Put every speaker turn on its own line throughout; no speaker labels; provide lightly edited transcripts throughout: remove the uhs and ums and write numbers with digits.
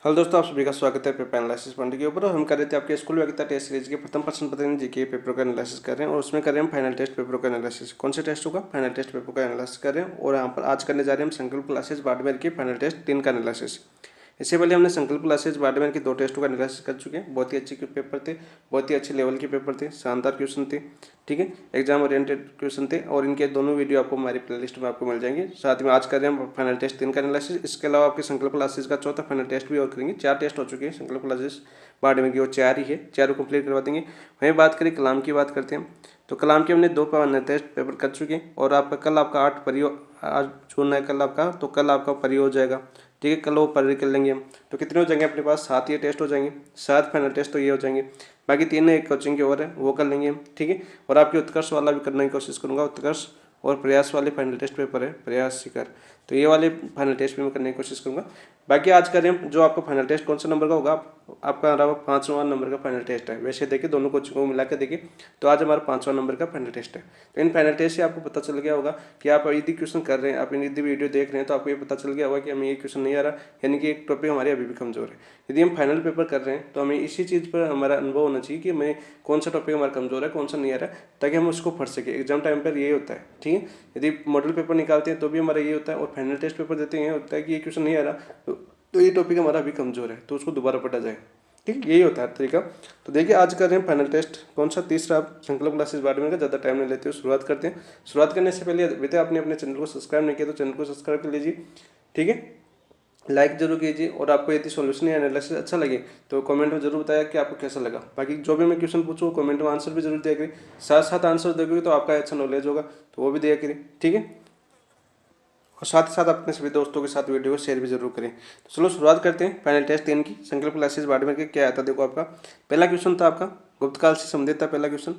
Hello दोस्तों, आप सभी का स्वागत है पेपर एनालिसिस पॉइंट के ऊपर। और हम कर रहे थे आपके स्कूल योग्यता टेस्ट सीरीज के प्रथम प्रश्न पत्र जीके पेपर का एनालिसिस कर रहे हैं और उसमें कर रहे हैं हम फाइनल टेस्ट पेपर का एनालिसिस। कौन से टेस्ट होगा? फाइनल टेस्ट पेपर का एनालिसिस कर रहे हैं। और यहाँ पर आज करने जा रहे हैं हम संकल्प क्लासेज बाड़मेर की फाइनल टेस्ट 3 का एनालिसिस। इससे पहले हमने संकल्प क्लासेज बाड़मेर की 2 टेस्टों का एनालिसिस कर चुके हैं। बहुत ही अच्छे पेपर थे, बहुत ही अच्छे लेवल के पेपर थे, शानदार क्वेश्चन थे, ठीक है, एग्जाम ओरिएंटेड क्वेश्चन थे। और इनके दोनों वीडियो आपको हमारी प्लेलिस्ट में आपको मिल जाएंगे। साथ में आज कर रहे हैं हम फाइनल टेस्ट 3 का एनालिसिस। इसके अलावा आपके संकल्प क्लासेस का चौथा फाइनल टेस्ट भी और करेंगे। 4 टेस्ट हो चुके हैं संकल्प क्लासेस बाड़मेर की, और 4 ही है, 4 को कंप्लीट करवा देंगे। वहीं बात करें कलाम की, बात करते हैं तो कलाम के हमने 2 फाइनल टेस्ट पेपर कर चुके हैं। और आपका कल आपका 8 परियो आज जून है कल आपका, तो कल आपका परी हो जाएगा, ठीक है। कल वो परी कर लेंगे हम, तो कितने हो जाएंगे अपने पास? 7 ये टेस्ट हो जाएंगे, 7 फाइनल टेस्ट तो ये हो जाएंगे। बाकी 3 एक कोचिंग के और है, वो कर लेंगे हम, ठीक है। और आपके उत्कर्ष वाला भी करने की कोशिश करूंगा। उत्कर्ष और प्रयास वाले फाइनल टेस्ट पेपर है, प्रयास शिखर, तो ये वाले फाइनल टेस्ट भी मैं करने की कोशिश करूंगा। बाकी आज करें जो आपका फाइनल टेस्ट कौन सा नंबर का होगा, आपका हमारा 5वां नंबर का फाइनल टेस्ट है। वैसे देखिए दोनों कोचिंग को मिला के देखिए तो आज हमारा 5वां नंबर का फाइनल टेस्ट है। तो इन फाइनल टेस्ट से आपको पता चल गया होगा कि आप यदि क्वेश्चन कर रहे हैं, आप यदि वीडियो देख रहे हैं, तो आपको ये पता चल गया होगा कि हमें ये क्वेश्चन नहीं आ रहा, यानी कि एक टॉपिक हमारे अभी भी कमजोर है। यदि हम फाइनल पेपर कर रहे हैं तो हमें इसी चीज़ पर हमारा अनुभव होना चाहिए कि हमें कौन सा टॉपिक हमारा कमजोर है, कौन सा नहीं आ रहा है, ताकि हम उसको पढ़ सके। एग्जाम टाइम पर ये होता है, ठीक है। यदि मॉडल पेपर निकालते हैं तो भी हमारा ये होता है, और फाइनल टेस्ट पेपर देते हैं होता है कि ये क्वेश्चन नहीं आ रहा, तो ये टॉपिक हमारा अभी कमजोर है, तो उसको दोबारा पढ़ा जाए, ठीक, यही होता है तरीका। तो देखिए आज कर रहे हैं फाइनल टेस्ट कौन सा, तीसरा संकल्प क्लासेस बाड़मेर का। ज़्यादा टाइम नहीं लेते हो, शुरुआत करते हैं। शुरुआत करने से पहले यदि आपने अपने चैनल को सब्सक्राइब नहीं किया तो चैनल को सब्सक्राइब कर लीजिए, ठीक है। लाइक जरूर कीजिए। और आपको यदि सॉल्यूशन या एनालिसिस अच्छा लगे तो कमेंट में जरूर बताया कि आपको कैसा लगा। बाकी जो भी मैं क्वेश्चन पूछूँ कमेंट में आंसर भी जरूर दिया करिए। साथ साथ आंसर दोगे तो आपका अच्छा नॉलेज होगा, तो वो भी दिया करिए, ठीक है। और साथ ही साथ अपने सभी दोस्तों के साथ वीडियो को शेयर भी जरूर करें। तो चलो शुरुआत करते हैं फाइनल टेस्ट 3 की संकल्प क्लासेस बाड़मेर के। क्या आता है देखो, आपका पहला क्वेश्चन था आपका गुप्त काल से संबंधित था पहला क्वेश्चन।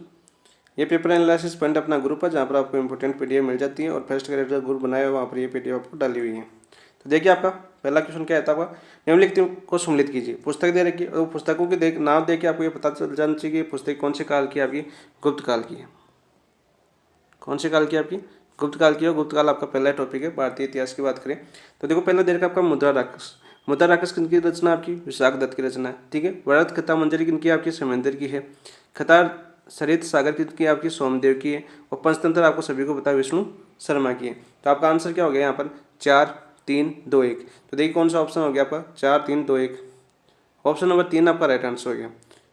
ये पेपर एनालिसिस पॉइंट अपना ग्रुप है जहाँ पर आपको इंपोर्टेंट पीडीएफ मिल जाती है, और फर्स्ट ग्रेड का ग्रुप बनाया हुआ वहाँ पर ये पीडीएफ आपको डाली हुई है। तो देखिए आपका पहला क्वेश्चन क्या आता है आपका, निम्नलिखित को सम्मिलित कीजिए। पुस्तक दे रखी है, और पुस्तकों के नाम दे के आपको ये पता चल जाना चाहिए कि पुस्तक कौन से काल की आपकी, गुप्त काल की है। कौन से काल की आपकी? गुप्त काल की है। गुप्त काल आपका पहला टॉपिक है। भारतीय इतिहास की बात करें तो देखो पहला दे रखा आपका मुद्रा राक्षस। मुद्रा राक्षस किनकी रचना आपकी? विशाख दत्त की रचना है, ठीक है। वरद कथा मंजरी किनकी आपकी? समेंद्र की है। कथार सरित सागर किनकी आपकी? सोमदेव की है। और पंचतंत्र आपको सभी को पता है विष्णु शर्मा की है। तो आपका आंसर क्या हो गया यहाँ पर? 4 3 2 1। तो देखिए कौन सा ऑप्शन हो गया आपका? 4 3 2 1। ऑप्शन नंबर 3 आपका राइट आंसर हो गया।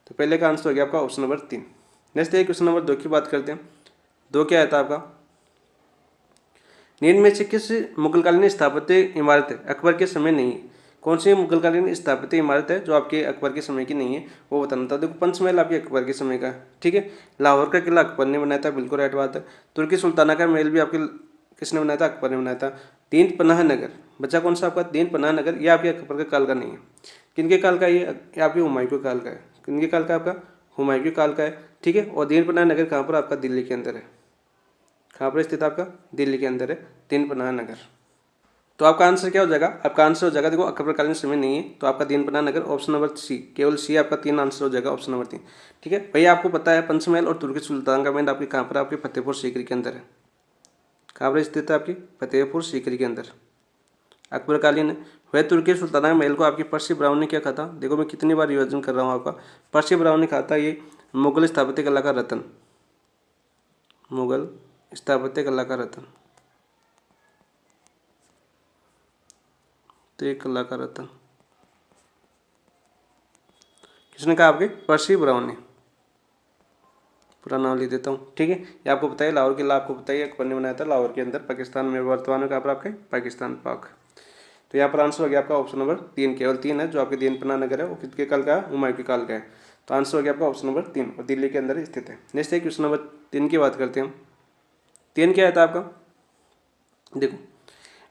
तो पहले का आंसर हो गया आपका ऑप्शन नंबर 3। नेक्स्ट देखिए क्वेश्चन नंबर 2 की बात करते हैं। 2 क्या आता है आपका, निम्न में से किस मुगलकालीन स्थापत्य इमारत अकबर के समय नहीं है? कौन सी मुगलकालीन स्थापत्य इमारत है जो आपके अकबर के समय की नहीं है, वो बताना था। देखो पंचमहल आपके अकबर के समय का, ठीक है। लाहौर का किला अकबर ने बनाया था, बिल्कुल राइट बात है। तुर्की सुल्ताना का महल भी आपके किसने बनाया था? अकबर ने बनाया था। दीन पनाह नगर बचा कौन सा आपका? दीन पनाह नगर, ये आपके अकबर के काल का नहीं है। किनके काल का? ये आपके हुमायूं के काल का है। किनके काल का? आपका हुमायूं के काल का है, ठीक है। और दीन पनाह नगर कहाँ पर? आपका दिल्ली के अंदर है। कहाँ पर स्थित आपका? दिल्ली के अंदर है दीन पनाह नगर। तो आपका आंसर क्या हो जाएगा? आपका आंसर हो जाएगा देखो अकबरकालीन समय नहीं है, तो आपका दीन पनाह नगर ऑप्शन नंबर सी, केवल सी आपका 3 आंसर हो जाएगा, ऑप्शन नंबर 3, ठीक है। भैया आपको पता है पंचमहल और तुर्की सुल्तान का महल आपके कहाँ पर? आपके फतेहपुर सीकरी के अंदर है। कहाँ पर स्थित है? आपकी फतेहपुर सीकरी के अंदर। अकबरकालीन है। वह तुर्की सुल्ताना महल को आपकी पर्सी ब्राउन ने क्या कहा था? देखो मैं कितनी बार रिविजन कर रहा हूँ आपका। पर्सी ब्राउन ने कहा था ये मुगल स्थापत्य कला का रत्न, मुगल स्थापत्य कला का रत्न, तो ये कला का रत्न किसने कहा? आपके पर्सी ब्राउन ने। पूरा नाम लिख देता हूँ, ठीक है। ये आपको बताइए लाहौर किला आपको बताइए अकबर ने बनाया था लाहौर के अंदर, पाकिस्तान में, वर्तमान में कहाँ पर? आपके पाकिस्तान, पाक। तो यहाँ पर आंसर हो गया आपका ऑप्शन नंबर 3, केवल 3 है जो आपके दीन पनाह नगर है, वो किसके काल का है? हुमायूं के काल का है। तो आंसर हो गया आपका ऑप्शन नंबर 3, और दिल्ली के अंदर स्थित है। नेक्स्ट है क्वेश्चन नंबर 3 की बात करते हैं हम। 3 क्या था आपका, देखो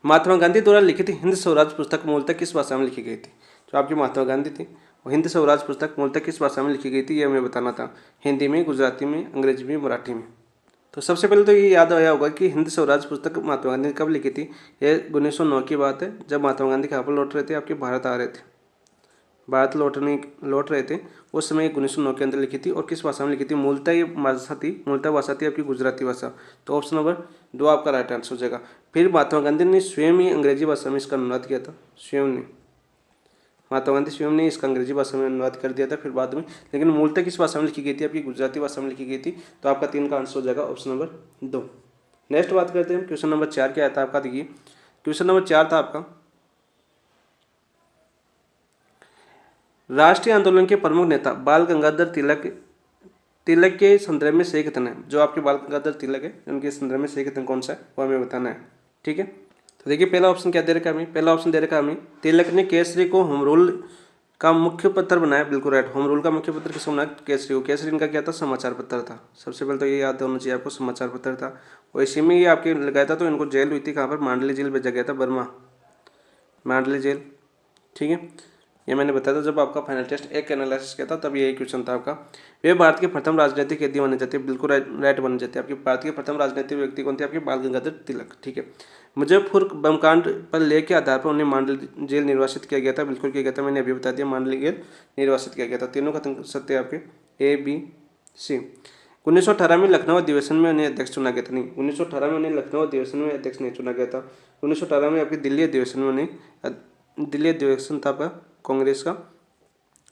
महात्मा गांधी द्वारा लिखित हिंद स्वराज पुस्तक मूलतः किस भाषा में लिखी गई थी? जो आपकी महात्मा गांधी थी वो हिंद स्वराज पुस्तक मूलतः किस भाषा में लिखी गई थी, ये हमें बताना था। हिंदी में, गुजराती में, अंग्रेजी में, मराठी में। तो सबसे पहले तो ये याद आया होगा कि हिंद स्वराज पुस्तक महात्मा गांधी ने कब लिखी थी। ये 1909 की बात है, जब महात्मा गांधी कहाँ पर लौट रहे थे? आपके भारत आ रहे थे, भारत लौट रहे थे उस समय 1909 के अंदर लिखी थी। और किस भाषा में लिखी थी? मूलतः ये भाषा थी, मूलतः भाषा थी आपकी गुजराती भाषा। तो ऑप्शन नंबर 2 आपका राइट आंसर हो जाएगा। फिर महात्मा गांधी ने स्वयं ही अंग्रेजी भाषा में इसका अनुवाद किया था, स्वयं ने। महात्मा गांधी स्वयं ने इसका अंग्रेजी भाषा में अनुवाद कर दिया था फिर बाद में, लेकिन मूलतः किस भाषा में लिखी गई थी? आपकी गुजराती भाषा में लिखी गई थी। तो आपका 3 का आंसर हो जाएगा ऑप्शन नंबर 2। नेक्स्ट बात करते हैं क्वेश्चन नंबर 4 क्या आता है आपका। देखिए क्वेश्चन नंबर 4 था आपका, राष्ट्रीय आंदोलन के प्रमुख नेता बाल गंगाधर तिलक के संदर्भ में सही कथन है। जो आपके बाल गंगाधर तिलक है उनके संदर्भ में सही कथन कौन सा है वो हमें बताना है। ठीक है, तो देखिए पहला ऑप्शन क्या दे रखा है हमें, पहला ऑप्शन दे रखा है हमें, तिलक ने केसरी को होम रूल का मुख्य पत्र बनाया। बिल्कुल राइट, होम रूल का मुख्य पत्र किसको बनाया? केसरी को। केसरी इनका क्या था? समाचार पत्र था। सबसे पहले तो ये याद होना चाहिए आपको, समाचार पत्र था। और इसी में ये आपके लगाया था तो इनको जेल हुई थी कहाँ पर? मांडली जेल भेजा गया था, बर्मा मांडली जेल। ठीक है, ये मैंने बताया था जब आपका फाइनल टेस्ट एक एनालिसिस किया था तब यही क्वेश्चन था आपका। वे भारत के प्रथम राजनीतिक कैदी माने जाते हैं। बिल्कुल राइट बने जाते हैं। आपके भारत के प्रथम राजनीतिक व्यक्ति कौन थे? आपके बाल गंगाधर तिलक। ठीक है, मुजफ्फरपुर बम कांड पर लेख के आधार पर उन्हें मांडली जेल निर्वासित किया गया था। बिल्कुल किया गया था, मैंने अभी बता दिया, मांडली जेल निर्वासित किया गया था। तीनों का सत्य है आपके A B C। 1918 में लखनऊ अधिवेशन में उन्हें अध्यक्ष चुना गया था। नहीं, 1918 में उन्हें लखनऊ अधिवेशन में अध्यक्ष नहीं चुना गया था। 1918 में आपकी दिल्ली अधिवेशन में उन्हें, दिल्ली अधिवेशन था आपका कांग्रेस का,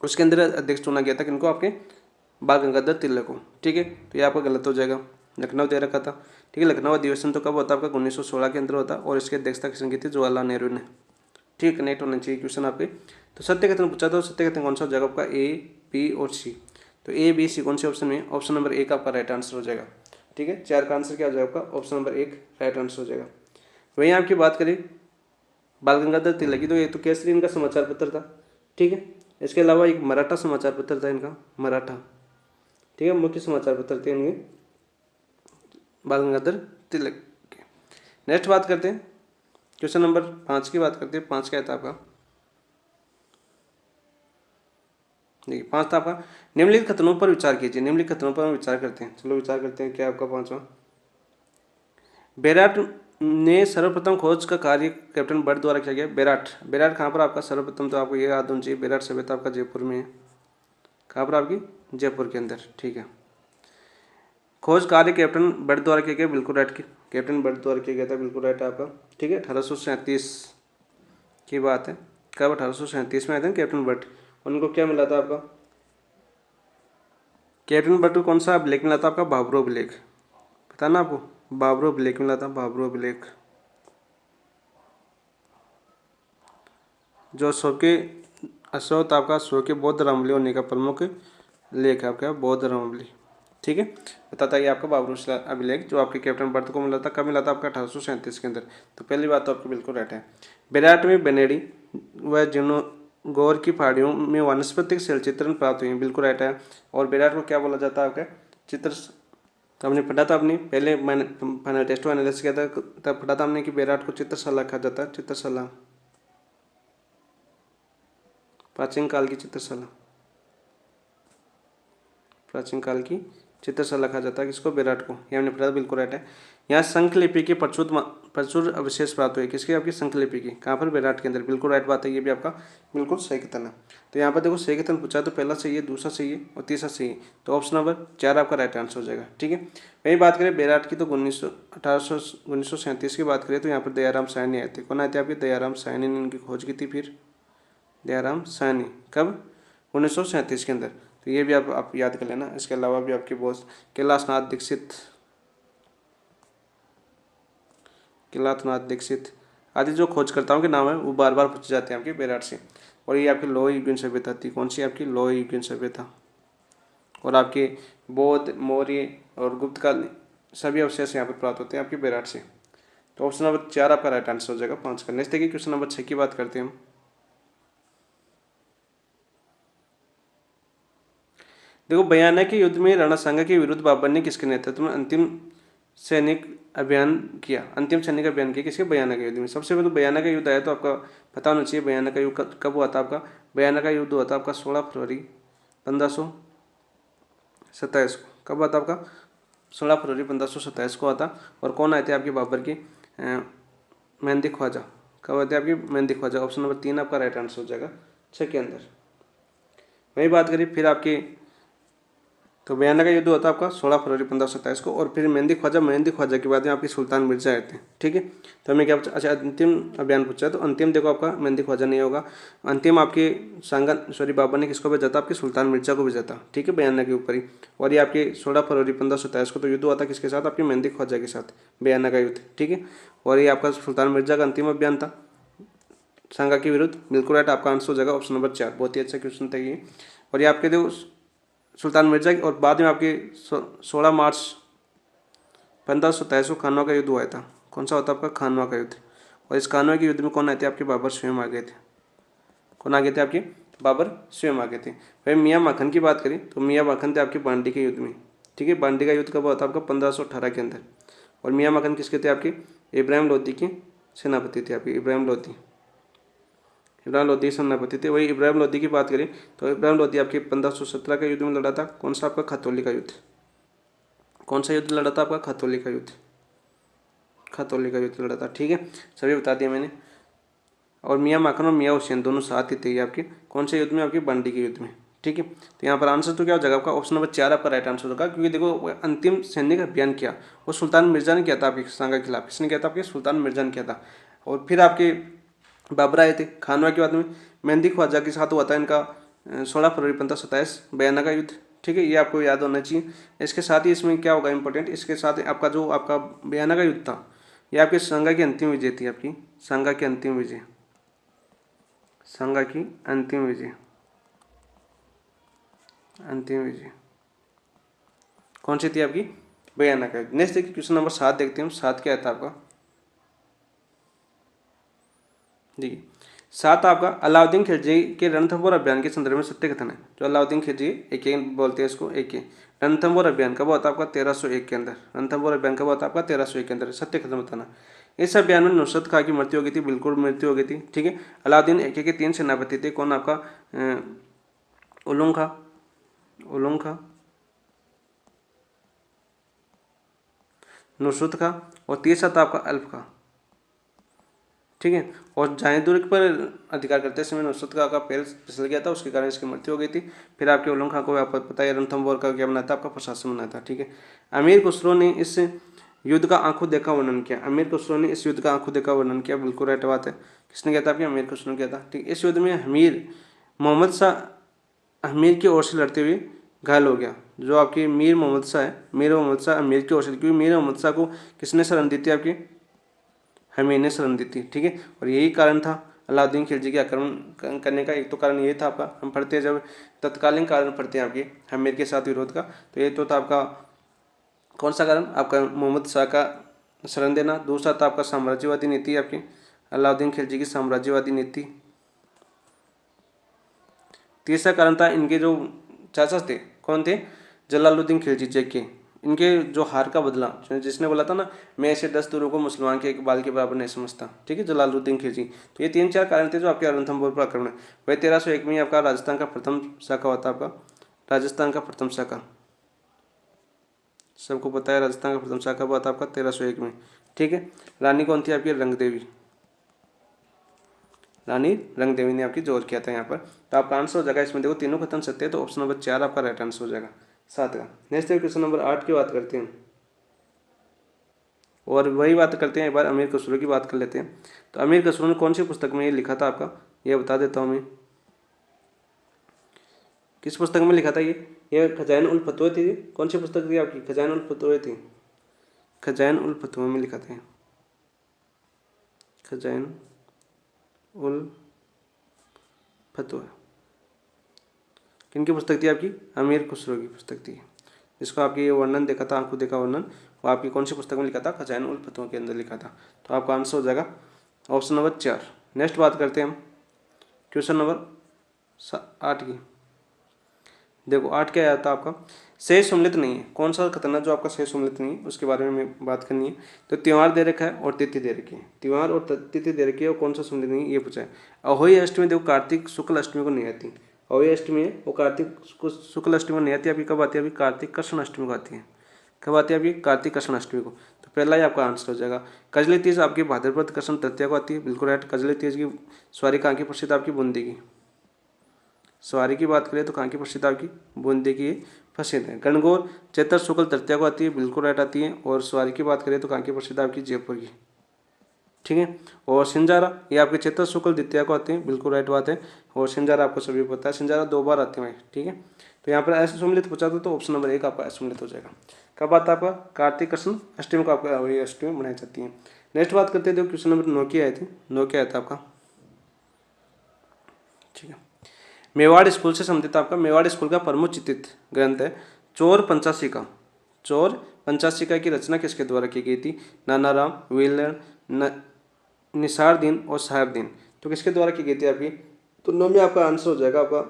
उसके अंदर अध्यक्ष चुना गया था। किनको? आपके बाल गंगाधर तिलक को। ठीक है, तो ये आपका गलत हो जाएगा, लखनऊ दे रखा था। ठीक है, लखनऊ अधिवेशन तो कब होता है? आपका 1916 के अंदर होता, और इसकी अध्यक्षता किसने की थी? जवाहरलाल नेहरू ने। ठीक, कनेक्ट होना चाहिए क्वेश्चन आपके। तो सत्य कथन पूछा था, सत्य कथन कौन सा हो जाएगा आपका? A B और C। तो A B C कौन से ऑप्शन में? ऑप्शन नंबर 1 आपका राइट आंसर हो जाएगा। ठीक है, 4 का आंसर क्या हो जाएगा आपका? ऑप्शन नंबर 1 राइट आंसर हो जाएगा। वहीं आपकी बात करें बाल गंगाधर तिलक की, तो ये तो केसरी इनका समाचार पत्र था। ठीक है, इसके अलावा एक मराठा समाचार पत्र था इनका, मराठा। ठीक है, मुख्य समाचार पत्र थे इनके बाल गंगाधर तिलक के। नेक्स्ट बात करते हैं क्वेश्चन नंबर 5 की बात करते हैं। 5 क्या था आपका? देखिए 5 था आपका, निम्नलिखित कथनों पर विचार कीजिए। निम्नलिखित कथनों पर हम विचार करते हैं। चलो विचार करते हैं, क्या आपका 5वां, बेराट ने सर्वप्रथम खोज का कार्य कैप्टन बट द्वारा किया गया। बेराट, बेराट कहाँ पर आपका? सर्वप्रथम तो आपको ये याद होना चाहिए, बेराट सभ्यता आपका जयपुर में है। कहाँ पर? आपकी जयपुर के अंदर। ठीक है, खोज कार्य कैप्टन बट द्वारा किया गया। बिल्कुल राइट, कैप्टन बट द्वारा किया गया था। बिल्कुल राइट आपका। ठीक है, 1837 की बात है। कब? 1837 में आए थे कैप्टन बट। उनको क्या मिला था आपका? कैप्टन बट को कौन सा ब्लैक मिला था आपका? बाबरो ब्लैक, पता ना आपको? बाबरो ब्लैक मिला था, बाबरो ब्लैक, जो शो के अशोक आपका शो के बौद्ध रामबली होने का प्रमुख लेख है आपका, बौद्ध रामबली। ठीक है, बताता है आपका बाबरू अभिलेख जो आपके कैप्टन बर्थ को मिला था। कब मिला था आपका? 1837 के अंदर। तो पहली बात तो आपकी बिल्कुल राइट है। बेराट में बनेड़ी व जिनो गौर की पहाड़ियों में वानस्पतिक शैल चित्रण प्राप्त हुए। बिल्कुल राइट है। और बेराट को क्या बोला जाता है आपका? चित्र, तो हमने पढ़ा था अपनी पहले, मैंने फाइनल टेस्ट में एनालिसिस किया था तब पढ़ा था हमने कि बेराट को चित्रशाला कहा जाता है। चित्रशाला, प्राचीन काल की चित्रशाला, प्राचीन काल की चित्रशाला कहा जाता है किसको? बेराट को। ये हमने पढ़ा, बिल्कुल राइट है। यहाँ शंखलिपि के प्रचुर अवशेष प्राप्त हुए। किसकी? आपकी शंखलिपि की। कहाँ पर? बेराट के अंदर। बिल्कुल राइट बात है, ये भी आपका बिल्कुल सही कथन है। तो यहाँ पर देखो सही कथन पूछा तो पहला सही है, दूसरा सही है और तीसरा सही है। तो ऑप्शन नंबर 4 आपका राइट आंसर हो जाएगा। ठीक है, वही बात करें बेराट की तो 1937 की बात करें तो यहाँ पर दयाराम साहनी आए थे। कौन आए थे आपके? दयाराम साहनी ने इनकी खोज की थी। फिर दयाराम साहनी कब? 1937 के अंदर। तो ये भी आप याद कर लेना। इसके अलावा भी आपके बहुत कैलाशनाथ दीक्षित, कैलाशनाथ दीक्षित आदि जो खोजकर्ताओं के नाम है वो बार बार पूछे जाते हैं आपके बेराट से। और ये आपकी लोह युगीन सभ्यता थी। कौन सी? आपकी लोह युगीन सभ्यता। और आपके बौद्ध, मौर्य और गुप्त काल सभी अवशेष यहाँ पर प्राप्त होते हैं आपके बेराट से। तो ऑप्शन नंबर 4 आपका राइट आंसर हो जाएगा 5 का। नेक्स्ट देखिए क्वेश्चन नंबर 6 की बात करते हैं हम। देखो बयाना के युद्ध में राणा सांगा के विरुद्ध बाबर ने किसके नेतृत्व में अंतिम सैनिक अभियान किया? अंतिम सैनिक अभियान किया किसके? बयाना के युद्ध में। सबसे पहले तो बयाना का युद्ध आया तो आपका पता होना चाहिए बयाना का युद्ध कब हुआ था आपका? बयाना का युद्ध हुआ था आपका 16 फरवरी 1527 को। कब हुआ था आपका? 16 फरवरी 1527 को हुआ था। और कौन आए थे आपके बाबर के? मेहंदी ख्वाजा। कब आए थे आपकी? मेहंदी ख्वाजा। ऑप्शन नंबर 3 आपका राइट आंसर हो जाएगा 6 के अंदर। वही बात करिए फिर आपके तो बयाना का युद्ध होता है आपका 16 फरवरी 1527 को। और फिर मेहंदी ख्वाजा के बाद में आपकी सुल्तान मिर्जा आए थे, ठीक है। तो हमें क्या अच्छा अंतिम अभियान पूछा है, तो अंतिम देखो आपका मेहंदी ख्वाजा नहीं होगा, अंतिम आपके बाबर ने किसको भेजा था, आपके सुल्तान मिर्जा को भेजा था, ठीक है, बयाना के ऊपर ही। और ये आपके 16 फरवरी 1527 को तो युद्ध हुआ था किसके साथ, आपके मेहंदी ख्वाजा के साथ, बयाना का युद्ध, ठीक है। और ये आपका सुल्तान मिर्जा का अंतिम अभियान था सांगा के विरुद्ध। बिल्कुल राइट, आपका आंसर हो जाएगा ऑप्शन नंबर 4। बहुत ही अच्छा क्वेश्चन था ये। और ये आपके जो सुल्तान मिर्जा और बाद में आपके 16 मार्च 1527 को खानवा का युद्ध हुआ था। कौन सा होता है आपका, खानवा का युद्ध। और इस खानवा के युद्ध में कौन आए थे, आपके बाबर स्वयं आ गए थे। कौन आ गए थे, आपके बाबर स्वयं आ गए थे। भाई मियाँ माखन की बात करें तो मियाँ माखन थे आपके बांडी के युद्ध में, ठीक है। बांडी का युद्ध कब हुआ था आपका 1518 के अंदर। और मियाँ माखन किसके थे, आपके इब्राहिम लोदी के सेनापति थे, आपके इब्राहिम लोदी सेनापति थे। वही इब्राहिम लोदी की बात करें तो इब्राहिम लोदी आपके 1517 का युद्ध में लड़ा था। कौन सा, आपका खतौली का युद्ध। कौन सा युद्ध लड़ा था, आपका खतौली का युद्ध। खतौली का युद्ध लड़ा था, ठीक है, सभी बता दिया मैंने। और मियाँ माखन और मियाँ हुसैन दोनों साथ ही थे आपके कौन से युद्ध में, आपके बांडी के युद्ध में, ठीक है। तो यहाँ पर आंसर तो क्या हो जाएगा आपका ऑप्शन नंबर 4 आपका राइट आंसर होगा। क्योंकि देखो अंतिम सैनिक अभियान किया वो सुल्तान मिर्जा ने किया था आपके सांगा के खिलाफ। किसने किया था, आपके सुल्तान मिर्जा ने किया था। और फिर आपके बाबर आए थे खानवा के बाद में। मेहंदी ख्वाजा के साथ हुआ था इनका 16 फरवरी 1527 बयाना का युद्ध, ठीक है, ये आपको याद होना चाहिए। इसके साथ ही इसमें क्या होगा इंपॉर्टेंट, इसके साथ आपका जो आपका बयाना का युद्ध था ये आपके सांगा की अंतिम विजय थी, आपकी सांगा की अंतिम विजय, सांगा की अंतिम विजय, अंतिम विजय कौन सी थी, आपकी बयाना का युद्ध। नेक्स्ट देखिए क्वेश्चन नंबर 7 देखते हैं हम। 7 क्या था आपका, देखिए 7 आपका अलाउद्दीन खिलजी के रणथंभौर अभियान के संदर्भ में सत्य कथन है। जो अलाउद्दीन खिलजी AK बोलते हैं इसको, AK रणथंभौर अभियान कब हुआ था आपका 1301 के अंदर। रणथंभौर अभियान कब हुआ था आपका 1301 के अंदर। सत्य कथन बताना। इस अभियान में नुसरत खां की मृत्यु हो गई थी, बिल्कुल मृत्यु हो गई थी, ठीक है। अलाउद्दीन AK के 3 सेनापति थे। कौन, आपका उलुग खां, उलुग खां, नुसरत खां और तीसरा था आपका अल्प खां, ठीक है। और जानीदुर्ग पर अधिकार करते समय नुसरत खां का पैर फिसल गया था, उसके कारण इसकी मृत्यु हो गई थी। फिर आपके उलुग खां को आपको पता है रणथंभौर का क्या बनाया था, आपका प्रशासन बनाया था, ठीक है। अमीर खुसरो ने इस युद्ध का आंखों देखा वर्णन किया। अमीर खुसरो ने इस युद्ध का आंखों देखा वर्णन किया, बिल्कुल राइट बात है। किसने किया था, आपके अमीर खुसरो ने किया था, ठीक। इस युद्ध में अमीर मोहम्मद शाह अमीर की ओर से लड़ते हुए घायल हो गया। जो आपकी मीर मोहम्मद शाह है, मीर मोहम्मद शाह अमीर की ओर से, क्योंकि मीर मोहम्मद शाह को किसने शरण दी थी, आपकी हमीर ने शरण दी थी, ठीक है। और यही कारण था अलाउद्दीन खिलजी के आक्रमण करने का। एक तो कारण ये था आपका, हम पढ़ते हैं जब तत्कालीन कारण पढ़ते हैं आपके हमीर के साथ विरोध का, तो ये तो था आपका कौन सा कारण, आपका मोहम्मद शाह का शरण देना। दूसरा था आपका साम्राज्यवादी नीति, आपकी अलाउद्दीन खिलजी की साम्राज्यवादी नीति। तीसरा कारण था इनके जो चाचा थे, कौन थे, जलालुद्दीन खिलजी JK। इनके जो हार का बदला, जिसने बोला था ना मैं ऐसे 10 तुरों को मुसलमान के एक बाल के बराबर नहीं समझता, ठीक है, जलालुद्दीन खिलजी। तो ये 3-4 कारण थे जो आपके रणथंभौर पर आक्रमण है। वही 1301 में आपका राजस्थान का प्रथम शाखा हुआ था, आपका राजस्थान का प्रथम शाखा, सबको पता है राजस्थान का प्रथम शाखा हुआ था आपका 1301 में, ठीक है। रानी कौन थी, आपकी रंगदेवी, रानी रंगदेवी ने आपकी जोर किया था यहाँ पर। तो आपका आंसर हो जाएगा इसमें, देखो तीनों कथन सत्य है, तो ऑप्शन नंबर 4 आपका राइट आंसर हो जाएगा 7 का। नेक्स्ट क्वेश्चन नंबर 8 की बात करते हैं, और वही बात करते हैं एक बार अमीर खुसरो की बात कर लेते हैं। तो अमीर खुसरो ने कौन सी पुस्तक में ये लिखा था आपका, ये बता देता हूँ मैं, किस पुस्तक में लिखा था ये खजाइन उल फतवे थी। कौन सी पुस्तक थी आपकी, खजाइन उल फतवे थी, खजाइन उल फतवे में लिखा था, खजाइन उल फतवा किनकी पुस्तक थी, आपकी अमीर खुसरो की पुस्तक थी। जिसको आपकी ये वर्णन देखा था, आंखों देखा वर्णन, वो आपकी कौन सी पुस्तक में लिखा था, खजाइन उल फतवा के अंदर लिखा था। तो आपका आंसर हो जाएगा ऑप्शन नंबर 4। नेक्स्ट बात करते हैं हम क्वेश्चन नंबर 8 की। देखो 8 क्या आया था आपका, सही सम्मिलित नहीं है। कौन सा कथन है जो आपका सही सम्मिलित नहीं है, उसके बारे में हमें बात करनी है। तो त्यौहार दे रखा है और तिथि दे रखी है, त्यौहार और तिथि दे रखी है, और कौन सा सम्मिलित नहीं है ये पूछा है। अहोई अष्टमी देखो कार्तिक शुक्ल अष्टमी को नहीं आती, अहोई अष्टमी है वो कार्तिक शुक्ल अष्टमी को नहीं आती, अभी कब आती है, अभी कार्तिक कृष्ण अष्टमी को आती है। कब आती है, अभी कार्तिक कृष्ण अष्टमी को। तो पहला ही आपका आंसर हो जाएगा। कजली तीज आपकी भाद्रपद कृष्ण तृतीया को आती है, बिल्कुल राइट। कजली तीज की सवारी कहाँ की प्रसिद्ध, आपकी बूंदी की सवारी की बात करें तो कहाँ की प्रसिद्ध आपकी बूंदी की प्रसिद्ध है। गणगौर चैत्र शुक्ल तृतीया को आती है, बिल्कुल राइट आती है। और सवारी की बात करें तो कहाँ की प्रसिद्ध आपकी जयपुर की, ठीक है। और सिंजारा ये आपके चैत्र शुक्ल द्वितीया को आते हैं, बिल्कुल राइट बात है। और सिंजारा आपको सभी पता है, सिंजारा 2 बार आते हैं भाई, ठीक है। तो यहाँ पर ऐसे सम्मिलित पूछा तो ऑप्शन नंबर 1 आपका सम्मिलित हो जाएगा। कब आता है आपका कार्तिक कृष्ण अष्टमी को आपका वही अष्टमी मनाई जाती है। नेक्स्ट बात करते हैं, क्वेश्चन नंबर 9 की आई थी, 9 क्या आया था आपका, ठीक है। मेवाड़ स्कूल से संबंधित आपका मेवाड़ स्कूल का प्रमुख चित्रित ग्रंथ है चोर पंचाशिका। चोर पंचाशिका की रचना किसके द्वारा की गई थी? नानाराम, विलन, निसार-दीन और साहेब-दीन। तो किसके द्वारा की गई थी आपकी? तो 9 में आपका आंसर हो जाएगा आपका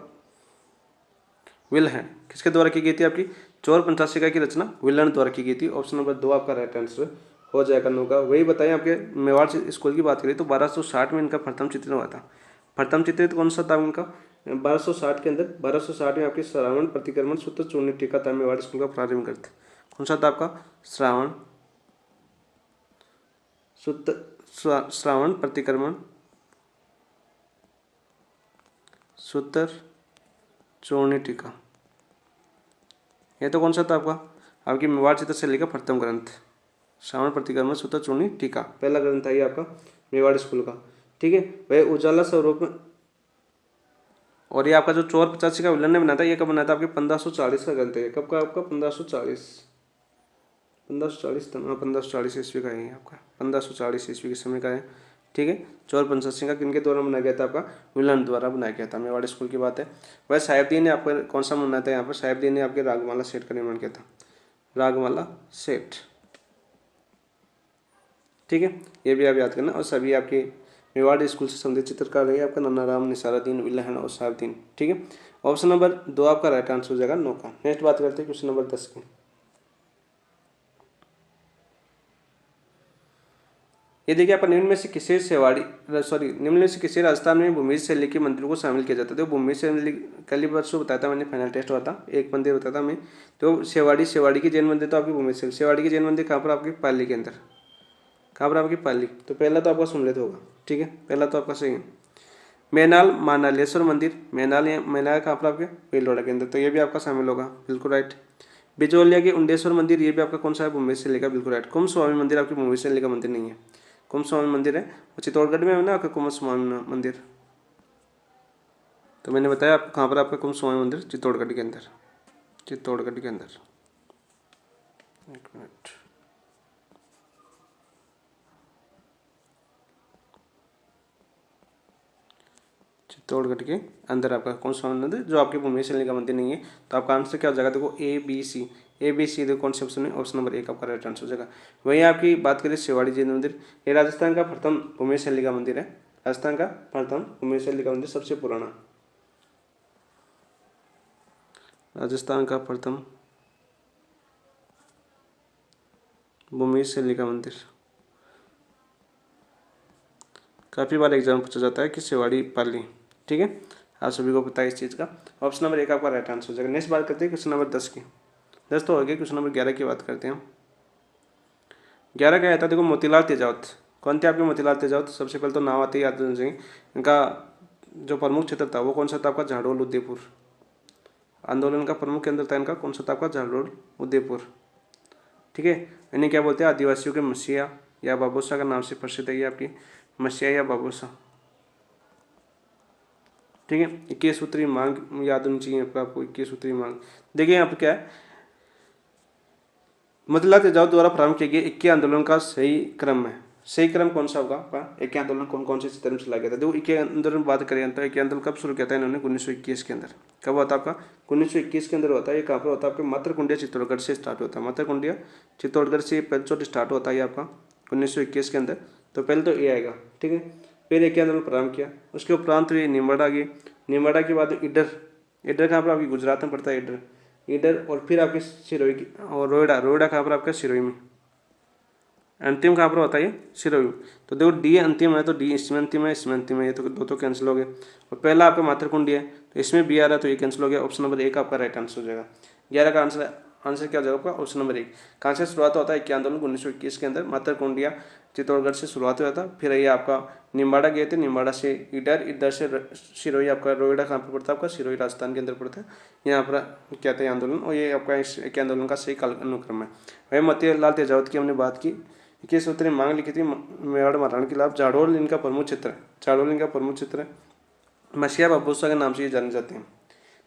विल्हन। किसके द्वारा की गई थी आपकी? चोर पंचाशिका की रचना विल्हन द्वारा की गई थी। ऑप्शन नंबर 2 आपका राइट आंसर हो जाएगा 9 का। वही बताएं आपके मेवाड़ स्कूल की बात करें तो 1260 में इनका प्रथम चित्रण हुआ था। प्रथम चित्रित कौन सा था उनका? 1260 के अंदर 1260 में आपकी श्रावण प्रतिक्रमण सूत्र चूर्ण टीका था मेवाड़ स्कूल का प्रारंभ करते। कौन सा था आपका? श्रावण प्रतिक्रमण सूत्र चूर्ण टीका। यह तो कौन सा था आपका? आपकी मेवाड़ चित्र शैली का प्रथम ग्रंथ श्रावण प्रतिक्रमण सूत्र चूर्ण टीका, पहला ग्रंथ है ये आपका मेवाड़ स्कूल का, ठीक है। वह उजाला स्वरूप में। और ये आपका जो चोर 85 का विलन ने बनाया था, ये कब बनाया था? आपके 1540 का ग्रंथ है। कब का आपका? 1540 था, हाँ 1540 ईस्वी का है आपका, 1540 ईस्वी के समय का है, ठीक है। चोर पंचाशी का किनके द्वारा बनाया गया था? आपका विलन द्वारा बनाया गया था, मेवाड़ स्कूल की बात है। वह साहेबदीन ने आपका कौन सा बनाया था? यहाँ पर साहेबदीन ने आपके रागमाला सेठ का निर्माण किया था, रागमाला सेठ, ठीक है। ये भी आप याद करना। और सभी आपके मेवाड़ स्कूल से संबंधित चित्रकार है आपका नानाराम, निसारुद्दीन, विल्हन और साहेबदीन, ठीक है। ऑप्शन नंबर 2 आपका राइट आंसर हो जाएगा 9 का। नेक्स्ट बात करते हैं क्वेश्चन नंबर 10 की। ये देखिए आपका निम्न में से किसी राजस्थान में भूमि शैली के मंदिरों को शामिल किया जाता है। तो भूमि शैली कल परसों बताया था मैंने, फाइनल टेस्ट हुआ था, एक मंदिर बताया था मैं। तो शेवाड़ी की जैन मंदिर तो आपकी भूमि शैली, शेवाड़ी की जैन मंदिर कहाँ पर? आपकी पाली के अंदर। कहाँ पर? आपकी पाली। तो पहला तो आपका सम्मिलित होगा, ठीक है, पहला तो आपका सही है। मैनाल मानालेश्वर मंदिर, मैनाल कहाँ पर? आपके भीलवाड़ा के अंदर, तो ये भी आपका शामिल होगा, बिल्कुल राइट। बिचौलिया के उंडेश्वर मंदिर, ये भी आपका कौन सा है? भूमि शैली का, बिल्कुल राइट। कुंभ स्वामी मंदिर आपकी भूमि शैली का मंदिर नहीं है, कुंभ स्वामी मंदिर है वो चित्तौड़गढ़ में है ना आपका कुंभ स्वामी मंदिर। तो मैंने बताया आपको कहाँ पर आपका कुंभ स्वामी मंदिर? चित्तौड़गढ़ के अंदर, चित्तौड़गढ़ के अंदर। एक मिनट, चित्तौड़गढ़ के अंदर आपका कौन सा मंदिर जो आपकी भूमि शैली का मंदिर नहीं है। तो आपका आंसर क्या हो जाएगा? देखो ABC देखो कौन से ऑप्शन है? ऑप्शन नंबर 1 आपका राइट आंसर हो जाएगा। वहीं आपकी बात करें शेवाड़ी जैन मंदिर, ये राजस्थान का प्रथम भूमि शैली का मंदिर है, राजस्थान का प्रथम भूमि शैली का मंदिर, सबसे पुराना, राजस्थान का प्रथम भूमि शैली का मंदिर। काफ़ी बार एग्जाम पूछा जाता है कि शेवाड़ी पाली, ठीक है, आप सभी को पता है इस चीज़ का। ऑप्शन नंबर 1 आपका राइट आंसर हो जाएगा। नेक्स्ट बात करते हैं क्वेश्चन नंबर 10 की। 10 तो हो गया, क्वेश्चन नंबर 11 की बात करते हैं हम। 11 क्या आता है? देखो मोतीलाल तेजावत, कौन थे आपके? मोतीलाल तेजावत। सबसे पहले तो नाम आते ही याद होना चाहिए। इनका जो प्रमुख क्षेत्र था वो कौन सा था? आपका झाड़ोल उदयपुर। आंदोलन का प्रमुख केंद्र था इनका कौन सा था? आपका झाड़ोल उदयपुर, ठीक है। इन्हें क्या बोलते हैं? आदिवासियों के मसीहा या बाबूसा का नाम से प्रसिद्ध है ये आपकी, मसीहा या बाबूसा, ठीक है। 21 सूत्री मांग याद होनी चाहिए आपको, 21 सूत्री मांग। देखिए यहाँ पर क्या है, मोतीलाल तेजावत द्वारा प्रारंभ किए गए 21 आंदोलन का सही क्रम है। सही क्रम कौन सा होगा आपका? 21 आंदोलन कौन कौन से धर्म से लाया गया था? देखो 21 आंदोलन बात करें तो 21 आंदोलन कब शुरू किया था इन्होंने? 1921 के अंदर। कब होता है आपका? 1921 के अंदर होता है। ये कहाँ पर होता है? आपके मातरकुंडिया चित्तौड़गढ़ से स्टार्ट होता है, मातरकुंडिया चित्तौड़गढ़ से पहले चोट स्टार्ट होता है आपका 1921 के अंदर। तो पहले तो ये आएगा, ठीक है। फिर 21 आंदोलन प्रारंभ किया, उसके उपरांत ये निम्बाड़ा गए, निम्बाड़ा के बाद इडर कहाँ पर? आपकी गुजरात में पड़ता है इडर, और फिर आपके सिरोही और रोहिड़ा कहाँ पर? आपका सिरोही में। अंतिम कहाँ पर होता है? ये सिरोही। तो देखो डी अंतिम है, तो डी इसमें अंतिम है, इसमें अंतिम है, ये तो दो तो कैंसिल हो गए। और पहला आपका मातरकुंडी है, तो इसमें बी आ रहा है, तो ये कैंसिल हो गया। ऑप्शन नंबर 1 आपका राइट आंसर हो जाएगा। 11 का आंसर क्या हो जाएगा आपका? Option number 1। कहाँ से शुरुआत होता है? 21 आंदोलन 1921 के अंदर मातरकुंडिया चित्तौड़गढ़ से शुरुआत हुआ था। फिर ये आपका निम्बाड़ा गए थे, निम्बाड़ा से इधर से सिरोही, आपका रोहिड़ा कहाँ पर पड़ता है, आपका सिरोही राजस्थान के अंदर पड़ता है। यहाँ पर क्या था आंदोलन, और ये आपका इस आंदोलन का सही काल अनुक्रम है। वही मोतीलाल तेजावत की हमने बात की, 21 सूत्री मांग लिखी थी मेवाड़ महाराणा के खिलाफ। जाडोल इनका प्रमुख क्षेत्र है, जाडोल इनका प्रमुख क्षेत्र है। मसीहा बाबूसा के नाम से ये जाने जाते हैं।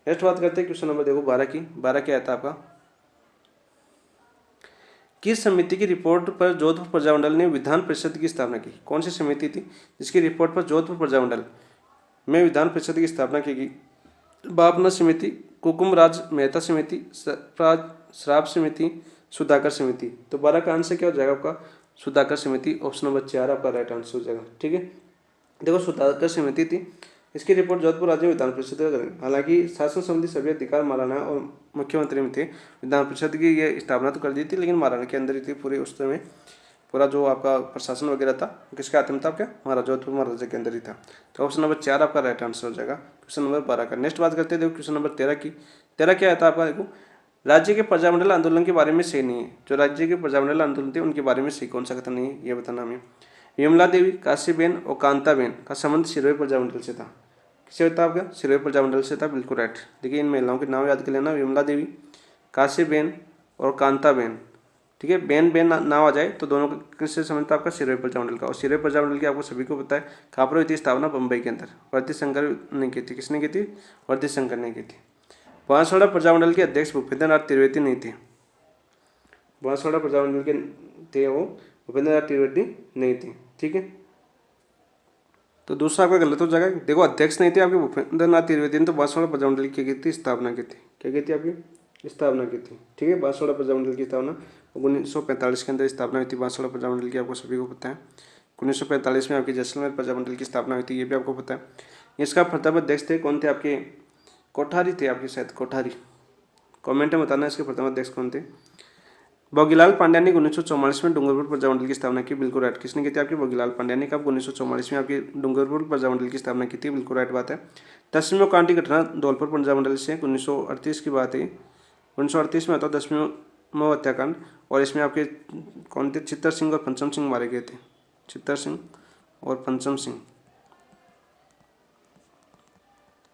नेक्स्ट बात करते हैं क्वेश्चन नंबर देखो 12 की। 12 क्या आता है आपका, किस समिति की रिपोर्ट पर जोधपुर प्रजामंडल ने विधान परिषद की स्थापना की। कौन सी समिति थी जिसकी रिपोर्ट पर जोधपुर प्रजामंडल में विधान परिषद की स्थापना की गई। बापना समिति, कुकुमराज मेहता समिति, श्राप समिति, सुधाकर समिति। तो 12 का आंसर क्या हो जाएगा आपका, सुधाकर समिति। ऑप्शन नंबर 4 आपका राइट आंसर हो जाएगा। ठीक है, देखो सुधाकर समिति थी, इसकी रिपोर्ट जोधपुर राज्य विधान परिषद का करेंगे। हालांकि शासन संबंधी सभी अधिकार महाराणा और मुख्यमंत्री में थे। विधान परिषद की ये स्थापना तो कर दी थी, लेकिन महाराणा के अंदर ही थी पूरे उस समय। पूरा जो आपका प्रशासन वगैरह था किसके हाथ में था, क्या महाराजा जोधपुर महाराजा के अंदर ही था। तो ऑप्शन नंबर 4 आपका राइट आंसर हो जाएगा क्वेश्चन नंबर 12 का। नेक्स्ट बात करते हैं देखो क्वेश्चन नंबर 13 की। 13 क्या आता है आपका, देखो राज्य के प्रजामंडल आंदोलन के बारे में सही नहीं है। जो राज्य के प्रजामंडल आंदोलन थे उनके बारे में सही कौन सा कथन नहीं है, ये बताना हमें। विमला देवी, काशीबेन और कांताबेन का संबंध सिरोही प्रजामंडल से था। किससे था आपका, सिरोही प्रजामंडल से था, बिल्कुल राइट। देखिए इन महिलाओं के नाम याद कर लेना, विमला देवी, काशीबेन और कांताबेन। ठीक है, बेन बेन नाम आ जाए तो दोनों किससे संबंध था आपका, सिरोही प्रजामंडल का। और सिरोही प्रजामंडल की आपको सभी को पता है कहाँ पर हुई थी स्थापना, बम्बई के अंदर। वर्दी शंकर ने की थी, किसने की थी, वर्दी शंकर ने की थी। बांसवाड़ा प्रजामंडल के अध्यक्ष भूपेंद्र नाथ त्रिवेदी नहीं थे। बांसवाड़ा प्रजामंडल के थे वो भूपेंद्र नाथ त्रिवेदी नहीं थे। ठीक है, तो दूसरा आपका गलत हो जाएगा। देखो अध्यक्ष नहीं थे आपके भूपेंद्र नाथ त्रिवेदी ने, तो बांसवाड़ा प्रजामंडल की थी स्थापना की थी। क्या की थी आपकी, स्थापना की थी। ठीक है, बांसवाड़ा प्रजामंडल की स्थापना 1945 के अंदर स्थापना हुई थी बांसवाड़ा प्रजामंडल की, आपको सभी को पता है। 1945 में आपकी जैसलमेर प्रजामंडल की स्थापना हुई थी, ये भी आपको पता है। इसका प्रथम अध्यक्ष थे कौन थे आपके, कोठारी थे आपके, शायद कोठारी। कमेंट में बताना इसके प्रथम अध्यक्ष कौन थे। भोगीलाल पांड्या ने 1944 में डूंगरपुर प्रजामंडल की स्थापना की, बिल्कुल राइट। किसने की थी आपकी, भोगीलाल पांड्या ने। कब, 1944 में आपकी डूंगरपुर प्रजामंडल की स्थापना की थी, बिल्कुल राइट बात है। 10वीं कांड की घटना धौलपुर प्रजामंडल से 1938 की बात है। 1938 में आता 10वीं हत्याकांड, और इसमें आपके कौन थे, चित्तर सिंह और पंचम सिंह मारे गए थे। चित्तर सिंह और पंचम सिंह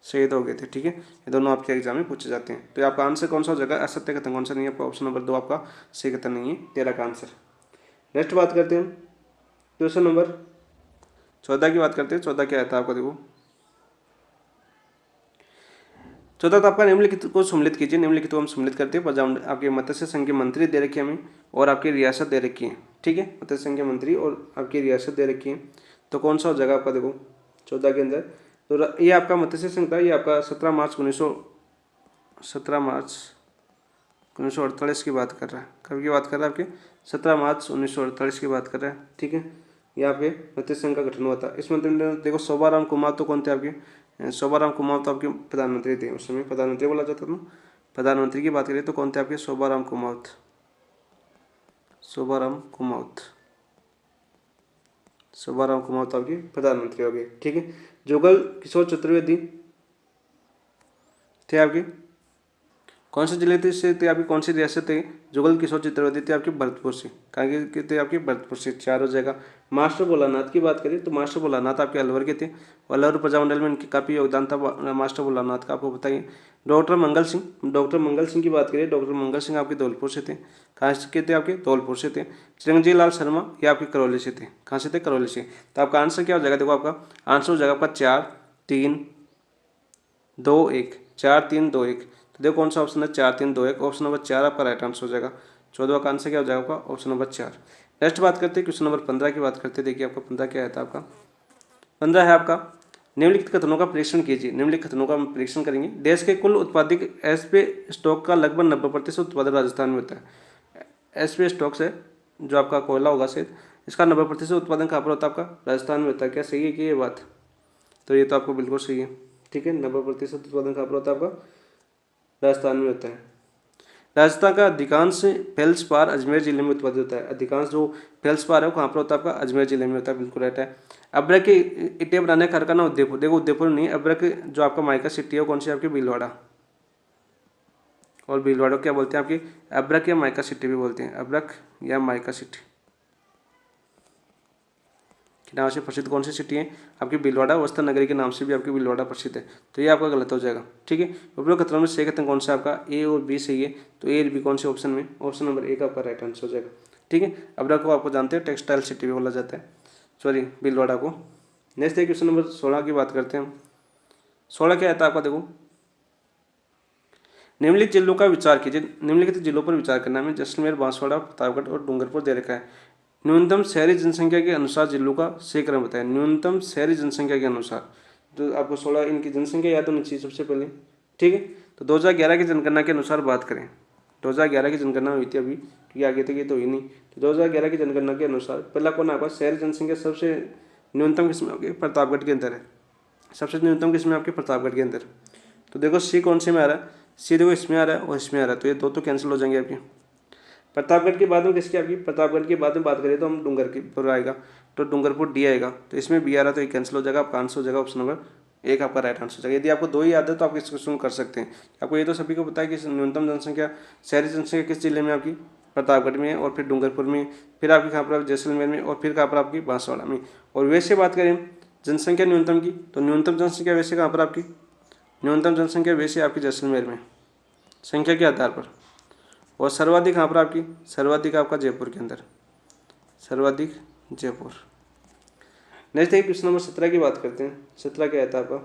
शहीद हो गए थे। ठीक है, ये दोनों आपके एग्जाम में पूछे जाते हैं। तो ये आपका आंसर कौन सा हो जाएगा, असत्य कथन कौन सा नहीं है आपका, ऑप्शन नंबर 2 आपका सही कथन नहीं है, 13 का आंसर। नेक्स्ट बात करते हैं क्वेश्चन नंबर 14 की बात करते हैं। 14 क्या आता है आपका, देखो 14 तो आपका निम्नलिखित को सम्मिलित कीजिए। निम्नलिखित को हम सम्मिलित करते हैं। प्रजामंडल आपके मत्स्य संघ के मंत्री दे रखी है हमें, और आपकी रियासत दे रखी है। ठीक है, मत्स्य संघ के मंत्री और आपकी रियासत दे रखी है, तो कौन सा हो जाएगा आपका, देखो 14 के अंदर। तो ये आपका मत्स्य संघ था, ये आपका 17 मार्च 1948 की बात कर रहा है। कब की बात कर रहा है आपके, 17 मार्च 1948 की बात कर रहा है। ठीक है, यहाँ पे मत्स्य संघ का गठन हुआ था। इस मंत्री ने देखो शोभाराम कुमार तो कौन थे आपके, शोभाराम कुमार तो आपके प्रधानमंत्री थे, उस समय प्रधानमंत्री बोला जाता था। प्रधानमंत्री की बात करें तो कौन थे आपके, शोभाराम कुमावत। शोभाराम कुमावत, शोभाराम कुमावत आपके प्रधानमंत्री हो गए। ठीक है, जुगल किशोर चतुर्वेदी थे आपके कौन से जिले से थे आपकी, कौन सी रियासत थे, जुगल किशोर चतुर्वेदी थे आपके भरतपुर से। कहाँ के थे आपके, भरतपुर से, 4 हो जाएगा। मास्टर भोलानाथ की बात करें तो मास्टर भोलानाथ आपके अलवर के थे, और अलवर प्रजामंडल में इनकी काफ़ी योगदान था मास्टर भोलानाथ का, आपको बताइए। डॉक्टर मंगल सिंह की बात करें, डॉक्टर मंगल सिंह आपके धौलपुर से थे। कहाँ के थे आपके, धौलपुर से थे। चिरंजीवी लाल शर्मा ये आपके करौली से थे। कहाँ से थे, करौली से। तो आपका आंसर क्या हो जाएगा, देखो आपका आंसर हो जाएगा आपका 4 3 2 1, 4 3 2 1। तो देखो कौन सा ऑप्शन है, 4 3 2 1, ऑप्शन नंबर 4 आपका राइट आंसर हो जाएगा। 14 का आंसर क्या हो जाएगा आपका, ऑप्शन नंबर 4। नेक्स्ट बात करते हैं क्वेश्चन नंबर 15 की बात करते हैं। देखिए आपका 15 क्या आता है आपका, 15 है आपका निम्नलिखित कथनों का परीक्षण कीजिए। निम्नलिखित कथनों का हम परीक्षण करेंगे। देश के कुल उत्पादित एसपी स्टॉक का लगभग 90% उत्पादन राजस्थान में होता है। एसपी स्टॉक्स है जो आपका कोयला होगा शायद, इसका 90% उत्पादन कहाँ पर होता है, आपका राजस्थान में होता है। क्या सही है कि ये बात, तो ये तो आपको बिल्कुल सही है। ठीक है, 90% उत्पादन कहाँ पर होता है आपका, राजस्थान में होता है। राजस्थान का अधिकांश फेल्सपार अजमेर जिले में उत्पादित होता है। अधिकांश जो फेल्सपार है वो कहाँ पर होता है आपका, अजमेर जिले में होता है, बिल्कुल राइट है। अब्रक की ईंटें बनाने का कारखाना उदयपुर, देखो उदयपुर नहीं, अब्रक जो आपका माइका सिटी है कौन सी आपकी, भीलवाड़ा। और भीलवाड़ा क्या बोलते हैं आपकी, अब्रक या माइका सिटी भी बोलते हैं, अब्रक या माइका सिटी। के नाम से प्रसिद्ध कौन सी सिटी है? आपकी भीलवाड़ा। वस्त्र नगरी के नाम से भी आपकी भीलवाड़ा प्रसिद्ध है, तो ये आपका गलत हो जाएगा। ठीक है, उपरोक्त कथनों में सही कथन कौन सा आपका? ए और बी सही है, तो ए और बी कौन से ऑप्शन में? ऑप्शन नंबर ए का आपका राइट आंसर हो जाएगा। ठीक है, अबरा को आपको जानते हैं टेक्सटाइल सिटी भी बोला जाता है, सॉरी भीलवाड़ा को। नेक्स्ट है क्वेश्चन नंबर 16 की बात करते हैं हम। 16 क्या आता है आपका? देखो, निम्नलिखित जिलों का विचार कीजिए। निम्नलिखित जिलों पर विचार करना है। जैसलमेर, बांसवाड़ा, प्रतापगढ़ और डूंगरपुर दे रखा है। न्यूनतम शहरी जनसंख्या के अनुसार जिलों का सही क्रम बताएं। न्यूनतम शहरी जनसंख्या के अनुसार, तो आपको 16 इनकी जनसंख्या याद होनी चाहिए सबसे पहले। ठीक है, तो 2011 की जनगणना के अनुसार बात करें। 2011 की जनगणना हुई थी अभी, क्योंकि आगे तक ये तो हुई नहीं। तो 2011 की जनगणना के अनुसार पहला कौन आपका शहरी जनसंख्या सबसे न्यूनतम किस्म आपके प्रतापगढ़ के अंदर है। सबसे न्यूनतम किस्म आपके प्रतापगढ़ के अंदर। तो देखो सी कौन से में आ रहा है? सी देखो इसमें आ रहा है और इसमें आ रहा है, तो ये दो तो कैंसिल हो जाएंगे आपके। प्रतापगढ़ के बाद में किसकी आपकी? प्रतापगढ़ के बाद में बात करें तो हम डूंगर की पर आएगा, तो डूंगरपुर डी आएगा, तो इसमें बी आ रहा तो ये कैंसिल हो जाएगा। आपका आंसर हो जाएगा ऑप्शन नंबर एक आपका राइट आंसर हो जाएगा। यदि आपको दो ही याद है तो आप इस क्वेश्चन कर सकते हैं। आपको ये तो सभी को पता है कि न्यूनतम जनसंख्या शहरी जनसंख्या किस जिले में आपकी? प्रतापगढ़ में, और फिर डूंगरपुर में, फिर आपकी कहाँ पर? जैसलमेर में, और फिर कहाँ पर आपकी? बांसवाड़ा में। और वैसे बात करें जनसंख्या न्यूनतम की, तो न्यूनतम जनसंख्या वैसे कहाँ पर आपकी? न्यूनतम जनसंख्या वैसे आपकी जैसलमेर में संख्या के आधार पर। और सर्वाधिक कहाँ पर आपकी? सर्वाधिक आपका जयपुर के अंदर, सर्वाधिक जयपुर। नेक्स्ट देखिए क्वेश्चन नंबर 17 की बात करते हैं। 17 क्या आता है आपका?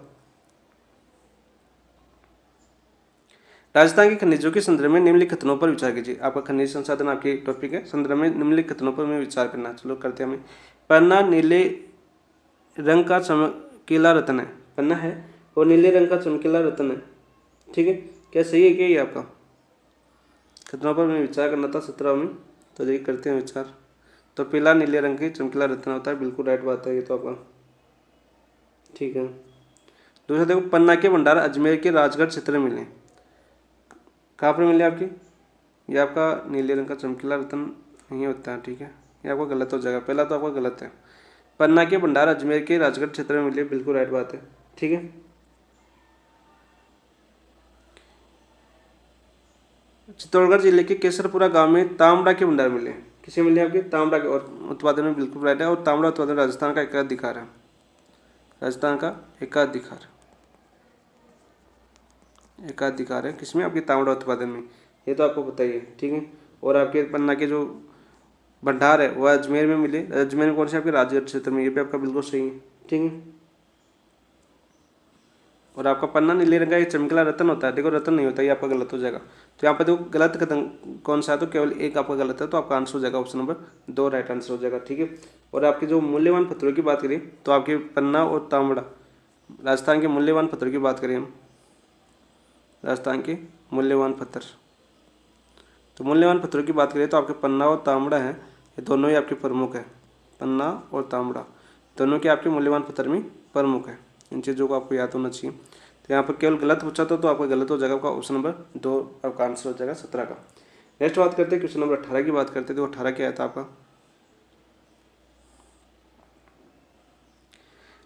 राजस्थान के खनिजों के संदर्भ में निम्नलिखित कथनों पर विचार कीजिए। आपका खनिज संसाधन आपकी टॉपिक है, संदर्भ में निम्नलिखित कथनों पर हमें विचार करना है। चलो करते हैं। हमें पन्ना नीले रंग का चमकीला रत्न है। पन्ना है और नीले रंग का चमकीला रत्न है। ठीक है, क्या सही है क्या ये आपका? कथनों पर हमें विचार करना था 17 में, तो देखिए करते हैं विचार। तो पीला नीले रंग की चमकीला रत्न होता है, बिल्कुल राइट बात है ये तो आपका। ठीक है, दूसरा देखो, पन्ना के भंडार अजमेर के राजगढ़ क्षेत्र में मिले। कहाँ पर मिले आपकी? ये आपका नीले रंग का चमकीला रत्न नहीं होता है। ठीक है, ये आपका गलत हो जाएगा। पहला तो आपका गलत है। पन्ना के भंडार अजमेर के राजगढ़ क्षेत्र में मिले, बिल्कुल राइट बात है। ठीक है, चित्तौड़गढ़ जिले के केसरपुरा गांव में तांबड़ा के भंडार मिले। किसे मिले आपके? तांबड़ा के। और उत्पादन में बिल्कुल राइट है। और तांबड़ा उत्पादन राजस्थान का एकाधिकार है। राजस्थान का एकाधिकार, एकाधिकार है किसमें? आपके तांबड़ा उत्पादन में, ये तो आपको पता ही है। ठीक है, और आपके पन्ना के जो भंडार है वह अजमेर में मिले। अजमेर में कौन से? आपके राजगढ़ क्षेत्र में। ये भी आपका बिल्कुल सही है। ठीक है, और आपका पन्ना नीले रंग का एक चमकीला रत्न होता है। देखो रत्न नहीं होता, ये आपका गलत हो जाएगा। तो यहाँ पर देखो गलत कथन कौन सा है? तो केवल एक आपका गलत है, तो आपका आंसर हो जाएगा ऑप्शन नंबर 2 राइट आंसर हो जाएगा। ठीक है, और आपके जो मूल्यवान पत्थरों की बात करें तो आपके पन्ना और तांबड़ा, राजस्थान के मूल्यवान पत्थरों की बात करें हम, राजस्थान के मूल्यवान पत्थर, तो मूल्यवान पत्थरों की बात करें तो आपके पन्ना और तांबड़ा है, ये दोनों ही आपके प्रमुख है। पन्ना और तांबड़ा दोनों के आपके मूल्यवान पत्थर में प्रमुख है। इन चीज़ों को आपको याद होना चाहिए। तो यहाँ पर केवल गलत पूछा था तो आपका गलत हो जाएगा। आपका ऑप्शन नंबर 2 आपका आंसर हो जाएगा 17 का। नेक्स्ट बात करते हैं क्वेश्चन नंबर 18 की बात करते हैं। तो 18 क्या था आपका?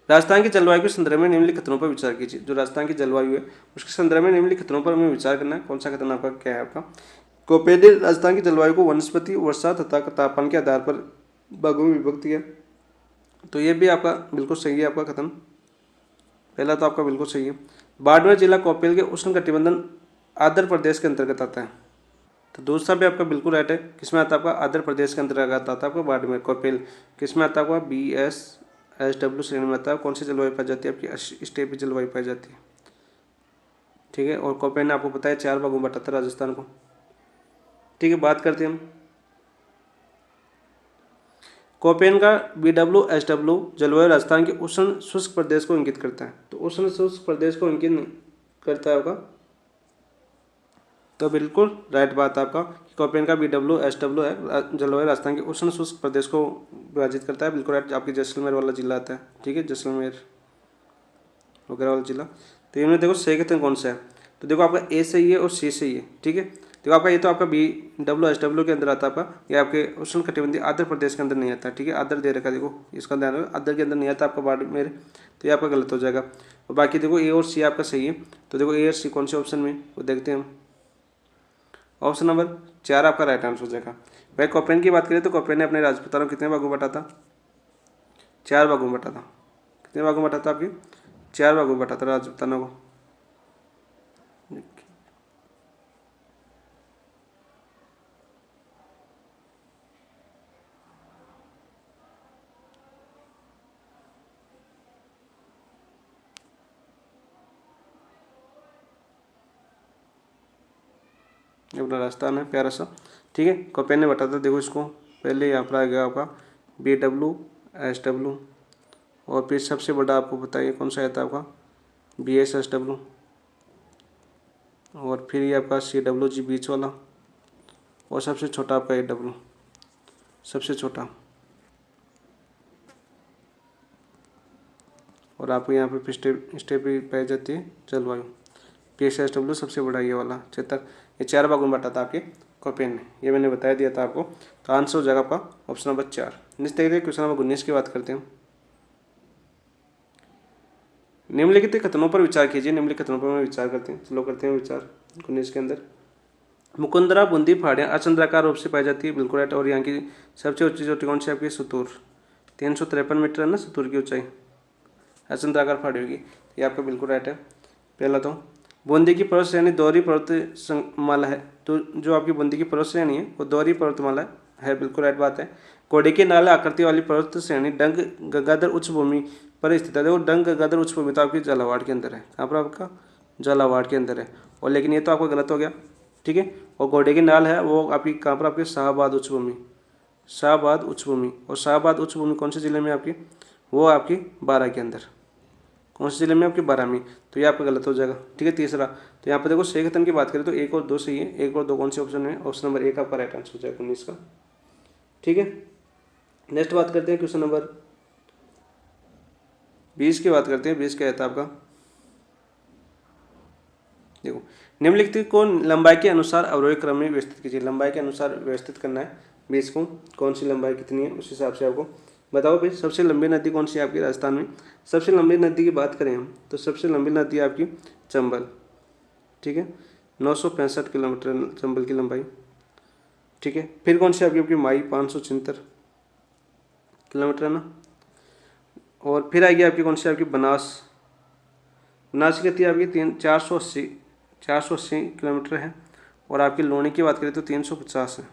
राजस्थान की जलवायु के संदर्भ में निम्नलिखित कथनों पर विचार कीजिए। जो राजस्थान की जलवायु है उसके संदर्भ में निम्नलिखित कथनों पर हमें विचार करना है। कौन सा कथन आपका क्या है? आपका कोपेनिकस राजस्थान की जलवायु को वनस्पति, वर्षा तथा तापमान के आधार पर भागों में विभक्त किया। तो ये भी आपका बिल्कुल सही है। आपका कथन पहला तो आपका बिल्कुल सही है। बाड़मेर जिला कोपेल के उष्ण कटिबंधन आंध्र प्रदेश के अंतर्गत आता है। तो दूसरा भी आपका बिल्कुल राइट है। किसमें आता है? आपका आंध्र प्रदेश के अंतर्गत आता है आपका बाड़मेर कोपेल। किसमें आता है? आपका BSSW श्रेणी में आता है। कौन सी जलवायु पाई जाती है? आपकी स्टेपी जलवायु पाई जाती है। ठीक है, और कोपेल ने आपको पता है 4 भागों में बांटा था राजस्थान को। ठीक है, बात करते हैं हम कोपेन का BWSW जलवायु राजस्थान के उष्ण शुष्क प्रदेश को इंगित करता है। तो उष्ण शुष्क प्रदेश को इंगित करता है आपका, तो बिल्कुल राइट बात है आपका। कोपेन का BWSW है जलवायु राजस्थान के उष्ण शुष्क प्रदेश को विभाजित करता है। बिल्कुल राइट। आपकी जैसलमेर वाला जिला आता है। ठीक है, जैसलमेर वगैरह वाला जिला। तो इनमें देखो सही कथन कौन सा है? तो देखो आपका ए सही है और सी सही है। ठीक है, देखो आपका ये तो आपका BWSW के अंदर आता है आपका, ये आपके उष्ण कटिबंधीय आंध्र प्रदेश के अंदर नहीं आता। ठीक है, आंध्र दे रखा है, देखो इसका ध्यान रखो, आंध्र के अंदर नहीं आता आपका बाड़मेर, तो ये आपका गलत हो जाएगा। और बाकी देखो ए और सी आपका सही है। तो देखो ए और सी कौन से ऑप्शन में वो देखते हैं हम। ऑप्शन नंबर 4 आपका राइट आंसर हो जाएगा। भाई कोपेन की बात करें तो कोपेन ने अपने राजपुतानों कितने भागों में बांटा था? 4 भागों में बटा था। कितने भागों में बटा था आपके? 4 भागों में बटा था राजपूताना को। अपना राजस्थान है प्यारा सा, ठीक है। कॉपेन ने बता था, देखो इसको पहले यहाँ पर आ गया आपका BWSW, और फिर सबसे बड़ा आपको बताइए कौन सा आता है आपका BSSW, और फिर ये आपका CWG बीच वाला, और सबसे छोटा आपका AW, सबसे छोटा। और आपको यहाँ पे स्टेप भी पाई जाती है जलवायु। PSSW सबसे बड़ा ये वाला 76। ये 4 भागों में बटा था आपके कॉपेन ने, ये मैंने बता दिया था आपको। तो आंसर हो जाएगा आपका ऑप्शन नंबर 4। नेक्स्ट देखते हैं क्वेश्चन नंबर 19 की बात करते हैं। निम्नलिखित कथनों पर विचार कीजिए। निम्नलिखित कथनों पर विचार करते हैं, चलो करते हैं विचार 19 के अंदर। मुकुंदरा बुंदी पहाड़ियाँ अचंद्राकार रूप से पाई जाती है, बिल्कुल राइट। और यहाँ की सबसे ऊंची चोटी कौन सी आपकी? सुतूर, 353 मीटर है ना सुतूर की ऊंचाई, अचंद्राकार पहाड़ियों की। ये आपका बिल्कुल राइट है। पहला तो बूंदी की पर्वत श्रेणी दोहरी पर्वतमाला है, तो जो आपकी बूंदी की पर्वत श्रेणी है वो दोहरी पर्वतमाला है, बिल्कुल राइट बात है। घोड़े के नाल आकृति वाली पर्वत श्रेणी डंग गंगाधर उच्च भूमि पर स्थित है। देखो डंग गंगाधर उच्च भूमि तो आपकी झालावाड़ के अंदर है, कहाँ पर आपका? झालावाड़ के अंदर है। और लेकिन ये तो आपका गलत हो गया, ठीक है। और घोड़े की नाल है वो आपकी कहाँ पर? आपके शाहबाद उच्च भूमि, शाहबाद उच्च भूमि। और शाहबाद उच्च भूमि कौन से जिले में आपकी? वो आपकी 12 के अंदर। कौन से जिले में? आपके 12 में। तो ये आपका गलत हो जाएगा, ठीक है। तीसरा तो यहाँ पर देखो शेख खतन की बात करें तो 1 और 2 सही है। 1 और 2 कौन से ऑप्शन में? ऑप्शन नंबर 1 आपका राइट आंसर हो जाएगा 19 का, ठीक है। नेक्स्ट बात करते हैं क्वेश्चन नंबर 20 की बात करते हैं। 20 क्या रहता है आपका? देखो निम्नलिखित को लंबाई के अनुसार अवरोही क्रम में व्यवस्थित कीजिए। लंबाई के अनुसार व्यवस्थित करना है 20 को, कौन सी लंबाई कितनी है उस हिसाब से आपको बताओ भाई। सबसे लंबी नदी कौन सी है आपकी राजस्थान में? सबसे लंबी नदी की बात करें हम तो सबसे लंबी नदी है आपकी चंबल, ठीक है। 965 किलोमीटर चंबल की लंबाई, ठीक है। फिर कौन सी आपकी आपकी माई 576 किलोमीटर है ना। और फिर आएगी आपकी कौन सी? आपकी बनास, बनास की गति आपकी 480 किलोमीटर है। और आपकी लोनी की बात करें तो 350 है,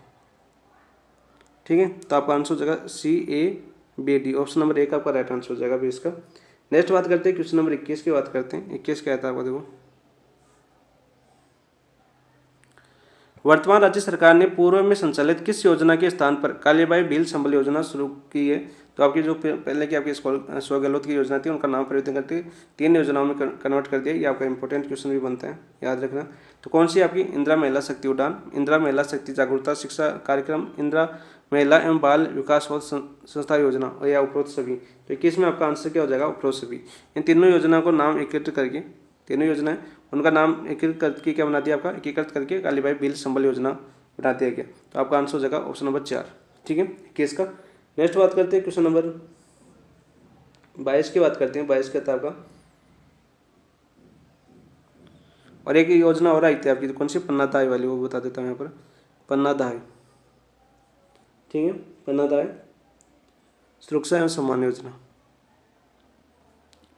ठीक है। तो आपका आंसर हो जाएगा CABD, ऑप्शन नंबर 1 आपका राइट आंसर हो जाएगा 20 का। नेक्स्ट बात करते हैं क्वेश्चन नंबर 21 की बात करते हैं। 21 क्या आता है आपका? देखो वर्तमान राज्य सरकार ने पूर्व में संचालित किस योजना के स्थान पर कालीबाई भील संबल योजना शुरू की है? तो आपकी जो पहले की आपकी स्व गहलोत की योजना थी उनका नाम परिवर्तन करके 3 योजनाओं में कन्वर्ट कर दिया। ये आपका इंपॉर्टेंट क्वेश्चन भी बनता है, याद रखना। तो कौन सी आपकी? इंदिरा महिला शक्ति उड़ान, इंदिरा महिला शक्ति जागरूकता शिक्षा कार्यक्रम, इंदिरा महिला एवं बाल विकास संस्था योजना, या उपरोक्त सभी। तो 21 में आपका आंसर क्या हो जाएगा? उपरोक्त सभी। इन तीनों योजनाओं को नाम एकत्रित करके, तीनों योजनाएं उनका नाम एकीकृत करके क्या बना दिया आपका? एकीकृत करके कालीबाई भील संबल योजना बना दिया गया। तो आपका आंसर हो जाएगा ऑप्शन नंबर 4, ठीक है 21 का। नेक्स्ट बात करते हैं क्वेश्चन नंबर 22 की बात करते हैं। 22 का था आपका, और एक योजना और आई थी आपकी, कौन सी? पन्ना दाई वाली, वो बता देता हूँ यहाँ पर। पन्ना दाई, ठीक है। पन्ना दाई सुरक्षा एवं सम्मान योजना,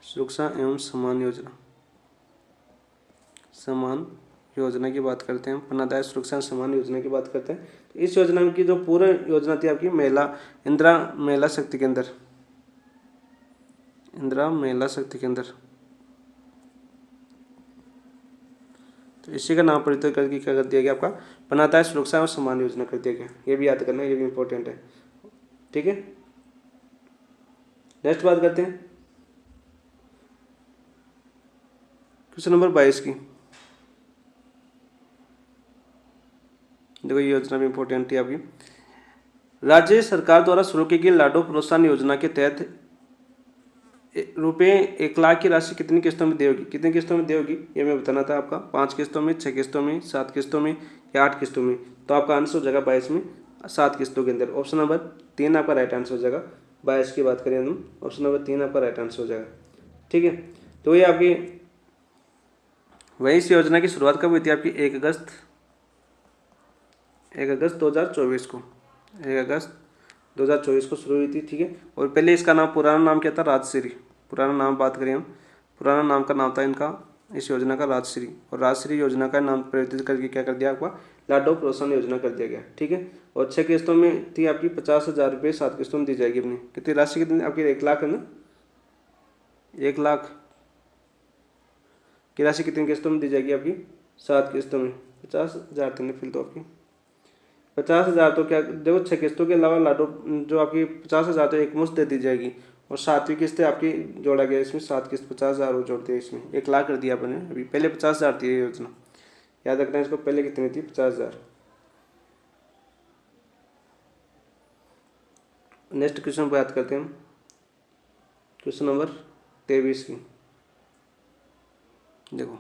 सुरक्षा एवं सम्मान योजना, समान योजना की बात करते हैं। पन्नादाय सुरक्षा सम्मान योजना की बात करते हैं। तो इस योजना की जो पूर्ण योजना थी आपकी महिला इंदिरा महिला शक्ति केंद्र, इंदिरा महिला शक्ति केंद्र, तो इसी का नाम परिवर्तन करके क्या कर दिया गया आपका? पन्नादाय सुरक्षा एवं सम्मान योजना कर दिया गया। ये भी याद करना, ये भी इंपॉर्टेंट है, ठीक है। नेक्स्ट बात करते हैं क्वेश्चन नंबर 22 की। देखो ये योजना भी इंपॉर्टेंट है आपकी। राज्य सरकार द्वारा शुरू की गई लाडो प्रोत्साहन योजना के तहत रुपये 1 लाख की राशि कितनी किस्तों में दी होगी? कितनी किस्तों में दी होगी ये मैं बताना था आपका। 5 किस्तों में, 6 किस्तों में, 7 किस्तों में, या 8 किस्तों में। तो आपका आंसर हो जाएगा 22 में 7 किस्तों के अंदर। ऑप्शन नंबर 3 आपका राइट आंसर हो जाएगा। 22 की बात करें हम, ऑप्शन नंबर 3 आपका राइट आंसर हो जाएगा, ठीक है। तो ये आपकी वही इस योजना की शुरुआत कब हुई थी आपकी? 1 अगस्त 2024 को, 1 अगस्त 2024 को शुरू हुई थी, ठीक है। और पहले इसका नाम, पुराना नाम क्या था, राजश्री, पुराना नाम बात करें हम, पुराना नाम का नाम था इनका, इस योजना का राजश्री, और राजश्री योजना का नाम परिवर्तित करके क्या कर दिया, आपका लाडो प्रोत्साहन योजना कर दिया गया, ठीक है। और 6 किस्तों में थी आपकी 50,000 रुपये, 7 किस्तों में दी जाएगी अपनी। कितनी राशि, कितनी आपकी, 1 लाख है ना, 1 लाख की राशि कितनी किस्तों में दी जाएगी आपकी, 7 किस्तों में 50,000 देने फिर तो आपकी 50,000, तो क्या देखो 6 किस्तों के अलावा लाडो जो आपकी 50,000 तो एक मुश्त दे दी जाएगी, और 7वीं किस्त आपकी जोड़ा गया इसमें, 7 किस्त 50,000 वो जोड़ दिया इसमें, 1 लाख कर दिया अपने अभी, पहले 50,000 थी ये योजना, याद रखना है इसको, पहले कितनी थी, 50,000। नेक्स्ट क्वेश्चन पर बात करते हैं हम, क्वेश्चन नंबर 23 की। देखो,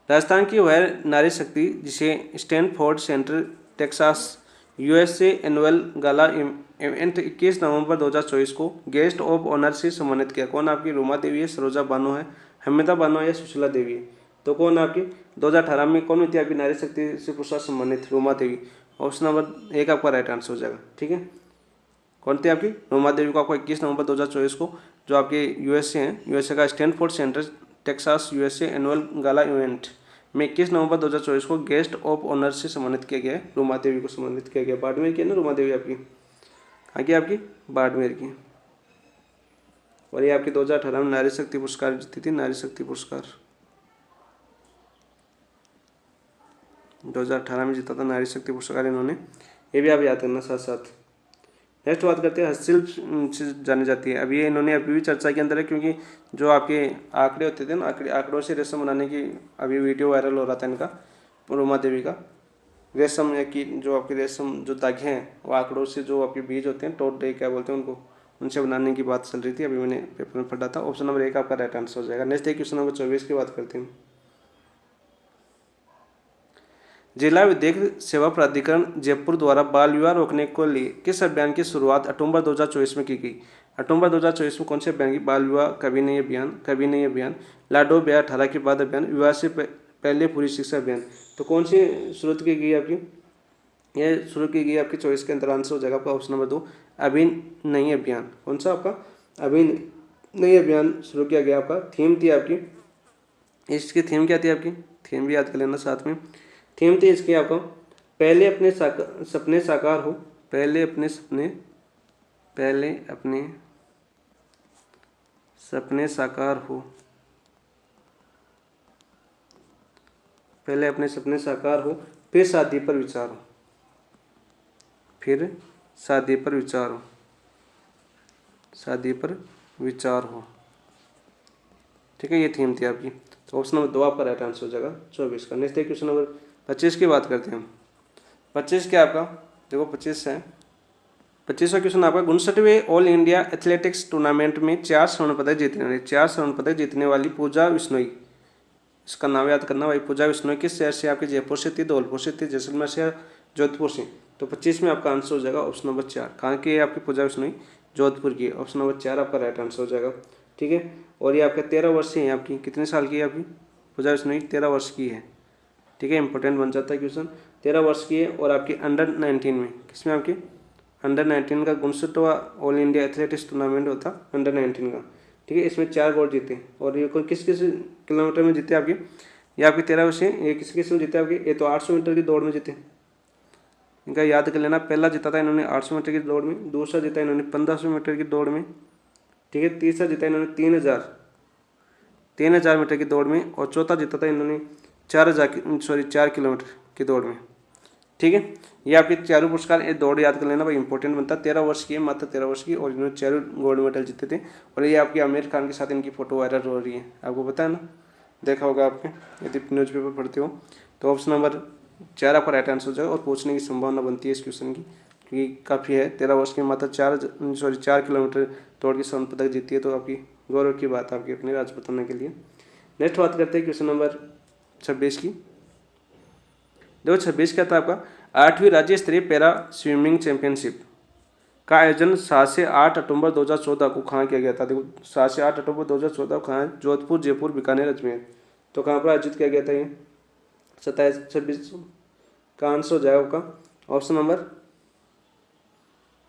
राजस्थान की वह नारी शक्ति जिसे Stanford centre Texas USA annual Gala event 21 नवंबर 2024 को गेस्ट ऑफ ऑनर से सम्मानित किया, कौन आपकी, रूमा देवी है, सरोजा बानो है, हमिदा बानो है, या सुशीला देवी है, तो कौन आपकी 2018 में कौन हुई थी आपकी नारी शक्ति से पुरस्कार सम्मानित, रूमा देवी। ऑप्शन नंबर 1 आपका राइट आंसर हो जाएगा, ठीक है। कौन थी आपकी, रूमा देवी को आपको 21 नवंबर 2024 को जो आपके यूएसए हैं, यूएसए का Stanford centre Texas USA annual Gala event में 21 नवंबर 2024 को गेस्ट ऑफ ऑनर से सम्मानित किया गया है, रूमा देवी को सम्मानित किया गया। बाड़मेर की है ना रूमा देवी आपकी, आगे आपकी बाड़मेर की, और ये आपकी 2018 में नारी शक्ति पुरस्कार जीती थी, नारी शक्ति पुरस्कार 2018 में जीता था नारी शक्ति पुरस्कार इन्होंने, ये भी आप याद करना साथ साथ। नेक्स्ट बात करते हैं हस्तशिल्प से जानी जाती है, अभी ये इन्होंने अभी भी चर्चा के अंदर है, क्योंकि जो आपके आंकड़े होते थे ना, आंकड़ों से रेशम बनाने की अभी वीडियो वायरल हो रहा था इनका, रूमा देवी का, रेशम या कि जो आपके रेशम जो धागे हैं वो आंकड़ों से जो आपके बीज होते हैं, टोट डे क्या बोलते हैं उनको, उनसे बनाने की बात चल रही थी, अभी मैंने पेपर में पढ़ा था। ऑप्शन नंबर 1 आपका राइट आंसर हो जाएगा। नेक्स्ट क्वेश्चन नंबर 24 की बात करते हैं। जिला विधिक सेवा प्राधिकरण जयपुर द्वारा बाल विवाह रोकने को लिए किस अभियान की शुरुआत अक्टूबर 2024 में की गई। अक्टूबर 2024 में कौन से अभियान की, बाल विवाह कभी नहीं अभियान, कभी नहीं अभियान, लाडो ब्याह 18 के बाद अभियान, विवाह से पहले पूरी शिक्षा अभियान, तो कौन सी शुरू की गई आपकी, ये शुरू की गई आपकी चॉइस के अंदर आंसर हो जाएगा आपका ऑप्शन नंबर 2 अभी नहीं अभियान। कौन सा आपका अभी नहीं अभियान शुरू किया गया। आपका थीम थी आपकी, इसकी थीम क्या थी आपकी, थीम भी याद कर लेना साथ में। थीम थी इसकी आपका पहले अपने सपने साकार हो, पहले अपने सपने साकार हो, पहले अपने सपने साकार हो, फिर शादी पर विचार हो, फिर शादी पर विचार हो, शादी पर विचार हो, ठीक है। ये थीम थी आपकी, तो ऑप्शन नंबर 2 आपका राइट आंसर हो जाएगा 24 का। नेक्स्ट क्वेश्चन नंबर 25 की बात करते हैं हम। 25 क्या आपका, देखो 25 है, 25वां क्वेश्चन आपका 59वें ऑल इंडिया एथलेटिक्स टूर्नामेंट में 4 स्वर्ण पदक जीतने वाली पूजा बिश्नोई, इसका नाम याद करना भाई, पूजा बिश्नोई किस शहर से, आपके जयपुर से थी, धौलपुर से थी, जैसलमेर से, जोधपुर से, तो 25 में आपका आंसर हो जाएगा ऑप्शन नंबर 4। कहाँ की है आपकी पूजा बिश्नोई, जोधपुर की, ऑप्शन नंबर 4 आपका राइट आंसर हो जाएगा, ठीक है। और ये आपके 13 वर्ष की है, आपकी कितने साल की है आपकी पूजा बिश्नोई, 13 वर्ष की है, ठीक है। इंपॉर्टेंट बन जाता है क्वेश्चन, 13 वर्ष की है, और आपकी अंडर 19 में, किसमें आपकी अंडर 19 का 59वां ऑल इंडिया एथलेटिक्स टूर्नामेंट होता अंडर 19 का, ठीक है। इसमें 4 गोल्ड जीते, और ये किस किस किलोमीटर में जीते आपके, ये आपकी 13 वर्ष है, ये किस किस में जीते आपके, ये तो 800 मीटर की दौड़ में जीते, इनका याद कर लेना। पहला जीता था इन्होंने 800 मीटर की दौड़ में, दूसरा जीता इन्होंने 1500 मीटर की दौड़ में, ठीक है, तीसरा जीता इन्होंने 3000 मीटर की दौड़ में, और चौथा जीता था इन्होंने 4 किलोमीटर की दौड़ में, ठीक है। ये आपके चारों पुरस्कार, ये दौड़ याद कर लेना भाई, इंपॉर्टेंट बनता है। 13 वर्ष की है, मात्र 13 वर्ष की, और इन्होंने 4 गोल्ड मेडल जीते थे। और ये आपकी आमिर खान के साथ इनकी फोटो वायरल हो रही है, आपको पता है ना, देखा होगा आपने यदि न्यूज़पेपर पढ़ते हो। तो ऑप्शन नंबर 4 आपका राइट आंसर हो जाएगा, और पूछने की संभावना बनती है इस क्वेश्चन की, क्योंकि काफ़ी है, 13 वर्ष की मात्र 4 किलोमीटर दौड़ की स्वर्ण पदक जीती है, तो आपकी गौरव की बात आपकी अपने राज्य बताने के लिए। नेक्स्ट बात करते हैं क्वेश्चन नंबर 26 की। देखो 26 क्या था आपका, 8वीं राज्य स्तरीय पैरा स्विमिंग चैंपियनशिप का आयोजन 7 से 8 अक्टूबर 2014 को कहाँ किया गया था। देखो 7 से 8 अक्टूबर 2014 को कहाँ, जोधपुर, जयपुर, बीकानेर, अजमेर, तो कहाँ पर आयोजित किया गया था ये, 27 26 का आंसर हो जाएगा आपका ऑप्शन नंबर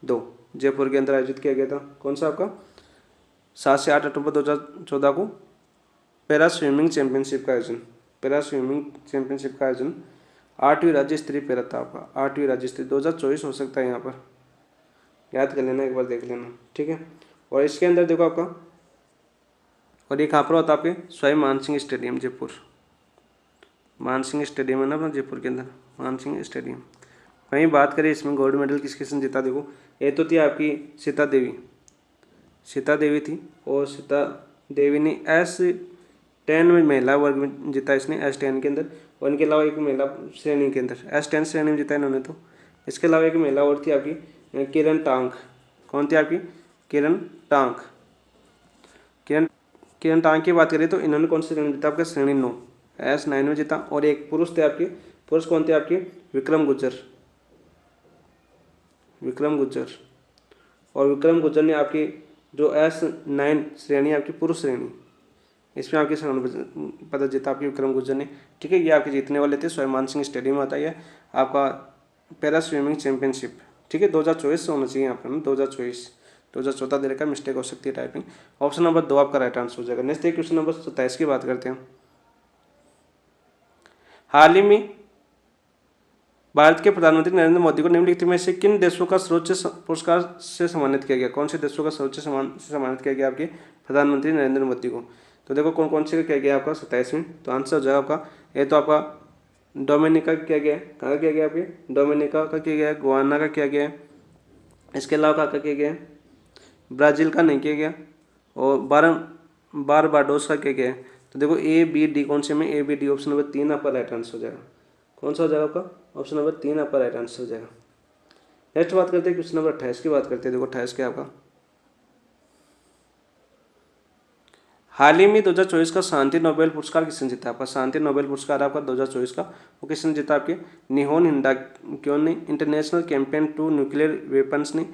2 जयपुर के अंदर आयोजित किया गया था। कौन सा आपका 7 से 8 अक्टूबर 2014 को पैरा स्विमिंग चैंपियनशिप का आयोजन, पैरा स्विमिंग चैंपियनशिप का आयोजन 8वीं राज्य स्तरीय पैरा था आपका, 8वीं राज्य स्तरीय 2024 हो सकता है, यहाँ पर याद कर लेना, एक बार देख लेना, ठीक है। और इसके अंदर देखो आपका, और ये कहाँ पर होता है आपके स्वयं मानसिंह स्टेडियम जयपुर, मानसिंह स्टेडियम है ना अपना जयपुर के अंदर, मानसिंह स्टेडियम। वहीं बात करें इसमें गोल्ड मेडल किस किसने जीता, देखो ये तो थी आपकी सीता देवी थी, और सीता देवी ने S10 में महिला वर्ग में जीता इसने, S10 के अंदर। और इनके अलावा एक महिला श्रेणी के अंदर S10 श्रेणी में जीता इन्होंने। तो इसके अलावा एक महिला और थी आपकी किरण टांक। कौन थी आपकी? किरण टांक। किरण टांक की बात करें तो इन्होंने कौन सी श्रेणी में जीता? आपका श्रेणी 9 S9 में जीता। और एक पुरुष थे आपके, पुरुष कौन थे आपके? विक्रम गुज्जर। और विक्रम गुज्जर ने आपकी जो S9 श्रेणी आपकी पुरुष श्रेणी, इसमें आपके स्वर्ण पदक जीता आपके विक्रम गुज्जर ने, ठीक है। ये आपके जीतने वाले थे, स्वयं मानसिंह स्टेडियम में आता है आपका पैरा स्विमिंग चैंपियनशिप, ठीक है। 2024 से होना चाहिए यहाँ पर, 2014 दे रखा, मिस्टेक हो सकती है टाइपिंग। ऑप्शन नंबर 2 आपका राइट आंसर हो जाएगा। नेक्स्ट क्वेश्चन नंबर 27 की बात करते हैं। हाल ही में भारत के प्रधानमंत्री नरेंद्र मोदी को निम्नलिखित में से किन देशों का सर्वोच्च पुरस्कार से सम्मानित किया गया? कौन से देशों का सर्वोच्च से सम्मानित किया गया आपके प्रधानमंत्री नरेंद्र मोदी को? तो देखो कौन कौन से का किया गया आपका 27 में। तो आंसर हो जाएगा आपका, ये तो आपका डोमिनिका का किया गया, कहाँ का किया गया आपके? डोमिनिका का किया गया, गुआना का किया गया, इसके अलावा कहाँ का किया गया? ब्राज़ील का नहीं किया गया, और बारबाडोस का किया गया। तो देखो A B D कौन से में? A B D option number 3 आपका राइट आंसर हो जाएगा। कौन सा हो जाएगा आपका? ऑप्शन नंबर 3 आपका राइट आंसर हो जाएगा। नेक्स्ट बात करते हैं क्वेश्चन नंबर 28 की बात करते हैं। देखो 28 क्या आपका, हाल ही में 2024 का शांति नोबेल पुरस्कार किसने जीता? आपका शांति नोबेल पुरस्कार आपका 2024 का वो किसने जीता? आपके निहोन हिंडाक्योन ने, International Campaign to Nuclear Weapons ने,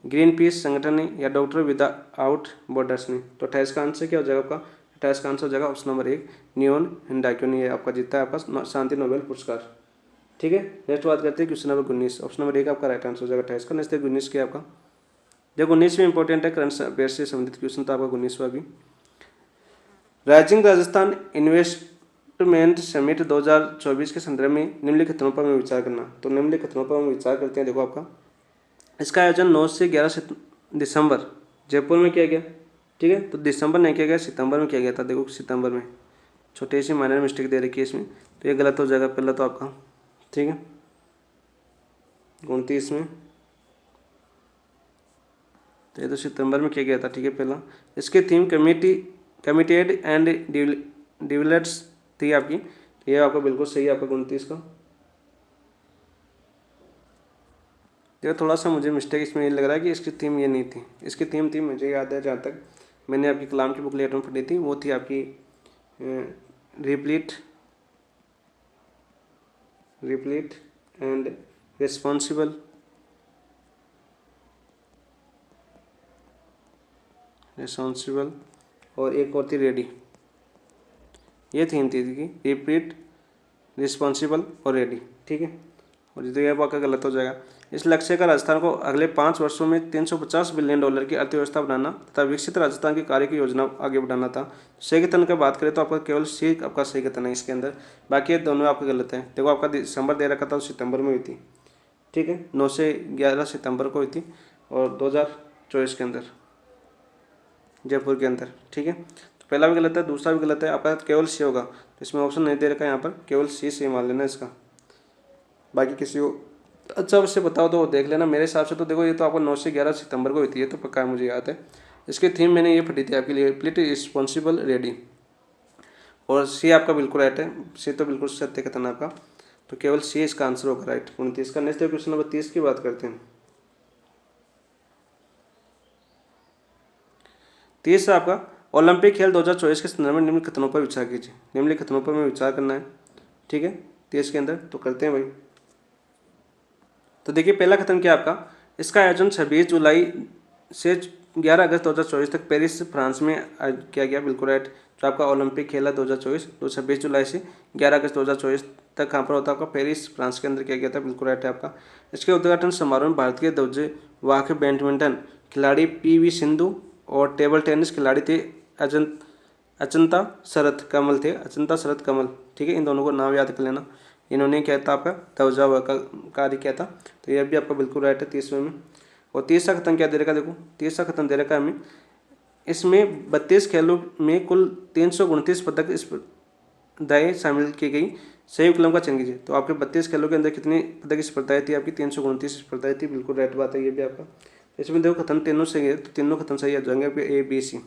ग्रीन पीस संगठन ने, या डॉक्टर विदाउट बॉर्डर्स ने? तो 28 का आंसर क्या हो जाएगा आपका? 28 का आंसर हो जाएगा ऑप्शन नंबर 1 निहोन हिंडाक्योन ने आपका जीता है आपका शांति नोबेल पुरस्कार, ठीक है। नेक्स्ट बात करते हैं क्वेश्चन नंबर 19, ऑप्शन नंबर 1 आपका राइट आंसर हो जाएगा 28 का। नेक्स्ट 19 क्या आपका, देखो 19 में इंपॉर्टेंट है, करंट अफेयर्स से संबंधित क्वेश्चन था आपका 19वां भी। राइजिंग राजस्थान इन्वेस्टमेंट समिट 2024 के संदर्भ में निम्नलिखित पर में विचार करना। तो निम्नलिखित पर में विचार करते हैं। देखो आपका इसका आयोजन 9 से 11 दिसंबर जयपुर में किया गया, ठीक है। तो दिसंबर नहीं किया गया, सितंबर में किया गया था। देखो सितंबर में, छोटी सी माइनर मिस्टेक दे रखी है इसमें, तो ये गलत हो जाएगा पहला तो आपका, ठीक है। 29 में, तो ये तो सितंबर में किया गया था, ठीक है पहला। इसकी थीम कमिटेड एंड डिवेलप्स थी आपकी, तो ये आपका बिल्कुल सही है आपका 29 का। देखो थोड़ा सा मुझे मिस्टेक इसमें ये लग रहा है कि इसकी थीम ये नहीं थी, इसकी थीम थी, मुझे याद है जहाँ तक मैंने आपकी कलाम की बुकलेट में पढ़ी थी, वो थी आपकी रिप्लीट एंड रिस्पॉन्सिबल और एक और थी रेडी। ये थीम थी कि रिपीट, रिस्पॉन्सिबल और रेडी, ठीक है। और तो यह वाक़या गलत हो जाएगा। इस लक्ष्य का राजस्थान को अगले 5 वर्षों में $350 बिलियन की अर्थव्यवस्था बनाना तथा विकसित राजस्थान की कार्य की योजना आगे बढ़ाना था। सही कथन की बात करें तो आपका केवल सी आपका सही कथन है इसके अंदर, बाकी दोनों आपके गलत है। देखो आपका दिसंबर दे रखा था, सितंबर में हुई थी, ठीक है। 9 से 11 सितंबर को हुई थी, और 2024 के अंदर जयपुर के अंदर, ठीक है। तो पहला भी गलत है, दूसरा भी गलत है, आपका केवल सी होगा। तो इसमें ऑप्शन नहीं दे रखा है यहाँ पर, केवल सी से मान लेना इसका। बाकी किसी को अच्छा उससे बताओ तो देख लेना। मेरे हिसाब से तो देखो ये तो आपको 9 से 11 सितंबर को हुई थी, ये तो पक्का है, मुझे याद है। इसकी थीम मैंने ये पढ़ी थी आपके लिए, प्लिट रिस्पॉन्सिबल रेडी, और सी आपका बिल्कुल राइट है, सी तो बिल्कुल सत्य कथन आपका, तो केवल सी इसका आंसर होगा राइट 29 का। नेक्स्ट क्वेश्चन नंबर 30 की बात करते हैं। 30 आपका ओलंपिक खेल 2024 के संदर्भ में निम्न कथनों पर विचार कीजिए। निम्न कथनों पर में विचार करना है, ठीक है, 30 के अंदर। तो करते हैं भाई। तो देखिए पहला कथन क्या आपका, इसका आयोजन 26 जुलाई से 11 अगस्त 2024 तक पेरिस फ्रांस में किया गया, बिल्कुल राइट। जो आपका ओलंपिक खेल है 2024 जो 26 जुलाई से 11 अगस्त 2024 तक कहाँ पर होता है आपका पेरिस फ्रांस के अंदर किया गया था, बिल्कुल राइट है आपका। इसके उद्घाटन समारोह में भारत के ध्वजवाहक बैडमिंटन खिलाड़ी PV सिंधु और टेबल टेनिस खिलाड़ी थे अचंता शरत कमल थे, अचंता शरत कमल, ठीक है। इन दोनों को नाम याद कर लेना। इन्होंने क्या था आपका ध्वजावाहक का कार्य किया था, तो यह भी आपका बिल्कुल राइट है 30वें में। और 30वां खत्म क्या दे रखा, देखो 30वां खत्म दे रखा है हमें। इसमें 32 खेलों में कुल 329 पदक स्पर्धाएँ शामिल की गई, सही विकल्प का चयन कीजिए। तो आपके 32 खेलों के अंदर कितनी पदक स्पर्धाएँ थी, आपकी 329 स्पर्धाएँ थी, बिल्कुल राइट बात है ये भी आपका। इसमें देखो खत्म तीनों सही है, तो तीनों खत्म सही आ जाएंगे आपके A B C।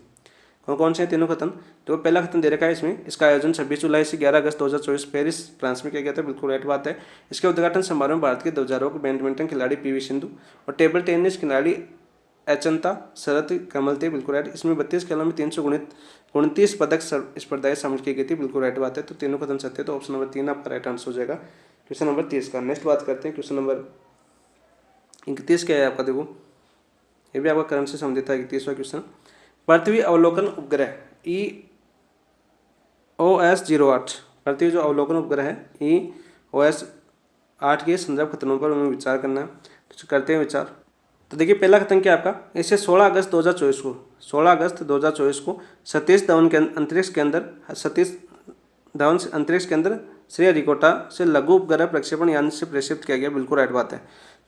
कौन कौन से हैं तीनों खत्म, तो पहला खत्म दे रखा है इसमें, इसका आयोजन 26 जुलाई से 11 अगस्त 2024 पेरिस फ्रांस में किया गया था, बिल्कुल राइट बात है। इसके उद्घाटन समारोह में भारत के ध्वजारोहक बैडमिंटन खिलाड़ी PV सिंधु और टेबल टेनिस खिलाड़ी अचंता शरत कमल थे, बिल्कुल राइट। इसमें 32 खेलों में 329 पदक स्पर्धाएं शामिल की गई थी, बिल्कुल राइट बात है। तो तीनों खत्म सत्य है, तो ऑप्शन नंबर 3 आपका राइट आंसर हो जाएगा क्वेश्चन नंबर 30 का। नेक्स्ट बात करते हैं क्वेश्चन नंबर 31 क्या है आपका, देखो ये भी आपका करंट से संबंधित है 31वां क्वेश्चन। पृथ्वी अवलोकन उपग्रह EOS 08, पृथ्वी जो अवलोकन उपग्रह है EOS 8 के संदर्भ खतरों पर हमें विचार करना है, तो करते हैं विचार। तो देखिए पहला खतन क्या आपका, इसे 16 अगस्त 2024 को सतीश धवन अंतरिक्ष के अंदर श्रीहरिकोटा से लघु उपग्रह प्रक्षेपण यान से प्रक्षेपित किया गया, बिल्कुल राइट बात है,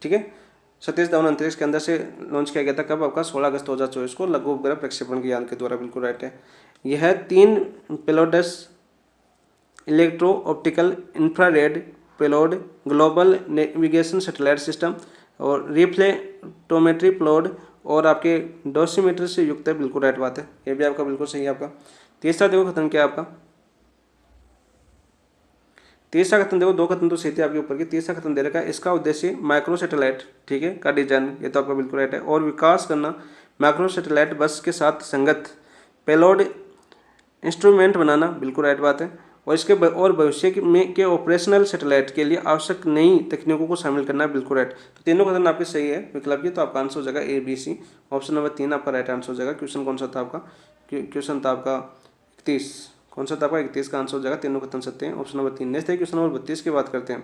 ठीक है। सतीश धवन अंतरिक्ष के अंदर से लॉन्च किया गया था, कब आपका 16 अगस्त 2024 को लघु उपग्रह प्रक्षेपण के यान के द्वारा, बिल्कुल राइट है। यह 3 payloads electro optical infrared payload global navigation satellite system और रिफ्लेक्टोमेट्री प्लोड और आपके डोसीमीटर से युक्त है, बिल्कुल राइट बात है, ये भी आपका बिल्कुल सही है आपका। तीसरा देखो खत्म क्या आपका, तीसरा खत्म देखो, 2 खत्म तो सही थे आपके ऊपर की। तीसरा खत्म दे रखा है, इसका उद्देश्य माइक्रो सैटेलाइट, ठीक है, का डिजाइन, ये तो आपका बिल्कुल राइट है, और विकास करना माइक्रो सैटेलाइट बस के साथ संगत पेलोड इंस्ट्रूमेंट बनाना, बिल्कुल राइट बात है। और इसके और भविष्य के ऑपरेशनल सैटेलाइट के लिए आवश्यक नई तकनीकों को शामिल करना, बिल्कुल राइट। तो तीनों कथन आपके सही है विकल्प की, तो आपका आंसर हो जाएगा A B C, option number 3 आपका राइट आंसर हो जाएगा। क्वेश्चन कौन सा था आपका, क्वेश्चन था आपका 31, कौन सा था आपका 31 का आंसर हो जाएगा, तीनों कथन सत्य हैं, ऑप्शन नंबर 3। नेक्स्ट है क्वेश्चन नंबर 32 की बात करते हैं।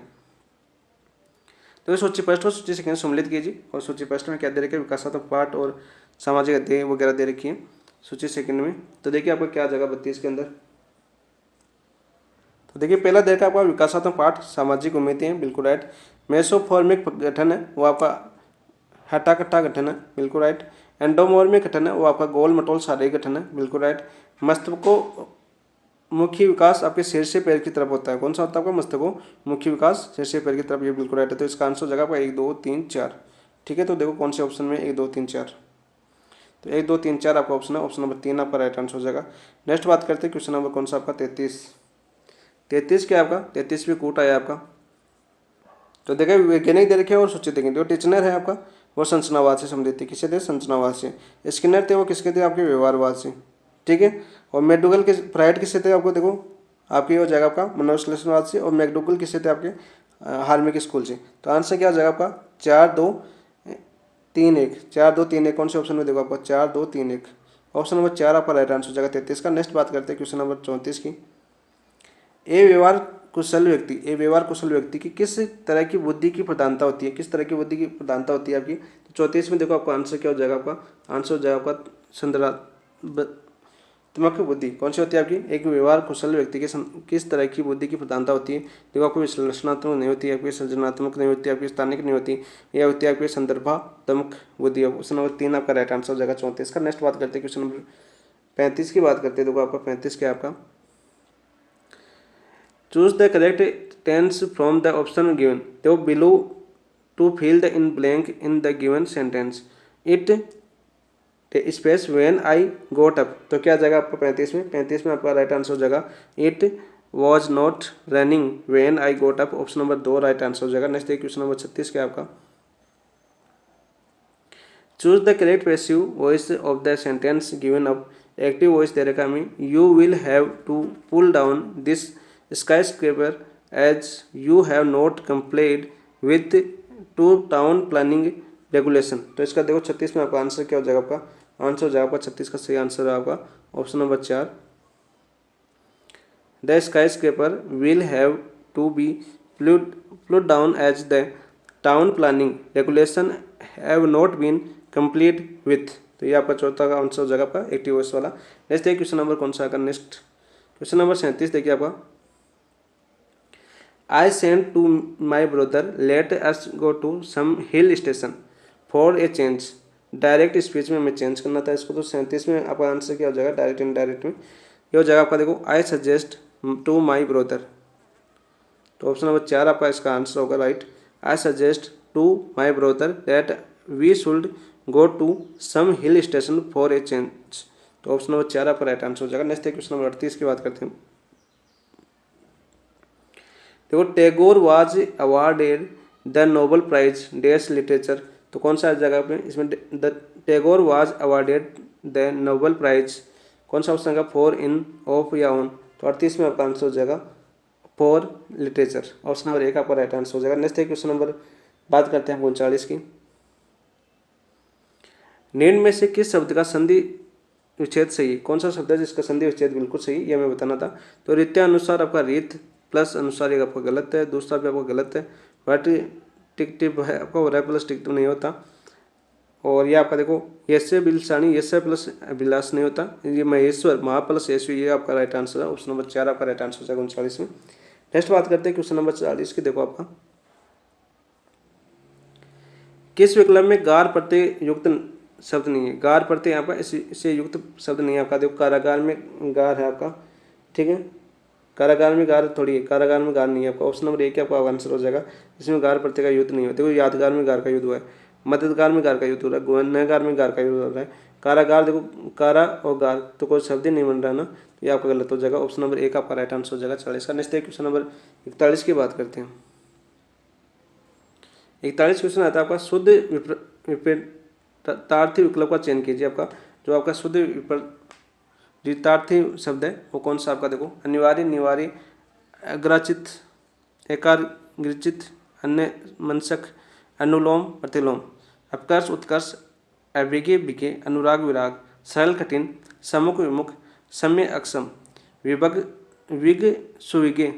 तो सूची फर्स्ट और सूची सेकंड सम्मिलित कीजिए, और सूची फर्स्ट में क्या दे रखा है, विकासात्मक पाठ और सामाजिक अध्ययन वगैरह दे रखी है। सूची सेकंड में तो देखिए आपका क्या जगह 32 के अंदर, तो देखिए पहला देखा आपका विकासात्मक पाठ सामाजिक उम्मीदें, बिल्कुल राइट। मेसोफॉर्मिक गठन है वो आपका हट्टा-कट्टा गठन है, बिल्कुल राइट। एंडोमॉर्मिक गठन है वो आपका गोल मटोल शारीरिक गठन है, बिल्कुल राइट। मस्तकोमुखी विकास आपके सिर से पैर की तरफ होता है, कौन सा होता है आपका मस्तकोमुखी विकास सिर से पैर की तरफ, ये बिल्कुल राइट है। तो इसका आंसर हो जाएगा आपका 1 2 3 4, ठीक है। तो देखो कौन से ऑप्शन में 1 2 3 4, तो 1 2 3 4 आपका ऑप्शन है, ऑप्शन नंबर 3 आपका राइट आंसर हो जाएगा। नेक्स्ट बात करते हैं क्वेश्चन नंबर कौन सा आपका 33 क्या आपका 33 भी कूट आया आपका। तो देखिए वैज्ञानिक दे रखे और सूचित देखेंगे, जो टिचनर है आपका वो संरचनावाद से संबंधित थे, किससे थे, संरचनावाद से। स्किनर थे वो किसके थे, आपके व्यवहारवाद से, ठीक है। और मैकडूगल के फ्राइड किससे थे, आपको देखो आपकी हो जाएगा आपका मनोविश्लेषणवाद से, और मैकडूगल किससे थे, आपके हार्मिक स्कूल से। तो आंसर क्या हो जाएगा आपका 4 2 3 1, 4 2 3 1, कौन से ऑप्शन में देखो आपका 4 2 3 1, ऑप्शन नंबर 4 आपका राइट आंसर हो जाएगा 33 का। नेक्स्ट बात करते हैं क्वेश्चन नंबर 34 की। ए व्यवहार कुशल व्यक्ति की किस तरह की बुद्धि की प्रधानता होती है, किस तरह की बुद्धि की प्रधानता होती है आपकी। तो 34 में देखो आपका आंसर क्या हो जाएगा, आपका आंसर हो जाएगा आपका संदर्भात्मक बुद्धि, कौन सी होती है आपकी। एक व्यवहार कुशल व्यक्ति के किस तरह की बुद्धि की प्रधानता होती है, देखो आपको विश्लेषणात्मक नहीं होती है, आपकी सृजनात्मक नहीं होती है, आपकी स्थानिक नहीं होती, यह होती है आपकी संदर्भात्मक बुद्धि। क्वेश्चन नंबर 3 आपका राइट आंसर हो जाएगा 34 का। नेक्स्ट बात करते हैं क्वेश्चन नंबर 35 की बात करते हैं। देखो आपका 35 क्या आपका, choose the correct tense from the option given, देखो below to fill the in blank in the given sentence. It space when I got up, तो क्या जाएगा आपका 35 में आपका राइट आंसर हो जाएगा it was not running when I got up, option number 2 right answer हो जाएगा। नेक्स्ट है क्वेश्चन नंबर 36 क्या आपका, choose the correct passive voice of the sentence given up. Active voice दे रखा हमें, you will have to pull down this skyscraper as you have not complied with to town planning regulation। तो इसका देखो 36 में आपका आंसर क्या हो जाएगा, आपका आंसर हो जाएगा आपका 36 का सही आंसर है आपका option number 4 the skyscraper will have to be put down as the town planning regulation have not been complete with. तो ये आपका चौथा का आंसर हो जाएगा आपका एक्टिव वॉइस वाला। नेक्स्ट देखिए क्वेश्चन नंबर कौन सा आएगा, नेक्स्ट क्वेश्चन नंबर 37 देखिए आपका, I send to my brother let us go to some hill station for a change. Direct speech में हमें चेंज करना था इसको, तो 37 में आपका आंसर क्या हो जाएगा, डायरेक्ट इनडायरेक्ट में ये हो जाएगा आपका, देखो I suggest to my brother. तो ऑप्शन नंबर 4 आपका इसका आंसर होगा right. I suggest to my brother that we should go to some hill station for a change. तो ऑप्शन नंबर 4 आपका राइट आंसर हो जाएगा। नेक्स्ट क्वेश्चन नंबर 38 की बात करते हैं। देखो Tagore was awarded the Nobel prize डेस लिटरेचर। तो कौन सा जगह पे इसमें the Tagore was awarded the Nobel prize, कौन सा ऑप्शन का, फॉर इन ऑफ या ऑन। तो 38 में आपका आंसर हो जाएगा फॉर लिटरेचर, ऑप्शन नंबर 1 आपका राइट आंसर हो जाएगा। नेक्स्ट क्वेश्चन नंबर बात करते हैं 39 की। निम्न में से किस शब्द का संधि विच्छेद सही है, कौन सा शब्द है जिसका संधि विच्छेद बिल्कुल सही, ये हमें बताना था। तो रीत्या अनुसार आपका रीत प्लस अनुसार एक आपका गलत है, दूसरा भी आपका गलत है। टिकटिव है आपका, वरा प्लस टिकटिव नहीं होता। और ये आपका देखो यस्य बिलसानी यस्य प्लस अभिलाष नहीं होता। ये महेश्वर महा प्लस यशु, ये आपका राइट आंसर है, ऑप्शन नंबर 4 आपका राइट आंसर हो जाएगा 39 में। नेक्स्ट बात करते हैं क्वेश्चन नंबर 40 की। देखो आपका किस विकल्प में गार प्रत्यय युक्त शब्द नहीं है, गार प्रत्यय यहाँ पर इससे युक्त शब्द नहीं है आपका। देखो कारागार में गार है आपका, ठीक है, कारागार में गार थोड़ी है, कारागार में गार नहीं है आपका। ऑप्शन नंबर 1 आपका आंसर हो जाएगा, इसमें गार प्रत्यय का युद्ध नहीं है। देखो यादगार में गार का युद्ध हुआ है, मददगार में गार का युद्ध हो रहा है, गुनहगार में गार का युद्ध हो रहा है। कारागार देखो कारा और गार तो कोई शब्द ही नहीं बन रहा है ना, तो ये आपका गलत हो जाएगा। ऑप्शन नंबर 1 आपका राइट आंसर हो जाएगा 40 का। नेक्स्ट क्वेश्चन नंबर 41 की बात करते हैं। 41 क्वेश्चन आता है आपका शुद्ध विपरीतार्थी विकल्प का चयन कीजिए। आपका जो आपका शुद्ध विपरीतार्थी शब्द है वो कौन सा आपका, देखो अनिवार्य निवार्य अग्राचित एकाग्रचित अन्य मंसक अनुलोम प्रतिलोम अपकर्ष उत्कर्ष अभिज्ञ विज्ञ अनुराग विराग सरल कठिन सम्मुख विमुख सम्य अक्षम विभग विग सुविज्ञ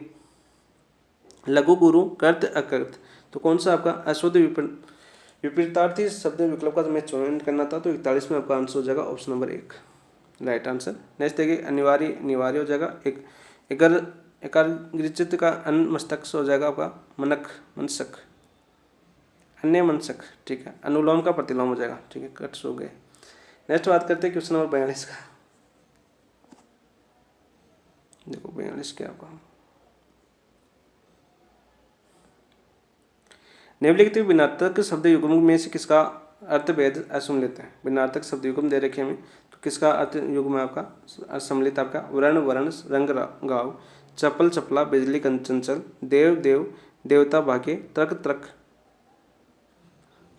लघु गुरु कर्त अकर्त। तो कौन सा आपका अशुद्ध विपरीतार्थी शब्द विकल्प का हमें चयन करना था, तो 41 में आपका आंसर हो जाएगा option number 1 right answer. Next देखिए अनिवार्य निवार्य हो जाएगा, एकाग्रचित का अन मस्तक हो जाएगा आपका मनक मनसक अन्य मनसक, ठीक है, अनुलोम का प्रतिलोम हो जाएगा, ठीक है, कट्स हो गए। नेक्स्ट बात करते हैं क्वेश्चन नंबर 42 का। देखो 42 क्या आपका, निम्नलिखित विनार्थक शब्द युग्म में से किसका अर्थ भेद असम्मिलित है। विनार्थक शब्द युग्म दे रखे हमें, तो किसका अर्थ युग्म है आपका असम्मिलित, आपका वर्ण वर्ण रंग गाव चपल चपला बिजली कंचंचल देव देव देवता भाग्य तर्क तर्क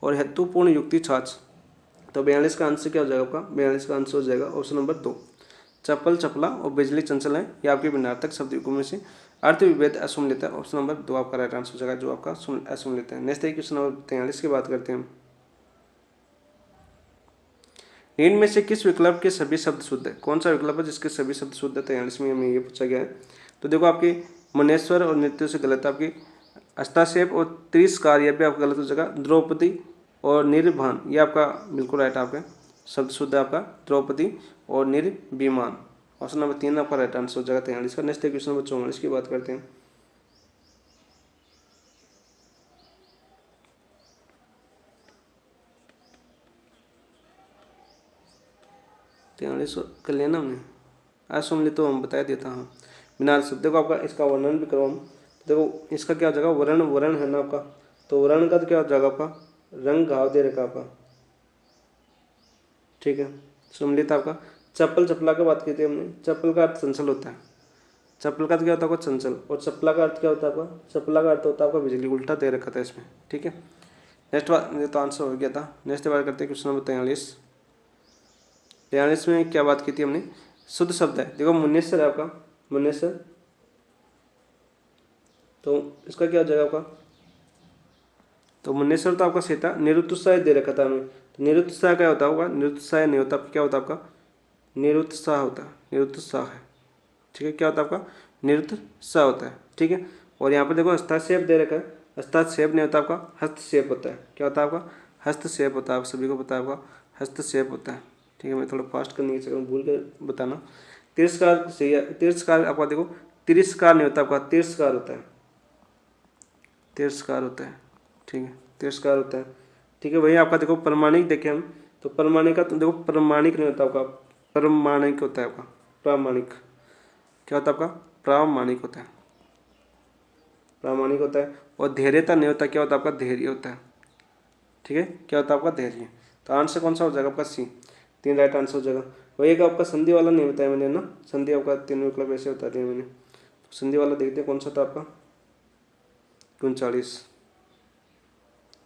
और हेतुपूर्ण युक्ति छाछ। तो 42 का आंसर क्या हो जाएगा आपका, 42 का आंसर हो जाएगा ऑप्शन नंबर 2 चप्पल चपला और बिजली चंचल है, ये आपके विनार्थक शब्द युग्म में से अर्थ विभेद असम्मिलित है, ऑप्शन नंबर 2 आपका राइट आंसर हो जाएगा जो आपका असम्मिलित है। नेक्स्ट क्वेश्चन नंबर 43 की बात करते हैं। निम्न में से किस विकल्प के सभी शब्द शुद्ध है, कौन सा विकल्प है जिसके सभी शब्द शुद्ध है, 43 में हमें ये पूछा गया है। तो देखो आपकी मनेश्वर और नृत्य से गलत है, आपकी हस्ताक्षेप और तिरस्कार ये भी आपका गलत हो जाएगा। द्रौपदी और निर्भान ये आपका बिल्कुल राइट आपका शब्द शुद्ध है आपका द्रौपदी और निर्विमान, ऑप्शन नंबर 3 आपका राइट आंसर हो जाएगा 43 का। नेक्स्ट क्वेश्चन नंबर 44 की बात करते हैं। कर लेना हमने असम्मिलित तो हम बता देता हूँ बिना शब्द। देखो आपका इसका वर्णन भी करो हम, देखो इसका क्या हो जाएगा वर्ण वर्ण है ना आपका, तो वर्ण का तो क्या हो जाएगा आपका रंग घाव दे रखा आपका, ठीक है, सम्मिलित आपका। चप्पल चपला की बात की थी हमने, चप्पल का अर्थ चंचल होता है, चप्पल का अर्थ क्या होता है आपका चंचल, और चप्पला का अर्थ क्या होता है आपका, चप्पला का अर्थ होता है आपका बिजली, उल्टा दे रखा था इसमें, ठीक है। नेक्स्ट बात ये तो आंसर हो गया था। नेक्स्ट बात करते हैं क्वेश्चन नंबर 43 में क्या बात की थी हमने, शुद्ध शब्द है, देखो मुनेश्वर है आपका मुनेश्वर, तो इसका क्या हो जाएगा आपका, तो मुनेश्वर तो आपका सही था, निरुत्साह दे रखा था हमें, तो निरुत्साह क्या होता होगा, निरुत्साह नहीं होता, क्या होता आपका निरुत्साह होता है, निरुत्साह है, ठीक है, क्या होता है आपका निरुक्त स होता है, ठीक है। और यहाँ पर देखो हस्ताक्षेप दे रखा है, हस्ताक्षेप नहीं होता आपका, हस्तक्षेप होता है। क्या होता है आपका? हस्तक्षेप होता है। आप सभी को पता है आपका हस्तक्षेप होता है, ठीक है। मैं थोड़ा फास्ट करने के चक्कर में भूल कर बताना। तिरस्कार सही है। तिरस्कार आपका देखो, तिरस्कार नहीं होता आपका, तिरस्कार होता है, तिरस्कार होता है, ठीक है, तिरस्कार होता है, ठीक है। वही आपका देखो प्रमाणिक देखें हम तो प्रमाणिक का तो देखो प्रमाणिक नहीं होता आपका, प्रमाणिक होता है आपका, प्रामाणिक। क्या होता है आपका? प्रामाणिक होता है, प्रामाणिक होता है। और धैर्यता नहीं होता, क्या होता है आपका? धैर्य होता है, ठीक है। क्या होता है आपका? धैर्य। तो आंसर कौन सा हो जाएगा आपका? सी। 3 राइट आंसर हो जाएगा। वही एक आपका संधि वाला नहीं बताया मैंने ना, संधि आपका 3 विकल्प ऐसे बता दिया मैंने। तो संधि वाला देखते हैं कौन सा था आपका? 39।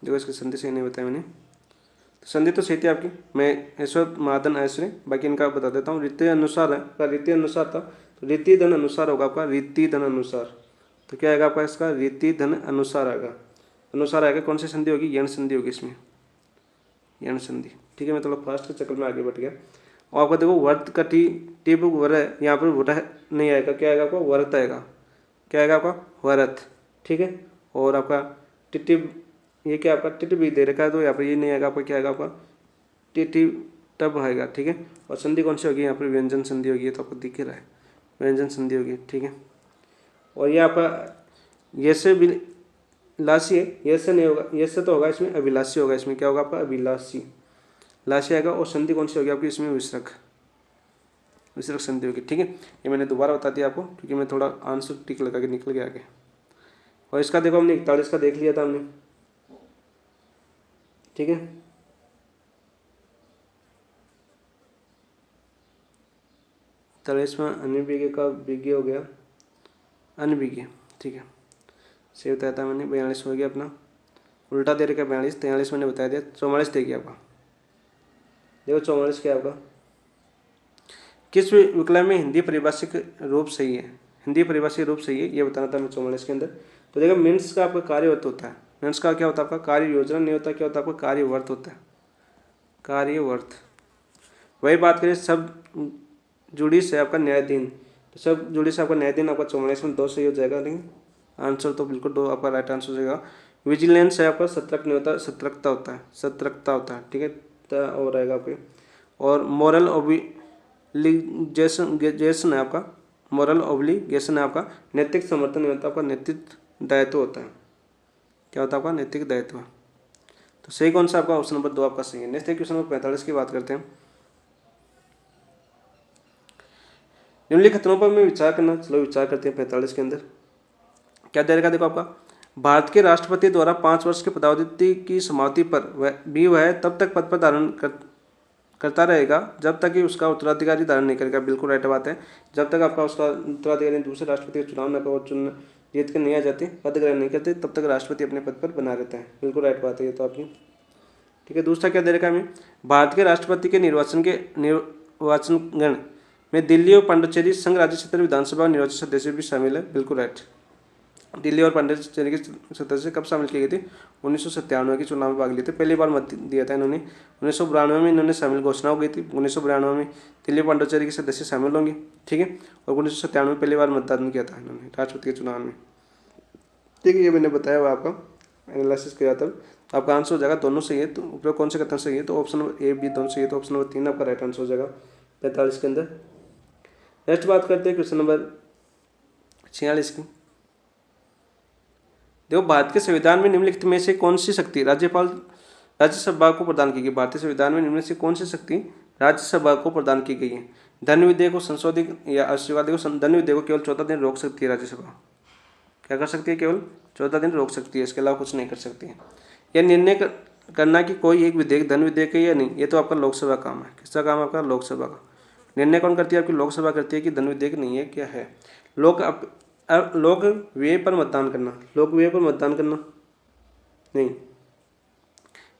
देखो इसकी संधि सही नहीं बताया मैंने। तो संधि तो सही थी आपकी, मैं ऐश्वर्य महाधन ऐश्वर्य, बाकी इनका बता देता हूँ। रीति अनुसार है, का रीति अनुसार था तो रीति धन अनुसार होगा आपका, रीति धन अनुसार। तो क्या आएगा आपका इसका? रीति धन अनुसार आएगा, अनुसार आएगा। कौन सी संधि होगी? यण संधि होगी इसमें, यण संधि, ठीक है। मैं थोड़ा फास्ट के चक्कर में आगे बढ़ गया। और आपका देखो वर्त का टी बुक वर है, यहाँ पर वरह नहीं आएगा, क्या आएगा आपका? वरत आएगा। क्या आएगा आपका? वरत, ठीक है। और आपका टिटी, ये क्या आपका? टिट भी दे रखा है तो यहाँ पर ये नहीं आएगा आपका, क्या आएगा आपका? टिटी टब आएगा, ठीक है। और संधि कौन सी होगी? यहाँ पर व्यंजन संधि होगी, ये तो आपको दिख ही रहा है, व्यंजन संधि होगी, ठीक है। और ये आपका ये से भी लासी है, ये से नहीं होगा, ये से तो होगा इसमें, अभिलाषी होगा इसमें। क्या होगा आपका? अभिलाषी, लाशी आएगा। और संधि कौन सी होगी आपकी इसमें? विसर्ग, विसर्ग संधि होगी, ठीक है। ये मैंने दोबारा बता दिया आपको क्योंकि मैं थोड़ा आंसर टिक लगा के निकल गया आगे। और इसका देखो हमने 41 का देख लिया था हमने, ठीक है। में अनभिज्ञ का विज्ञ हो गया, अनभिज्ञ, ठीक है, सही बताया था मैंने। 42 हो गया अपना, उल्टा दे रखा 42, 43 मैंने बताया दिया। 44 देखिए आपका, देखो 44 क्या आपका? किस विकल्प में हिंदी परिभाषिक रूप सही है? हिंदी परिभाषिक रूप सही है ये बताना था मैं 44 के अंदर। तो देखो मिनट्स का आपका कार्यवर्त होता है, मिनट्स का क्या होता है आपका? कार्य योजना नहीं होता, क्या होता है आपका? कार्यवर्त होता है, कार्यवर्त। वही बात करें सब जुड़ी से आपका न्यायाधीन, तो सब जुड़ी से आपका न्यायाधीन आपका 44 में 2 सही हो जाएगा, लेकिन आंसर तो बिल्कुल 2 आपका राइट आंसर हो जाएगा। विजिलेंस है आपका, सतर्क नहीं होता, सतर्कता होता है, सतर्कता होता है, ठीक है, और रहेगा आपके। और मॉरल ऑब्लिगेशन है आपका, मॉरल ऑब्लिगेशन है आपका, नैतिक समर्थन नहीं होता आपका, नैतिक दायित्व होता है। क्या होता है आपका? नैतिक दायित्व। तो सही कौन सा आपका? ऑप्शन नंबर 2 आपका सही है। नेक्स्ट क्वेश्चन नंबर 45 की बात करते हैं। निम्नलिखित कथनों पर मैं विचार करना, चलो विचार करते हैं। 45 के अंदर क्या दे रखा? देखो आपका, भारत के राष्ट्रपति द्वारा 5 वर्ष के पदावधि की समाप्ति पर वह तब तक पद पर धारण करता रहेगा जब तक कि उसका उत्तराधिकारी धारण नहीं करेगा। बिल्कुल राइट बात है। जब तक आपका उसका उत्तराधिकारी दूसरे राष्ट्रपति का चुनाव न कर, चुन जीत कर नहीं आ जाते, पद ग्रहण नहीं करते, तब तक राष्ट्रपति अपने पद पर बना रहता है। बिल्कुल राइट बात है ये तो आपकी, ठीक है। दूसरा क्या दे रखा है हमें? भारत के राष्ट्रपति के निर्वाचनगण में दिल्ली और पांडिचेरी संघ राज्य क्षेत्र विधानसभा निर्वाचित सदस्य भी शामिल है। बिल्कुल राइट। दिल्ली और पांडिचेरी के सदस्य कब शामिल किए गए थे? 1997 के चुनाव में भाग लिए थे, पहली बार मत दिया था इन्होंने। 1992 में इन्होंने शामिल घोषणा हो गई थी, 1992 में दिल्ली पांडिचेरी के सदस्य शामिल होंगे, ठीक है। और 1997 में पहली बार मतदान किया था इन्होंने राष्ट्रपति के चुनाव में, ठीक है। ये मैंने बताया हुआ आपका एनालिसिस किया था। आपका आंसर हो जाएगा दोनों सही है। तो उपयोग कौन से कथन सही है? तो ऑप्शन नंबर ए बी दोनों सही है, तो ऑप्शन नंबर 3 आपका राइट आंसर हो जाएगा 45 के अंदर। नेक्स्ट बात करते हैं क्वेश्चन नंबर 46 की। देखो, भारत के संविधान में निम्नलिखित में से कौन सी शक्ति राज्यसभा को प्रदान की गई? भारतीय संविधान में निम्न से कौन सी शक्ति राज्यसभा को प्रदान की गई है? धन विधेयक को संशोधित या अस्वीकार? देखो, धन विधेयक को केवल 14 दिन रोक सकती है राज्यसभा। क्या कर सकती है? केवल 14 दिन रोक सकती है, इसके अलावा कुछ नहीं कर सकती है। यह निर्णय करना कि कोई एक विधेयक धन विधेयक है या नहीं, ये तो आपका लोकसभा काम है। किसका काम है? आपका लोकसभा का। निर्णय कौन करती है? आपकी लोकसभा करती है कि धन विधेयक नहीं है, क्या है। लोक व्यय पर मतदान करना, लोक व्यय पर मतदान करना नहीं,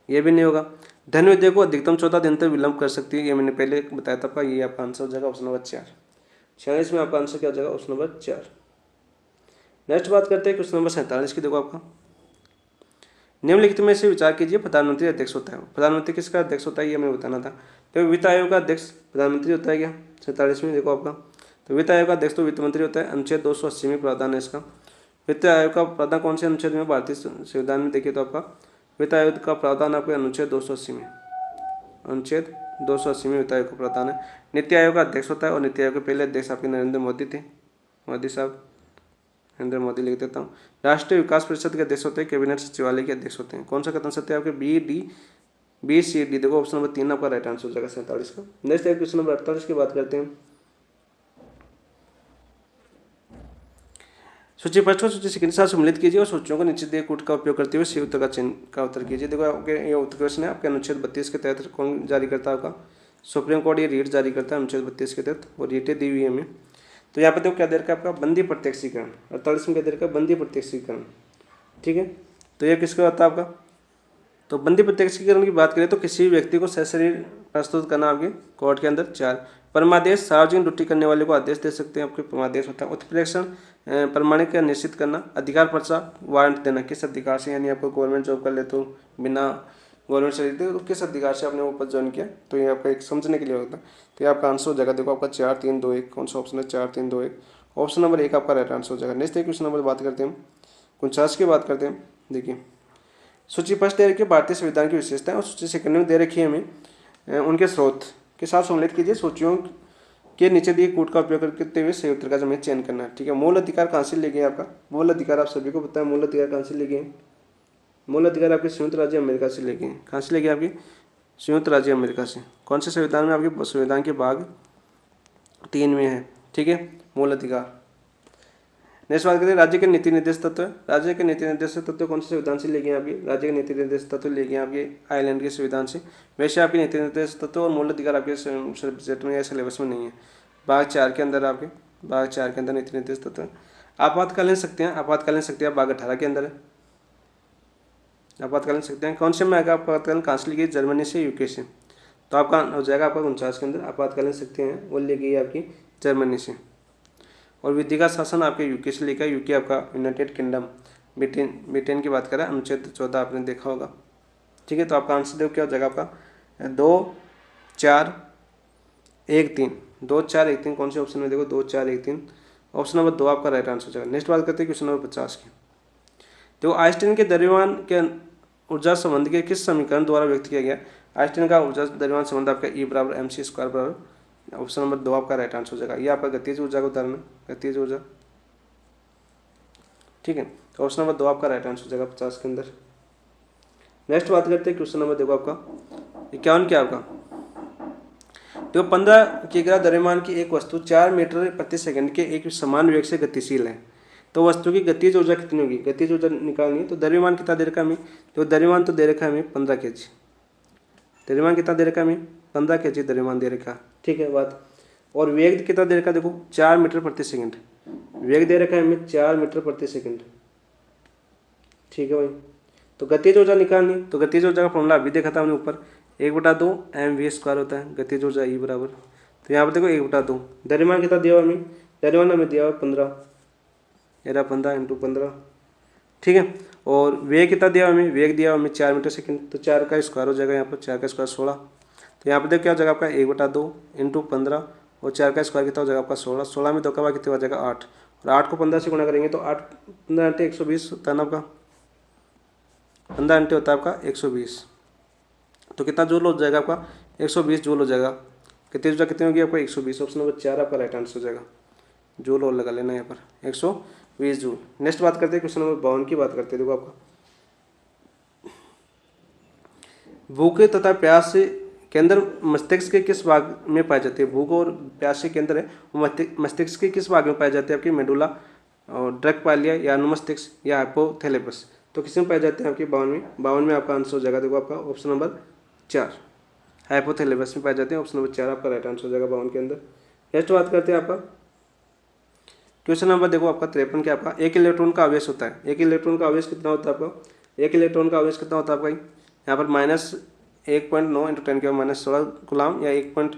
ये भी नहीं होगा। धन विधेयक को अधिकतम 14 दिन तक विलंब कर सकती है, ये मैंने पहले बताया था आपका। ये आपका आंसर हो जाएगा ऑप्शन नंबर 4। 46 में आपका आंसर क्या हो जाएगा? Option number 4। नेक्स्ट बात करते हैं क्वेश्चन नंबर 47 की। देखो आपका, निम्नलिखित में से विचार कीजिए। प्रधानमंत्री अध्यक्ष होता है, प्रधानमंत्री किसका अध्यक्ष होता है ये हमें बताना था। तो वित्त आयोग का अध्यक्ष प्रधानमंत्री होता है क्या? 47 में देखो आपका, तो वित्त आयोग का अध्यक्ष तो वित्त मंत्री होता है। अनुच्छेद 280 में प्रावधान है इसका। वित्त आयोग का प्रावधान कौन से अनुच्छेद में भारतीय संविधान में देखिए तो आपका वित्त आयोग का प्रावधान आपको अनुच्छेद 280 में, अनुच्छेद 280 में वित्त आयोग का प्रावधान है। नीति आयोग का अध्यक्ष होता है और नीति आयोग के पहले अध्यक्ष आपके नरेंद्र मोदी थे, मोदी साहब, नरेंद्र मोदी लिख देता हूँ। राष्ट्रीय विकास परिषद के अध्यक्ष होते हैं, कैबिनेट सचिवालय के अध्यक्ष होते हैं। कौन सा कथन सत्य है आपके बी सी डी, देखो ऑप्शन नंबर 3 आपका राइट आंसर हो जाएगा 47 का। नेक्स्ट है क्वेश्चन नंबर 48 की बात करते हैं। सूची फर्स्ट और सूची सेकंड के साथ सम्मिलित कीजिए और सूचियों को नीचे दिए कूट का उपयोग करते हुए सही उत्तर का चिन्ह का उत्तर कीजिए। देखो आपके ये उत्तर क्वेश्चन है आपके अनुच्छेद 32 के तहत कौन जारी करता है आपका सुप्रीम कोर्ट, ये रीट जारी करता है अनुच्छेद 32 के तहत और रीटें दी हुई है हमें। तो यहाँ पे देखो क्या दे रखा है आपका बंदी प्रत्यक्षीकरण, 48 में क्या दे रखा है बंदी प्रत्यक्षीकरण, ठीक है। तो ये किसका होता है आपका, तो बंदी प्रत्यक्षीकरण की बात करें तो किसी भी व्यक्ति को सशरीर प्रस्तुत करना आपके कोर्ट के अंदर। 4 परमादेश, सार्वजनिक ड्यूटी करने वाले को आदेश दे सकते हैं आपके परमादेश होता है। उत्प्रेक्षण, प्रमाणिक का निश्चित करना। अधिकार पर्चा, वारंट देना, किस अधिकार से, यानी आपको गवर्नमेंट जॉब कर ले तो बिना गवर्नमेंट से लेते तो किस अधिकार से आपने वो पद ज्वाइन किया, तो ये आपका एक समझने के लिए होता है। तो ये आपका आंसर हो जाएगा, देखो आपका 4 3 2 1, कौन सा ऑप्शन है 4 3 2 1, ऑप्शन नंबर 1 आपका राइट आंसर हो जाएगा। नेक्स्ट क्वेश्चन नंबर बात करते हैं 49 की बात करते हैं। देखिए सूची फर्स्ट दे रखी है भारतीय संविधान की विशेषताएं और सूची सेकंड में दे रखी है हमें उनके स्रोत के साथ सम्मिलित कीजिए। सूचियों के नीचे दिए कूट का उपयोग करते हुए सही उत्तर का हमें चयन करना है, ठीक है। मूल अधिकार कहाँ से ले गए आपका, मूल अधिकार आप सभी को पता है, मूल अधिकार कहाँ से ले गए, मूल अधिकार आपके संयुक्त राज्य अमेरिका से ले गए। कहाँ से ले गए आपके संयुक्त राज्य अमेरिका से। कौन से संविधान में, आपके संविधान के भाग 3 में है, ठीक है, मूल अधिकार। नेक्स्ट बात करते हैं राज्य के नीति निर्देश तत्व। राज्य के नीति निर्देश तत्व कौन से संविधान से ले गए आपके, राज्य के नीति निर्देश तत्व ले गए आपके आयरलैंड के संविधान से। वैसे आपके नीति निर्देश तत्व और मूल अधिकार आपके सब्जेक्ट में या सिलेबस में नहीं है। भाग 4 के अंदर आपके भाग 4 के अंदर नीति निर्देश तत्व। आपातकालीन शक्तियाँ, आपातकालीन शक्तियाँ भाग 18 के अंदर है। आपातकालीन शक्तियाँ कौन से में आएगा, आपातकालीन कहाँ से ली गई, जर्मनी से, यूके से। तो आपका हो जाएगा आपका 49 के अंदर आपातकालीन शक्तियाँ हैं वो ली गई आपकी जर्मनी से। और विधिगत शासन आपके यूके से लेकर, यूके आपका यूनाइटेड किंगडम, ब्रिटेन की बात करें, अनुच्छेद 14 आपने देखा होगा, ठीक है। तो आपका आंसर देखो क्या हो जाएगा आपका 2 4 1 3, 2 4 1 3, कौन से ऑप्शन में देखो 2 4 1 3, ऑप्शन नंबर 2 आपका राइट आंसर हो जाएगा। नेक्स्ट बात करते हैं क्वेश्चन नंबर 50 की। तो आइंस्टीन के द्रव्यमान के ऊर्जा संबंध के किस समीकरण द्वारा व्यक्त किया गया। आइंस्टीन का ऊर्जा द्रव्यमान संबंध आपका E = mc² बराबर, ऑप्शन नंबर 2 आपका राइट आंसर हो जाएगा। ये आपका गतिज ऊर्जा का उदाहरण है, गतिज ऊर्जा, ठीक है। तो ऑप्शन नंबर 2 आपका राइट आंसर हो जाएगा 50 के अंदर। नेक्स्ट बात करते हैं क्वेश्चन नंबर देखो आपका 51 क्या आपका, तो 15 किग्रा द्रव्यमान की एक वस्तु 4 मीटर प्रति सेकंड के एक समान वेग से गतिशील है। तो वस्तु की गतिज ऊर्जा कितनी होगी, गतिज ऊर्जा निकालनी है। तो द्रव्यमान कितना दे रखा है हमें, तो द्रव्यमान तो दे रखा है हमें 15 kg, द्रव्यमान कितना दे रखा है हमें 15 kg द्रव्यमान दे रखा, ठीक है बात। और वेग कितना दे रखा है, देखो 4 मीटर प्रति सेकंड, वेग दे रखा है हमें 4 मीटर प्रति सेकंड, ठीक है भाई। तो गतिज ऊर्जा निकालनी, तो गतिज ऊर्जा का फॉर्मूला अभी देखा था हमने ऊपर, 1/2 mv² होता है गतिज ऊर्जा E बराबर। तो यहाँ पर देखो 1/2, द्रव्यमान कितना दिया हुआ हमें, द्रव्यमान हमें दिया हुआ 15, 15 × 15, ठीक है। और वेग कितना दिया हमें, वेग दिया हमें 4 मीटर सेकंड, तो 4 का स्क्वायर हो जाएगा यहाँ पर, 4 का स्क्वायर 16। तो यहाँ पर देखो क्या हो जाएगा आपका 1/2 × 15 और 4 का स्क्वायर कितना हो जाएगा आपका 16, 16 में 2 का भाग कितना हो जाएगा 8, और 8 को 15 से गुणा करेंगे तो 8 15 × 120 होता है ना आपका, 15 × होता है आपका 120। तो कितना जूल हो जाएगा आपका 120 जूल हो जाएगा। कितनी ऊर्जा कितनी होगी आपका 120, ऑप्शन नंबर 4 आपका राइट आंसर हो जाएगा। जूल और लगा लेना यहाँ पर 120 जूल। नेक्स्ट बात करते हैं क्वेश्चन नंबर 52 की बात करते हैं। देखो आपका भूख तथा प्यास केंद्र मस्तिष्क के किस भाग में पाई जाती है, भूख और प्यास के केंद्र है वो मस्तिष्क के किस भाग में पाए जाते हैं, आपकी मेडुला और ड्रकपालिया या अनुमस्तिष्क या हाइपोथैलेमस। तो किस में पाए जाते हैं आपके 52 में आपका आंसर हो जाएगा। देखो आपका ऑप्शन नंबर 4 हाइपोथैलेमस में पाए जाते हैं, ऑप्शन नंबर 4 आपका राइट आंसर हो जाएगा 52 के अंदर। नेक्स्ट बात करते हैं आपका क्वेश्चन नंबर देखो आपका 53 के आपका एक इलेक्ट्रॉन का आवेश होता है, एक इलेक्ट्रॉन का आवेश कितना होता है आपका, एक इलेक्ट्रॉन का आवेश कितना होता है आपका यहाँ पर -1.9 × 10⁻16 कूलाम या 1.6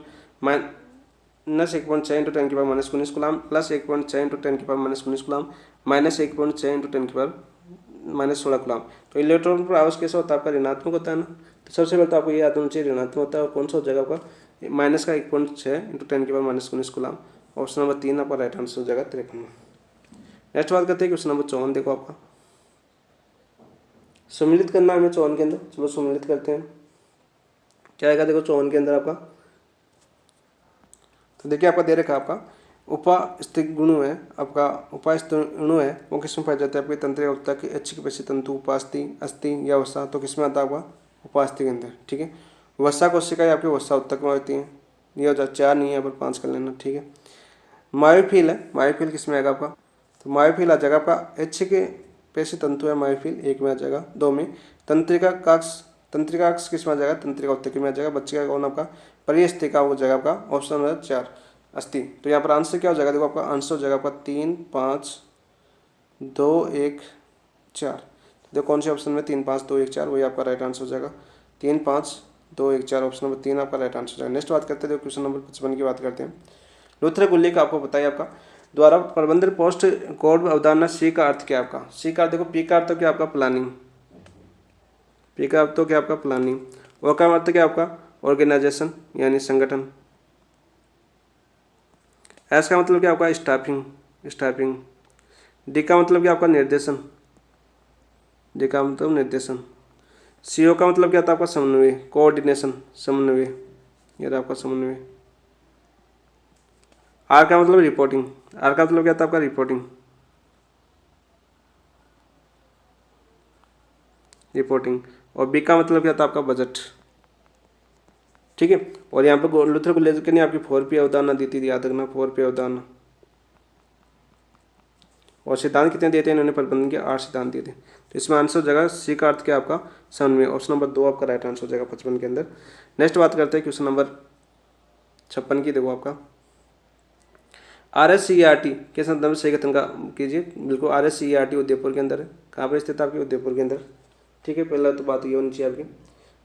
× 10⁻19 coulomb plus 1.6 × 10⁻19 coulomb minus 1.6 × 10⁻16 coulomb. तो इलेक्ट्रॉन पर आवेश कैसा होता है आपका, ऋणात्मक होता है ना। तो सबसे पहले तो आपको ये याद होना चाहिए ऋणात्मक होता है, और कौन सा हो जाएगा आपका माइनस का 1.6 × 10⁻19 कूलाम ऑप्शन नंबर 3 आपका राइट आंसर हो जाएगा 53। नेक्स्ट बात करते हैं क्वेश्चन नंबर 54। देखो आपका सम्मिलित करना है हमें 54 के अंदर। चलो सम्मिलित करते हैं। क्या आएगा देखो 54 के अंदर आपका, तो देखिए आपका दे रखा आपका उपास्थिक गुणु है, आपका उपास्थिक गुणु है वो किसमें पाया जाता है? आपके तंत्रिका ऊतक की अच्छी कैपेसिटी तंतु, उपास्थि, अस्थि या वसा, तो किसमें आता है आपका? उपास्थि के अंदर। ठीक है, वसा कोशिकाएं आपके वसा ऊतक में होती हैं। ये हो जाए 4 नहीं है, यहाँ पर 5 कर लेना। ठीक है, मायोफिल है, मायोफिल किसमें आएगा आपका? तो मायोफिल आ जाएगा आपका एच के पेशी तंतु है मायोफिल, 1 में आ जाएगा। 2 में तंत्रिका काक्ष, तंत्रिका काक्ष किसमें आ जाएगा? तंत्रिका ऊतक में आ जाएगा। बच्चे का कौन आपका? परिअस्थिका हो जाएगा आपका ऑप्शन नंबर 4 अस्थि। तो यहाँ पर आंसर क्या हो जाएगा? देखो आपका आंसर हो जाएगा आपका 3 5 2 1 4। देखो कौन से ऑप्शन में 3 5 2 1 4, वही आपका राइट आंसर हो जाएगा 3 5 2 1 4। ऑप्शन नंबर 3 आपका राइट आंसर हो जाएगा। नेक्स्ट बात करते हैं, देखो क्वेश्चन नंबर 55 की बात करते हैं। लूथर गुल्ली का आपको बताइए आपका द्वारा प्रबंधित पोस्ट कोड अवधारणा सी का अर्थ क्या है? आपका सी का अर्थ देखो, पी का अर्थ तो क्या आपका? प्लानिंग। पी का अर्थ तो क्या आपका? प्लानिंग। ओ का अर्थ क्या आपका? ऑर्गेनाइजेशन यानी संगठन। एस का मतलब क्या आपका? Staffing, staffing. डी का मतलब क्या आपका? निर्देशन, डी का मतलब निर्देशन। सीओ का मतलब क्या था आपका? समन्वय, कोऑर्डिनेशन, समन्वय, ये रहा आपका समन्वय। आर का मतलब रिपोर्टिंग, आर का मतलब क्या था आपका? Reporting, reporting. और बी का मतलब क्या था आपका? बजट। ठीक है, और यहाँ पे लूथर को लेकर आपकी 4P अवधारणा दी थी, याद रखना 4P अवधारणा। और सिद्धांत कितने देते हैं इन्होंने? प्रबंधन के 8 सिद्धांत दिए थे। तो इसमें आंसर हो जाएगा सी का अर्थ क्या आपका? समन्वय। ऑप्शन नंबर 2 आपका राइट आंसर हो जाएगा 55 के अंदर। नेक्स्ट बात करते हैं क्वेश्चन नंबर 56 की। देखो आपका RSCERT के संदर्भ में सही कथन का कीजिए। बिल्कुल RSCERT उदयपुर के अंदर है। कहाँ पर स्थित है आपकी? उदयपुर के अंदर। ठीक है, पहला तो बात ये होनी चाहिए आपकी।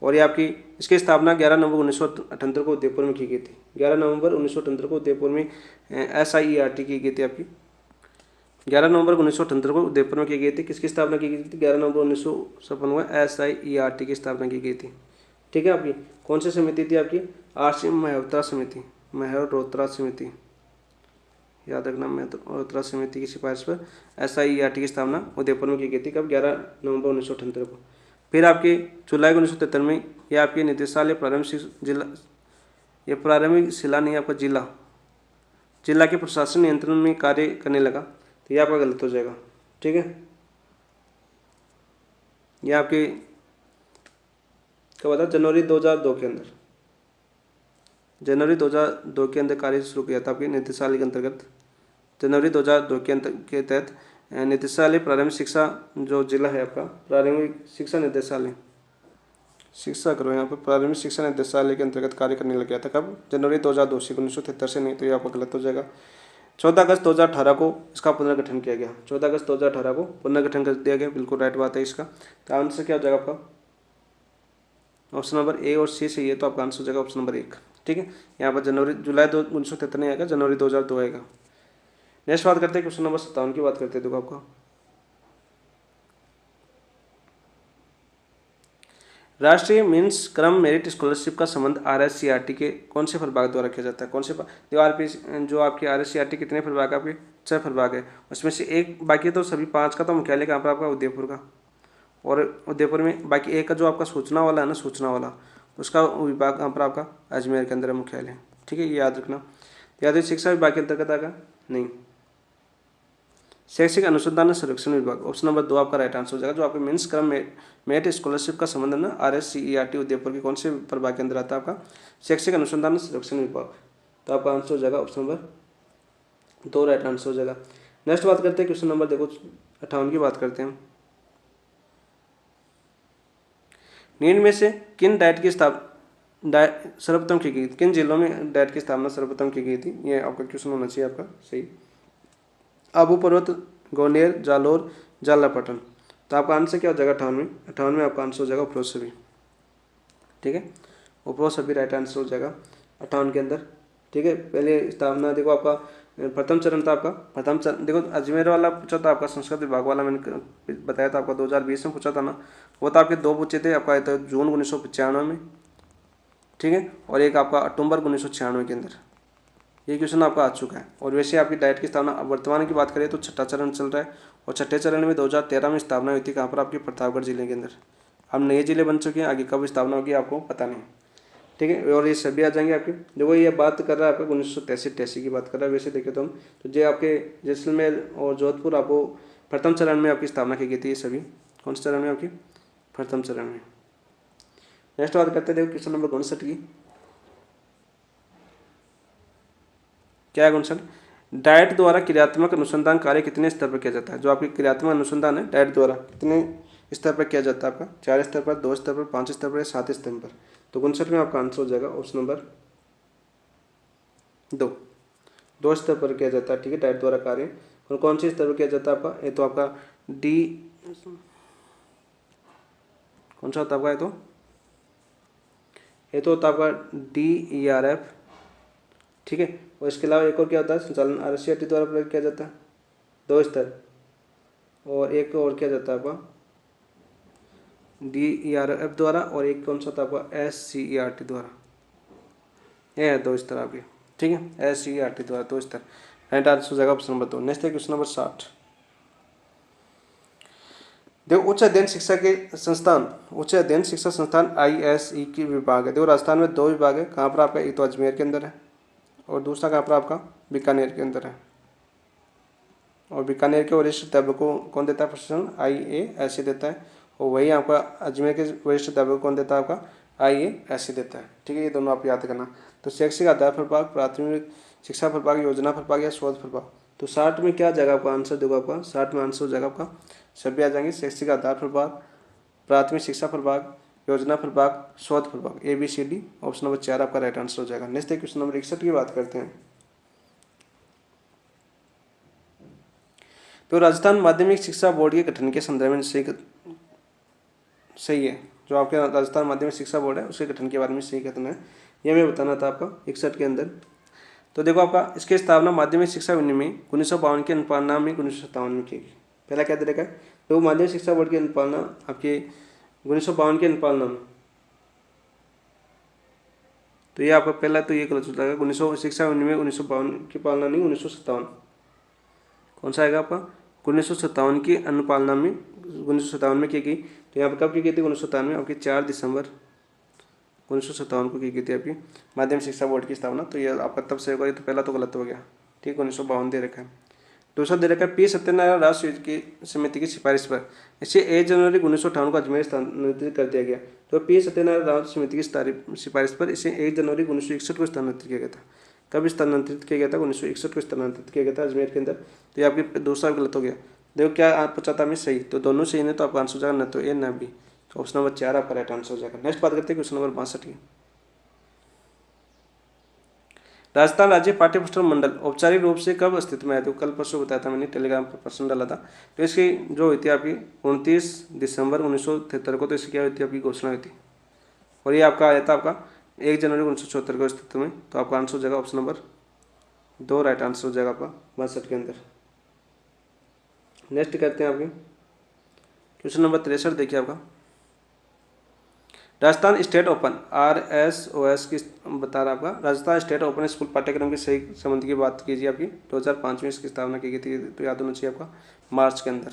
और ये आपकी इसकी स्थापना 11 नवंबर 1978 को उदयपुर में की गई थी। 11 नवंबर 1978 को उदयपुर में SIERT की गई थी आपकी। 11 नवंबर 1978 को उदयपुर में की गई थी। किसकी स्थापना की गई थी? 11 नवंबर 1956 को SIERT की स्थापना की गई थी। ठीक है, आपकी कौन सी समिति थी? आपकी आरसी मेहरोत्रा समिति, मेहरोत्रा समिति, याद रखना मेहरोत्रा समिति की सिफारिश पर SIERT की स्थापना उदयपुर में की गई थी। कब? 11 नवंबर 1978 को। फिर आपके जुलाई 1973 में यह आपके निदेशालय प्रारंभिक जिला, ये प्रारंभिक जिला नहीं आपका जिला, जिला के प्रशासन नियंत्रण में कार्य करने लगा। तो ये आपका गलत हो जाएगा। ठीक है, ये आपके क्या बता? जनवरी 2002 के अंदर, जनवरी 2002 के अंदर कार्य शुरू किया था आपके निदेशालय के अंतर्गत। जनवरी 2002 के तहत निदेशालय प्रारंभिक शिक्षा जो जिला है आपका, प्रारंभिक शिक्षा निदेशालय, शिक्षा करो यहाँ पर, प्रारंभिक शिक्षा निदेशालय के अंतर्गत कार्य करने लग गया था। कब? जनवरी 2002 से, 1973 से नहीं। तो ये आपका गलत हो जाएगा। 14 अगस्त 2018 को इसका पुनर्गठन किया गया। 14 अगस्त 2018 को पुनर्गठन कर दिया गया। बिल्कुल राइट बात है इसका। तो आंसर क्या हो जाएगा आपका? ऑप्शन नंबर ए और सी सही है, तो आपका आंसर हो जाएगा ऑप्शन नंबर 1। ठीक है, यहाँ पर जुलाई 1973 नहीं आएगा, जनवरी 2002 आएगा। नेक्स्ट बात करते हैं क्वेश्चन नंबर 57 की बात करते हैं। देखो आपका राष्ट्रीय मीन्स क्रम मेरिट स्कॉलरशिप का संबंध RSCERT के कौन से प्रभाग द्वारा किया जाता है? कौन से जो आपकी RSCERT कितने प्रभाग आपके? 6 प्रभाग है। उसमें से एक बाकी तो सभी 5 का तो मुख्यालय कहाँ पर आपका? उदयपुर का। और उदयपुर में बाकी एक का जो आपका सूचना वाला है ना, सूचना वाला, उसका विभाग कहाँ पर आपका? अजमेर के अंदर है मुख्यालय। ठीक है, ये याद रखना। याद है शिक्षा विभाग के अंतर्गत आएगा? नहीं, शैक्षिक अनुसंधान संरक्षण विभाग। ऑप्शन नंबर 2 आपका राइट आंसर हो जाएगा। जो आपके मीन्स क्रम मेरिट स्कॉलरशिप का संबंध है ना, RSCERT उदयपुर के कौन से प्रभाग के अंदर आता है? आपका शैक्षिक अनुसंधान संरक्षण विभाग। तो आपका आंसर हो जाएगा ऑप्शन नंबर 2 राइट आंसर हो जाएगा। नेक्स्ट बात करते हैं क्वेश्चन नंबर देखो 58 की बात करते हैं। निम्न में से किन डाइट की सर्वप्रथम की गई? किन जिलों में डाइट की स्थापना सर्वप्रथम की गई थी? ये आपका क्वेश्चन होना चाहिए आपका सही। आबू पर्वत, ग्वालियर, जालोर, झालापटन। तो आपका आंसर क्या हो जाएगा? 58 में आपका आंसर हो जाएगा उपरोक्त सभी। ठीक है, उपरोक्त सभी राइट आंसर हो जाएगा 58 के अंदर। ठीक है, पहले स्थापना देखो आपका प्रथम चरण था आपका, प्रथम चरण देखो अजमेर वाला पूछा था आपका, संस्कृत विभाग वाला मैंने बताया था आपका 2020 में पूछा था ना, वो तो आपके 2 पूछे थे आपका, तो जून 1995 में। ठीक है, और एक आपका अक्टूबर 1996 के अंदर। ये क्वेश्चन आपका आ चुका है। और वैसे आपकी डाइट की स्थापना वर्तमान की बात करें तो छठा चरण चल रहा है, और छठे चरण में 2013 में स्थापना हुई थी। कहाँ पर? आपकी प्रतापगढ़ जिले के अंदर। अब नए जिले बन चुके हैं, आगे कब स्थापना होगी आपको पता नहीं, ठीक है। और ये सभी आ जाएंगे आपके। देखो ये बात कर रहा है आपका 1983 की बात कर रहा है। वैसे देखे तो हम तो ये आपके जैसलमेर और जोधपुर आपको प्रथम चरण में आपकी स्थापना की गई थी। ये सभी कौन से चरण में? आपकी प्रथम चरण में। नेक्स्ट बात करते हैं, देखो क्वेश्चन नंबर 59 की। क्या है 59? डाइट द्वारा क्रियात्मक अनुसंधान कार्य कितने स्तर पर किया जाता है? जो आपकी क्रियात्मक अनुसंधान है डाइट द्वारा कितने स्तर पर किया जाता है? आपका 4 स्तर पर, 2 स्तर पर, 5 स्तर पर या 7 स्तर पर? तो 59 में आपका आंसर हो जाएगा ऑप्शन नंबर 2 स्तर पर किया जाता है, ठीक है, डाइट द्वारा कार्य। और कौन से स्तर पर किया जाता है आपका? ये तो आपका डी, कौन सा होता है आपका? ये तो होता है आपका DERF, ठीक है। और इसके अलावा एक और क्या होता है? संचालन RCRT द्वारा प्रयोग किया जाता है, 2 स्तर। और एक और किया जाता है आपका DERF द्वारा, और एक कौन सा था आपका? SCERT द्वारा। ये है 2 स्तर आपके, ठीक है, SCERT द्वारा 2 स्तर। राइट आंसर हो जाएगा ऑप्शन नंबर 2। नेक्स्ट है क्वेश्चन नंबर 60। देखो उच्च अध्ययन शिक्षा के संस्थान, उच्च अध्ययन शिक्षा संस्थान ISE की विभाग है। देखो राजस्थान में 2 विभाग है। कहाँ पर आपका? एक तो अजमेर के अंदर है, और दूसरा कहाँ पर आपका? बीकानेर के अंदर है। और बीकानेर के वरिष्ठ अध्यापक को कौन देता है प्रशिक्षण? IASE देता है। और वही आपका अजमेर के वरिष्ठ अध्यापक को कौन देता है? आपका IASE देता है, ठीक है। ये दोनों आप याद करना। तो शैक्षिक आधार प्रभाग, प्राथमिक शिक्षा प्रभाग, योजना प्रभाग या शोध प्रभाग? तो 60 में क्या आ जाएगा आपका आंसर? देखो आपका 60 में आंसर हो जाएगा आपका, सभी आ जाएंगे, शैक्षिक आधार प्रभाग, प्राथमिक शिक्षा प्रभाग, योजना प्रभाग, शोध प्रभाग, ABCD। ऑप्शन नंबर 4 आपका राइट आंसर हो जाएगा। नेक्स्ट क्वेश्चन नंबर 61 की बात करते हैं। तो राजस्थान माध्यमिक शिक्षा बोर्ड के गठन के संदर्भ में सही है, जो आपके राजस्थान माध्यमिक शिक्षा बोर्ड है उसके गठन के बारे में सही कथन है, ये मैं बताना था आपका 61 के अंदर। तो देखो आपका इसकी स्थापना माध्यमिक शिक्षा विनिमय 1952 के अनुपालना में 1957 में की गई। पहला क्या दे रखा है? तो माध्यमिक शिक्षा बोर्ड की अनुपालना आपके 1952 के अनुपालना में, तो ये आपका पहला तो ये गलत हो जाएगा। 1900 शिक्षा विनिमय 1952 की पालना नहीं, 1957। कौन सा आएगा आपका? 1957 की अनुपालना में, 1957 में की गई। तो यहाँ पर कब की गई थी? 1957 में आपकी 4 दिसंबर 1957 को की गई थी आपकी माध्यमिक शिक्षा बोर्ड की स्थापना। तो ये आपका तब से होगा, ये तो पहला तो गलत हो गया, ठीक, 1952 दे रखा है। दूसरा दे रखा है P सत्यनारायण राष्ट्रीय की समिति की सिफारिश पर इसे 1 जनवरी 1958 को अजमेर स्थानांतरित कर दिया गया। तो P सत्यनारायण राष्ट्रीय समिति की सिफारिश पर इसे 1 जनवरी 1961 को स्थानांतरित किया गया था। कब स्थानांतरित किया गया था? 1961 को स्थानांतरित किया गया था अजमेर के अंदर। तो ये आपकी दूसरा गलत हो गया। देखो क्या आप पूछा था मैं सही, तो दोनों सही ने, तो आपका आंसर हो जाएगा न तो A न B। तो ऑप्शन नंबर 4 आपका राइट आंसर हो जाएगा। नेक्स्ट बात करते हैं क्वेश्चन नंबर 62 की। राजस्थान राज्य पाठ्य पुस्तक मंडल औपचारिक रूप से कब अस्तित्व में आया? तो कल परसों बताया था मैंने, टेलीग्राम पर प्रश्न डाला था। तो इसकी जो हुई थी आपकी 29 दिसंबर 1973 को, तो इसकी क्या हुई थी? आपकी घोषणा हुई थी। और ये आपका आया था आपका 1 जनवरी 1974 को अस्तित्व में। तो आपका आंसर हो जाएगा ऑप्शन नंबर 2 राइट आंसर हो जाएगा आपका 62 के अंदर। नेक्स्ट करते हैं आपके क्वेश्चन नंबर 63। देखिए आपका राजस्थान स्टेट ओपन RSOS की बता रहा आपका राजस्थान स्टेट ओपन स्कूल पाठ्यक्रम के सही संबंध की बात कीजिए। आपकी 2005 में इसकी स्थापना की गई थी, तो याद होना चाहिए आपका मार्च के अंदर।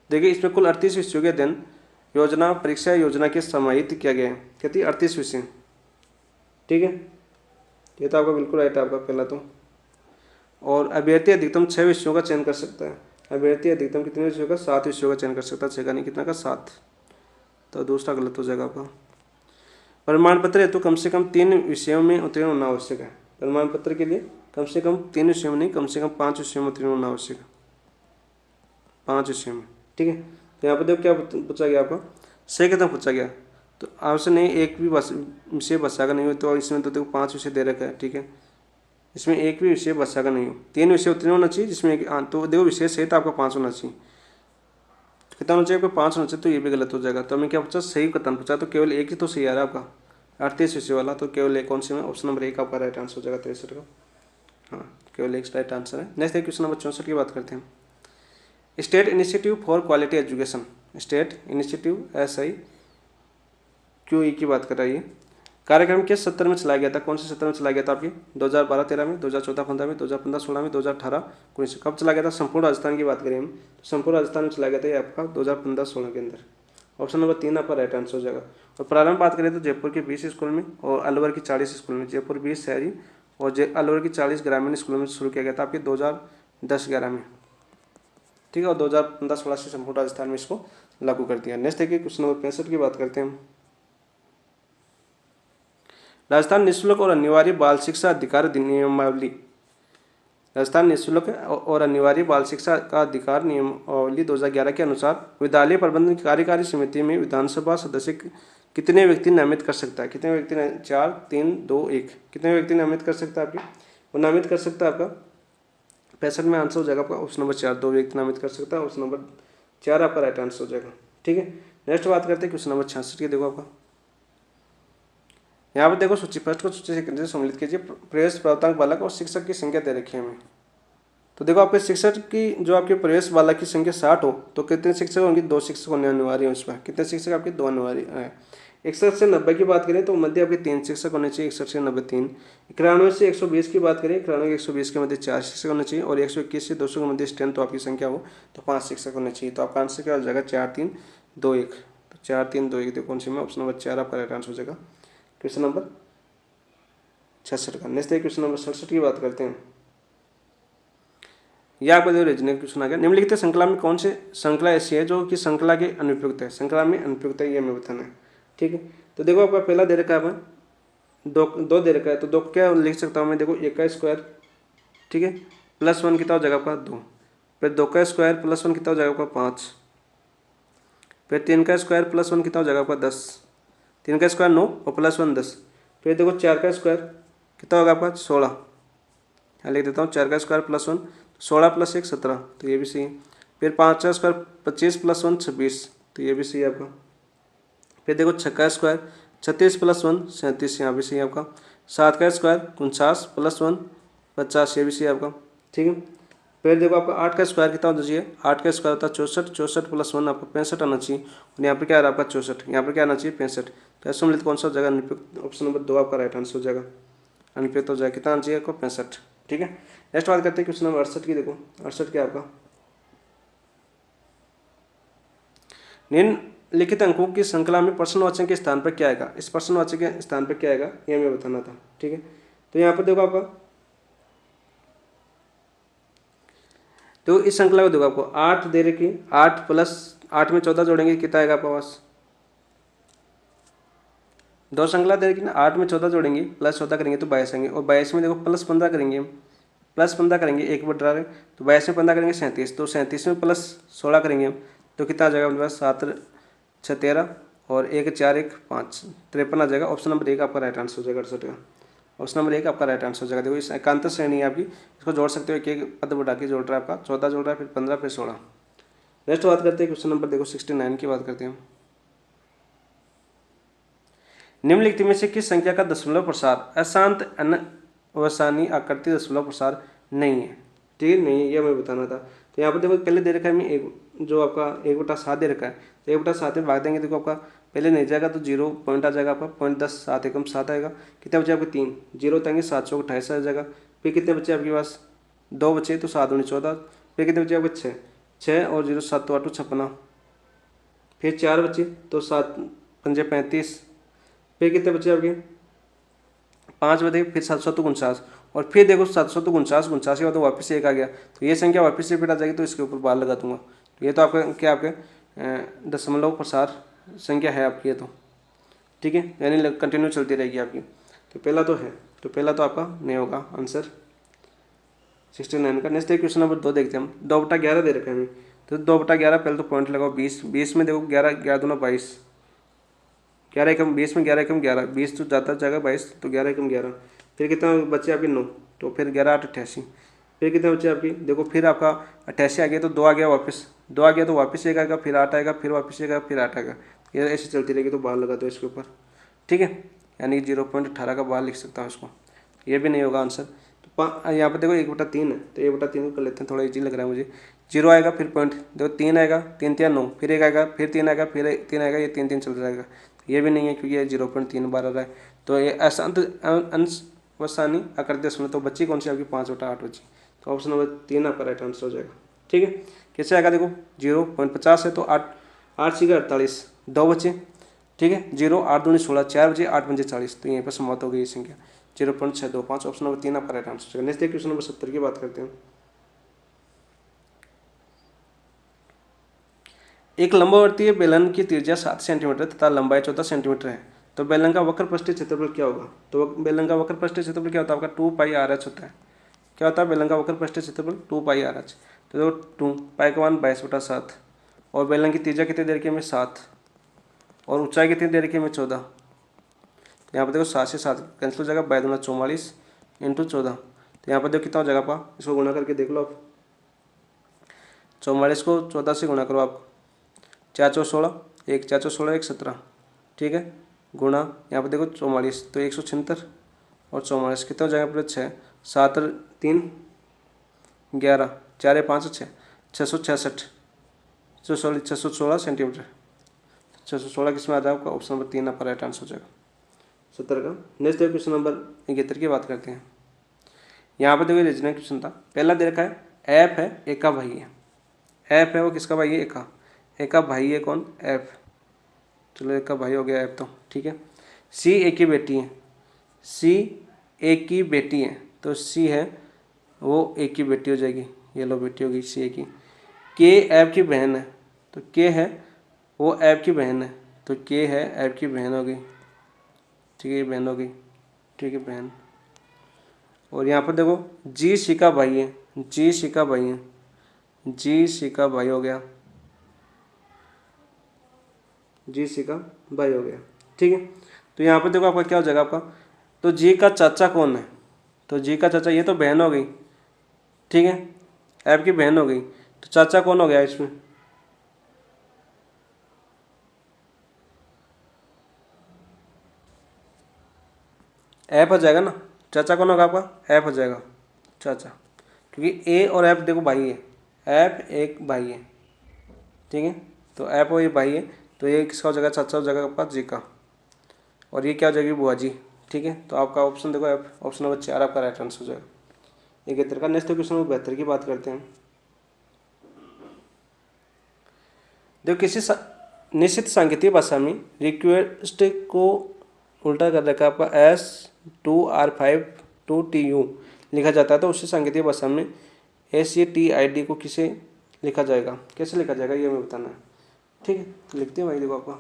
देखिए इसमें कुल 38 विषयों के अध्ययन योजना परीक्षा योजना के समाहित किया गया है। कहती है 38 विषय, ठीक है, ये तो आपका बिल्कुल राइट है आपका पहला तो। और अभ्यर्थी अधिकतम 6 विषयों का चयन कर सकता है। अभ्यर्थी अधिकतम कितने विषयों का? 7 विषयों का चयन कर सकता है, 6 का नहीं, कितना का? 7। तो दूसरा गलत हो जाएगा आपका। प्रमाण पत्र है तो कम से कम 3 विषयों में उत्तीर्ण होना आवश्यक है। प्रमाण पत्र के लिए कम से कम 3 विषयों में नहीं, कम से कम 5 विषयों में उत्तीर्ण होना आवश्यक है, 5 विषयों में, ठीक है। तो यहाँ पर देखो क्या पूछा गया आपका, सही कितना पूछा गया? तो आपसे नहीं एक भी विषय बचा का नहीं हो, तो इसमें तो देखो 5 विषय दे रखा है, ठीक है, इसमें एक भी विषय बचा का नहीं हो। 3 विषय उत्तीर्ण होना चाहिए जिसमें तो देखो विषय सहित आपका 5 होना चाहिए। कितना होना चाहिए आपको? 5 होना चाहिए, तो ये भी गलत हो जाएगा। तो हमें क्या पूछा? सही कथन पूछा, तो केवल एक ही तो सही आ रहा है आपका 38 विषय वाला, तो केवल एक कौन सी में? ऑप्शन नंबर 1 आपका राइट आंसर हो जाएगा 63 का। हाँ, केवल एक राइट आंसर है। नेक्स्ट क्वेश्चन नंबर 64 की बात करते हैं। State initiative for quality education, state initiative SIQE की बात कर रही है। कार्यक्रम किस 70 में चलाया गया था? कौन से 70 में चलाया गया था आपकी? 2012-13 में, 2014-15 में, 2015-16 में, 2018-19 कब चला गया था? संपूर्ण राजस्थान की बात करें हम तो संपूर्ण राजस्थान में चलाया गया था ये आपका 2015-16 के अंदर। ऑप्शन नंबर 3 आपका राइट आंसर हो जाएगा। और प्रारंभ बात करें तो जयपुर के 20 स्कूल में और अलवर की 40 स्कूल में, जयपुर 20 शहरी और अलवर की 40 ग्रामीण स्कूलों में शुरू किया गया था आपके 2010-11 में। ठीक है, और 2015-16 से संपूर्ण राजस्थान में इसको लागू कर दिया। नेक्स्ट देखिए क्वेश्चन नंबर 65 की बात करते हैं हम। राजस्थान निःशुल्क और अनिवार्य बाल शिक्षा अधिकार नियमावली, राजस्थान निःशुल्क और अनिवार्य बाल शिक्षा का अधिकार नियमावली 2011 के अनुसार विद्यालय प्रबंधन कार्यकारी समिति में विधानसभा सदस्य कितने व्यक्ति नामित कर सकता है? कितने व्यक्ति? 4, 3, 2, 1। कितने व्यक्ति नामित कर सकता है आपके? वो नामित कर सकता है आपका 65 में आंसर हो जाएगा आपका ऑप्शन नंबर 4, 2 व्यक्ति नामित कर सकता है। ऑप्शन नंबर 4 आपका राइट आंसर हो जाएगा। ठीक है, नेक्स्ट बात करते हैं क्वेश्चन नंबर 66 की। देखो आपका यहाँ पर देखो सूची फर्स्ट को सूची सेकंड से सम्मिलित कीजिए। प्रवेश प्राप्तांक बालक और शिक्षक की संख्या दे रखी है हमें। तो देखो आपके शिक्षक की जो आपके प्रवेश बालक की संख्या 60 हो तो कितने शिक्षक होंगे? 2 शिक्षक होने अनिवार्य है उसमें। कितने शिक्षक आपके? 2 अनिवार्य है। 61 से 90 की बात करें तो मध्य आपके 3 शिक्षक होने चाहिए। 61 से 90 3। 91 से 120 की बात करें, 91 120 के मध्य 4 शिक्षक होने चाहिए और 121 से 200 के मध्य स्ट्रेंथ तो आपकी संख्या हो तो 5 शिक्षक होने चाहिए। तो आपका आंसर क्या हो जाएगा? 4, 3, 2, 1। तो 4, 3, 2, 1 देखो कौन सी में? ऑप्शन नंबर 4 आपका राइट आंसर हो जाएगा क्वेश्चन नंबर 66 का। नेक्स्ट क्वेश्चन नंबर 67 की बात करते हैं। यह आपका जो रीजनिंग क्वेश्चन आ गया। निम्नलिखित श्रृंखला में कौन से श्रृंखला ऐसी है जो कि श्रृंखला के अनुपयुक्त है? श्रृंखला में अनुपयुक्त है ये हमें बताना है। ठीक है, तो देखो आपका पहला दे रखा है दो दे रखा है तो 2 क्या लिख सकता हूँ मैं? देखो 1 का स्क्वायर, ठीक है, +1 कितना हो जाएगा आपका? 2। फिर 2 का स्क्वायर +1 कितना हो जाएगा आपका? 5। फिर 3 का स्क्वायर +1 कितना हो जाएगा आपका? 10। 3 का स्क्वायर 9 और +1 10। फिर देखो 4 का स्क्वायर कितना होगा आपका? 16। यहाँ लिख देता हूँ 4 का स्क्वायर +1 16 + 1 17, तो ये भी सही है। फिर 5 का स्क्वायर 25 + 1 26, तो ये भी सही है आपका। फिर देखो 6 का स्क्वायर 36 + 1 37, यहाँ भी सही है आपका। 7 का स्क्वायर 49 + 1 50, ये भी सही है आपका। ठीक है, फिर देखो आपका 8 का स्क्वायर कितना होना चाहिए? 8 का स्क्वायर होता है 64, 64 + 1 आपका 65 आना चाहिए और यहाँ पर क्या आ रहा है आपका? 64, यहाँ पर क्या आना चाहिए? 65। तो ऐसा सम्मिलित कौन सा हो जाएगा? अनुपयुक्त। ऑप्शन नंबर 2 आपका राइट आंसर हो जाएगा। अनुपयुक्त हो जाएगा, कितना आना चाहिए आपको? 65। ठीक है, नेक्स्ट बात करते हैं क्वेश्चन नंबर 68 की। देखो 68 क्या आपका? निम्नलिखित अंकों की श्रृंखला में प्रश्नवाचक के स्थान पर क्या आएगा? इस प्रश्नवाचक के स्थान पर क्या आएगा ये हमें बताना था। ठीक है, तो यहाँ पर देखो आपका, तो इस श्रृंखला को देखो आपको 8 दे रखी, 8 + 8 में 14 जोड़ेंगे कितना आएगा आपके पास? 2 श्रृंखला दे रखी ना, 8 में 14 जोड़ेंगे +14 करेंगे तो 22 आएंगे और 22 में देखो +15 करेंगे, +15 करेंगे, एक बटा रहे तो 22 में 15 करेंगे 37, तो 37 में +16 करेंगे हम तो कितना आ जाएगा अपने पास? 7 6 13 और 1 4 1 5 53 आ जाएगा। ऑप्शन नंबर 1 आपका राइट आंसर हो जाएगा 68 का। ऑप्शन नंबर 1 आपका राइट आंसर हो जाएगा। देखो इस एकांतर श्रेणी है आपकी, इसको जोड़ सकते हो, एक पद बढ़ा के जोड़ रहा है आपका, 14 जोड़ रहा है, फिर 15, फिर 16। नेक्स्ट बात करते हैं क्वेश्चन नंबर देखो 69 की बात करते हैं। निम्नलिखित में से किस संख्या का दशमलव प्रसार अशांत अनवसानी आकृति दशमलव प्रसार नहीं है? ठीक है, नहीं है, ये हमें बताना था। तो यहाँ पर देखो पहले दे रखा है हमें एक, जो आपका 1/7 दे रखा है, तो 1/7 में भाग देंगे। देखो आपका पहले नहीं जाएगा तो 0 पॉइंट आ जाएगा आपका, 0.10 7 एकम 7 आएगा। कितने बचे आपके? 3 0 आएंगे, 7 चौक 28 आ जाएगा। फिर कितने बचे आपके पास? 2 बचे तो 7 19 14। फिर कितने बचे आपके? 6 और 0 7 तो 8 56। फिर 4 बचे तो 7 5 35। फिर कितने बचे आपके? 5 बचे, फिर 749 और फिर देखो 749 49 के बाद वापस 1 आ गया, तो ये संख्या वापस रिपीट आ जाएगी, तो इसके ऊपर बार लगा दूंगा। तो ये तो आपका क्या आपके दशमलव प्रसार संख्या है आपकी, ये तो ठीक है, यानी कंटिन्यू चलती रहेगी आपकी। तो पहला तो है, तो पहला तो आपका नहीं होगा आंसर 69 का। नेक्स्ट क्वेश्चन नंबर 2 देखते हैं हम। 2/11 दे रखे हैं हमें, तो 2/11 पहले तो पॉइंट लगाओ। 20 में देखो 11 11 दूना 22, 11 एकम 20 में 11 एकम 11, 20 तो जाता जाएगा 22, तो 11 एकम 11। फिर कितना बचे आपके? 9, तो फिर 11 8 88। फिर कितने बचे आपकी? देखो फिर आपका 88 आ गया तो 2 आ गया वापस, 2 आ गया तो वापस 1 आएगा, फिर 8 आएगा, फिर वापस 1 आएगा, फिर 8 आएगा। ये ऐसे चलती रहेगी, तो बार लगा दो इसके ऊपर। ठीक है, यानी 0.18 का बार लिख सकता हूँ इसको, ये भी नहीं होगा आंसर। तो यहाँ पर देखो 1/3 है, तो 1/3 को कर लेते हैं, थोड़ा ईजी लग रहा है मुझे। 0 आएगा, फिर पॉइंट देखो 3 आएगा, 3 3 9, फिर 1 आएगा, फिर 3 आएगा, फिर 3 आएगा, ये 3 3 चल जाएगा। ये भी नहीं है क्योंकि ये 0.3 बार आ रहा है। तो ये अशांत अंश व सानी आकृति शून्य, तो बच्ची कौन सी आपकी 5/8 बच्ची। तो ऑप्शन नंबर 3 आपका राइट आंसर हो जाएगा। ठीक है, कैसे आएगा देखो 0.50 है तो 8×8 = 48 2 बचे। ठीक है, 0 8 दूनी 16 4 बजे 8 पंजे 40, तो यहीं पर समाप्त हो गई ये संख्या 0.625। ऑप्शन नंबर 3 आपका राइट आंसर। नेक्स्ट देखिए क्वेश्चन नंबर 70 की बात करते हैं। एक लंबवर्तीय बेलन की त्रिज्या 7 सेंटीमीटर तथा लंबाई 14 सेंटीमीटर है, तो बेलन का वक्र पृष्ठीय क्षेत्रफल क्या होगा। तो बेलन का वक्र पृष्ठीय क्षेत्रफल क्या होता है आपका 2πr(h) होता है। क्या होता है बेलन का वक्र पृष्ठीय क्षेत्रफल 2πr(h)। तो देखो 2 पाई का मान 22/7 और बेलन की त्रिज्या कितनी दे रखी है हमें 7 और ऊंचाई कितनी दे रखी है हमें 14। तो यहाँ पर देखो 7 से 7 कैंसिल हो जाएगा, 22×2 = 44 × 14। तो यहाँ पर देखो कितना हो जाएगा आपका, इसको गुणा करके देख लो आप। 44 को 14 से गुणा करो आप, 4×4 = 16 1 4×4 = 16 1 17। ठीक है, गुणा यहाँ पर देखो 44 तो 176 और 44 कितना हो जाएगा पूरे 6 7 3 11 4 5 6 666 616 सेंटीमीटर। 616 किसमें आ जाएगा आपका, ऑप्शन नंबर 3 आपका राइट आंसर हो जाएगा 70 का। नेक्स्ट देखो क्वेश्चन नंबर 71 की बात करते हैं। यहाँ पर देखो रीजनिंग क्वेश्चन था, पहला दे रखा है एफ है ए का भाई है। एफ है वो किसका भाई है, ए का भाई है कौन, एफ। चलो ए का भाई हो गया एफ तो ठीक है। सी ए की बेटी है, सी ए की बेटी है तो सी है वो ए की बेटी हो जाएगी, ये लो बेटी होगी सी ए की। के एफ की बहन है तो के है वो एफ की बहन है तो के है एफ की बहन होगी। ठीक है, ये बहन होगी। ठीक है, बहन। और यहाँ पर देखो जी सी का भाई है, जी सी का भाई है, जी सी का भाई हो गया, जी सी का भाई हो गया। ठीक है, तो यहाँ पर देखो आपका क्या हो जाएगा आपका, तो जी का चाचा कौन है, तो जी का चाचा ये तो बहन हो गई। ठीक है, एफ की बहन हो गई, तो चाचा कौन हो गया इसमें, एफ हो जाएगा ना। चाचा कौन होगा आपका, एफ हो जाएगा चाचा, क्योंकि ए और एफ देखो भाई है, एफ एक भाई है। ठीक है, तो एफ और ये भाई है तो ये किसका हो जाएगा, चाचा हो जाएगा आपका जी का, और ये क्या हो जाएगी बुआ जी। ठीक है, तो आपका ऑप्शन देखो एफ, ऑप्शन नंबर 4 आपका राइट आंसर हो जाएगा 71 का। नेक्स्ट क्वेश्चन नंबर 72 की बात करते हैं। देखो किसी निश्चित सांकेतिक भाषा में रिक्वेस्ट को उल्टा कर रखा आपका S2R5 लिखा जाता है, तो उसी सांकेतिक भाषा में SCTID को किसे लिखा जाएगा, कैसे लिखा जाएगा ये हमें बताना है। ठीक है, तो लिखते हैं भाई, देखो आपका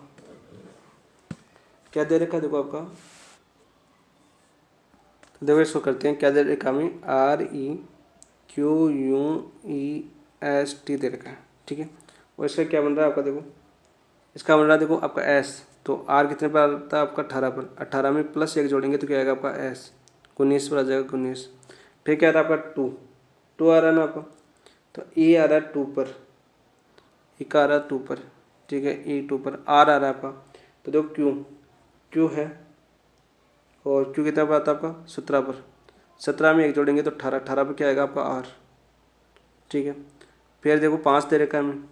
क्या दे रखा है, देखो आपका तो देखो इसको करते हैं, क्या दे रखा हमें REQUEST दे रखा है। ठीक है, और इसका क्या बन रहा है आपका, देखो इसका बन रहा है देखो आपका S, तो R कितने पर आता है आपका 18 पर, 18 में +1 जोड़ेंगे तो क्या आएगा आपका S 19 पर आ जाएगा 19। फिर क्या आ रहा है आपका 2 आ रहा है ना आपका, तो E आ रहा है 2 पर, E का आ रहा है 2 पर। ठीक है, E 2 पर, R आ रहा है आपका, तो देखो Q है और Q कितना पर आता है आपका 17 पर, 17 में 1 जोड़ेंगे तो 18, 18 पर क्या आएगा आपका R। ठीक है, फिर देखो 5 दे रखा है हमें,